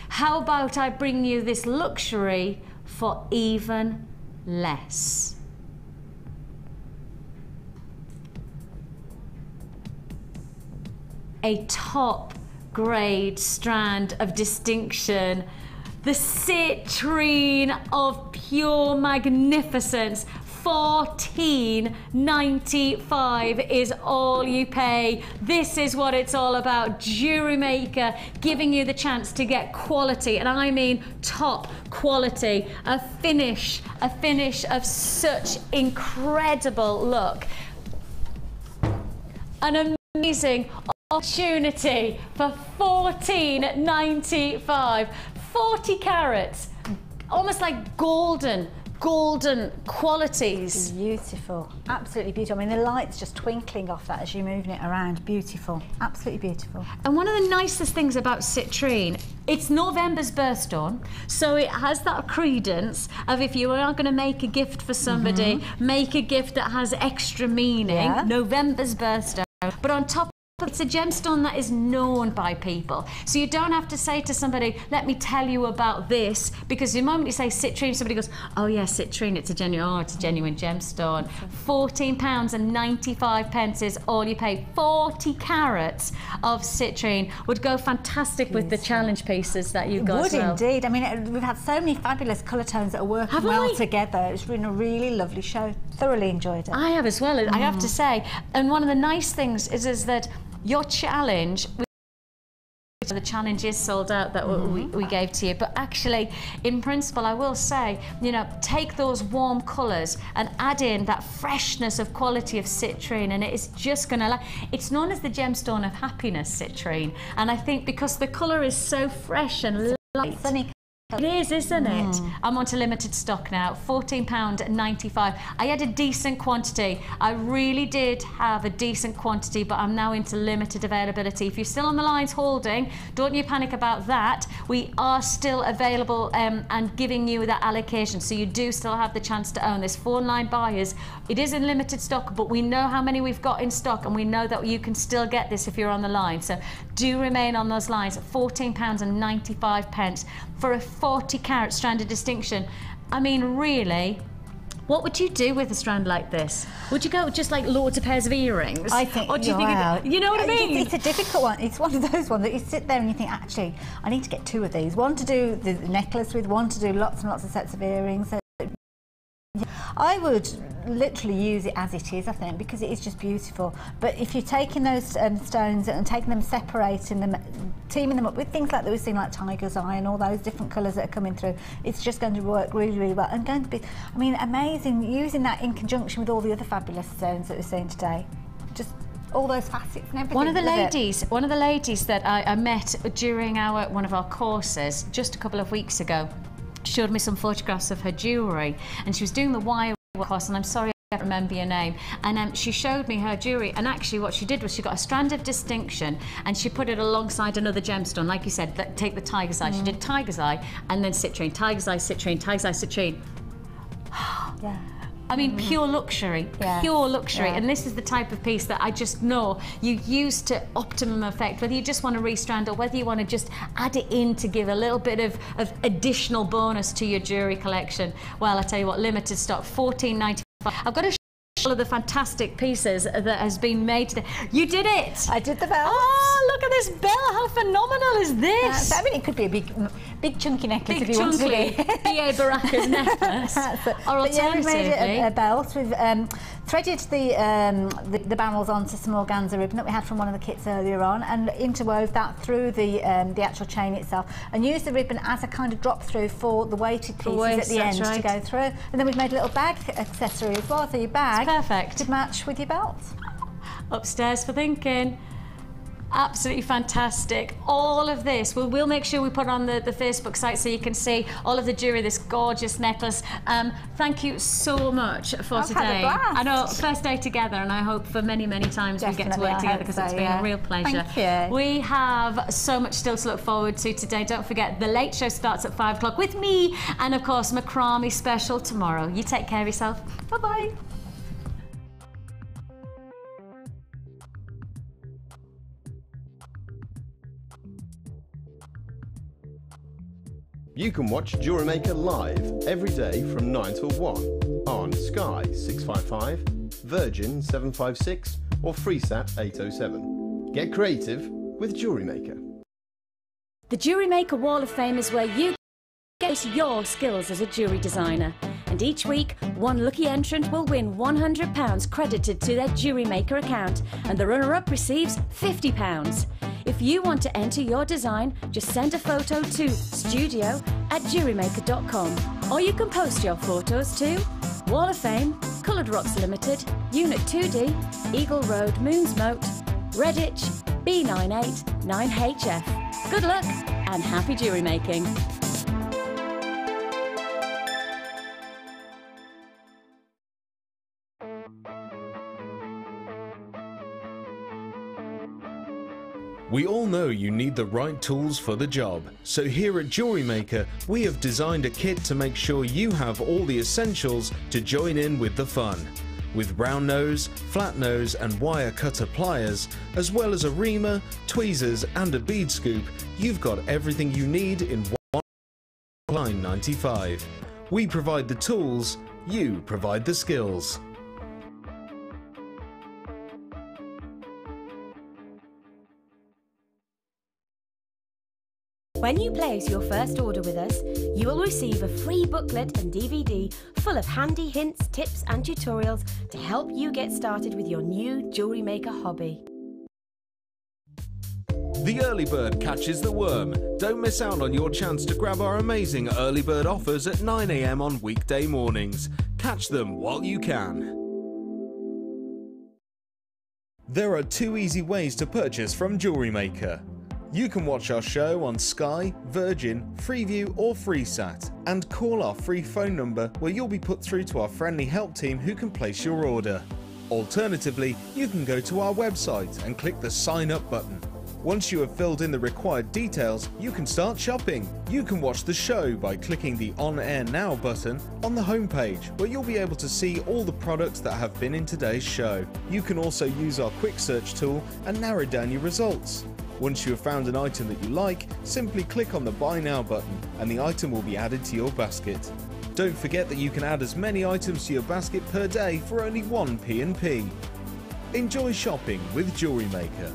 how about I bring you this luxury for even less? A top grade strand of distinction, the citrine of pure magnificence. $14.95 is all you pay. This is what it's all about. Jewellery Maker giving you the chance to get quality, and I mean top quality. A finish of such incredible look. An amazing opportunity for $14.95. 40 carats, almost like golden qualities. Beautiful, absolutely beautiful. I mean, the light's just twinkling off that as you're moving it around. Beautiful, absolutely beautiful. And one of the nicest things about citrine, it's November's birthstone, so it has that credence of if you are going to make a gift for somebody, make a gift that has extra meaning. Yeah. November's birthstone, but on top, it's a gemstone that is known by people. So you don't have to say to somebody, let me tell you about this, because the moment you say citrine, somebody goes, oh yeah, citrine, it's a genuine gemstone. £14.95 is all you pay. 40 carats of citrine would go fantastic with the challenge pieces that you got. It would indeed. I mean, we've had so many fabulous colour tones that are working well together. It's been a really lovely show. Thoroughly enjoyed it. I have as well, I have to say. And one of the nice things is that your challenge, the challenge is sold out that we gave to you, but actually in principle I will say, you know, take those warm colours and add in that freshness of quality of citrine, and it is just gonna, it's known as the gemstone of happiness, citrine, and I think because the colour is so fresh and light. Sunny. It is, isn't it? I'm onto limited stock now, £14.95. I had a decent quantity. I really did have a decent quantity, but I'm now into limited availability. If you're still on the lines holding, don't you panic about that. We are still available and giving you that allocation, so you do still have the chance to own this. Phone line buyers, it is in limited stock, but we know how many we've got in stock, and we know that you can still get this if you're on the line. So do remain on those lines. £14.95 for a 40 carat strand of distinction. I mean, really, what would you do with a strand like this? Would you go just like loads of pairs of earrings? I think, or do you think you know what I mean? It's a difficult one. It's one of those ones that you sit there and you think, actually, I need to get 2 of these. One to do the necklace with, one to do lots and lots of sets of earrings. So I would literally use it as it is, I think, because it is just beautiful. But if you're taking those stones and taking them, separating them, teaming them up with things like that we've seen, like tiger's eye and all those different colours that are coming through, it's just going to work really, really well, and going to be, I mean, amazing, using that in conjunction with all the other fabulous stones that we've seen today. Just all those facets and everything. One of the ladies that I met during one of our courses just a couple of weeks ago, showed me some photographs of her jewellery, and she was doing the wire course, and I'm sorry I can't remember your name, and she showed me her jewellery, and actually what she did was she got a strand of distinction and she put it alongside another gemstone, like you said, take the tiger's eye. She did tiger's eye and then citrine, tiger's eye, citrine, tiger's eye, citrine. Yeah. I mean, pure luxury, pure luxury. And this is the type of piece that I just know you use to optimum effect, whether you just want to restrand or whether you want to just add it in to give a little bit of additional bonus to your jewellery collection. Well, I tell you what, limited stock, $14.95. I've got to show all of the fantastic pieces that has been made today. You did it! I did the belt. Oh, look at this bell! How phenomenal is this? I mean, it could be a big chunky necklace if you wanted to be. B.A. Baraka's necklace. Or alternatively, we made a belt. We've threaded the barrels onto some organza ribbon that we had from one of the kits earlier on, and interwove that through the actual chain itself, and used the ribbon as a kind of drop through for the weighted pieces at the end to go through. And then we've made a little bag accessory as well, so your bag could match with your belt. Upstairs for thinking. Absolutely fantastic. All of this, we'll make sure we put on the Facebook site so you can see all of the jewellery, this gorgeous necklace. Thank you so much for today. Had a blast. I know, first day together, and I hope for many, many times Definitely, we get to work together, because it's been a real pleasure. Thank you. We have so much still to look forward to today. Don't forget, the late show starts at 5 o'clock with me, and of course, macrame special tomorrow. You take care of yourself. Bye-bye. You can watch Jewellery Maker live every day from 9 till 1 on Sky 655, Virgin 756 or FreeSat 807. Get creative with Jewellery Maker. The Jewellery Maker Wall of Fame is where you get your skills as a jewellery designer. And each week, one lucky entrant will win £100 credited to their Jewellery Maker account, and the runner-up receives £50. If you want to enter your design, just send a photo to studio@jewellerymaker.com, or you can post your photos to Wall of Fame, Coloured Rocks Limited, Unit 2D, Eagle Road, Moonsmote, Redditch, B989HF. Good luck and happy jewellery making. We all know you need the right tools for the job, so here at Jewellery Maker we have designed a kit to make sure you have all the essentials to join in with the fun. With round nose, flat nose and wire cutter pliers, as well as a reamer, tweezers and a bead scoop, you've got everything you need in one $9.95. We provide the tools, you provide the skills. When you place your first order with us, you will receive a free booklet and DVD full of handy hints, tips and tutorials to help you get started with your new jewellery maker hobby. The early bird catches the worm. Don't miss out on your chance to grab our amazing early bird offers at 9 AM on weekday mornings. Catch them while you can. There are 2 easy ways to purchase from Jewellery Maker. You can watch our show on Sky, Virgin, Freeview or FreeSat, and call our free phone number where you'll be put through to our friendly help team who can place your order. Alternatively, you can go to our website and click the sign up button. Once you have filled in the required details, you can start shopping. You can watch the show by clicking the On Air Now button on the homepage, where you'll be able to see all the products that have been in today's show. You can also use our quick search tool and narrow down your results. Once you have found an item that you like, simply click on the Buy Now button and the item will be added to your basket. Don't forget that you can add as many items to your basket per day for only 1p&p. Enjoy shopping with Jewellery Maker.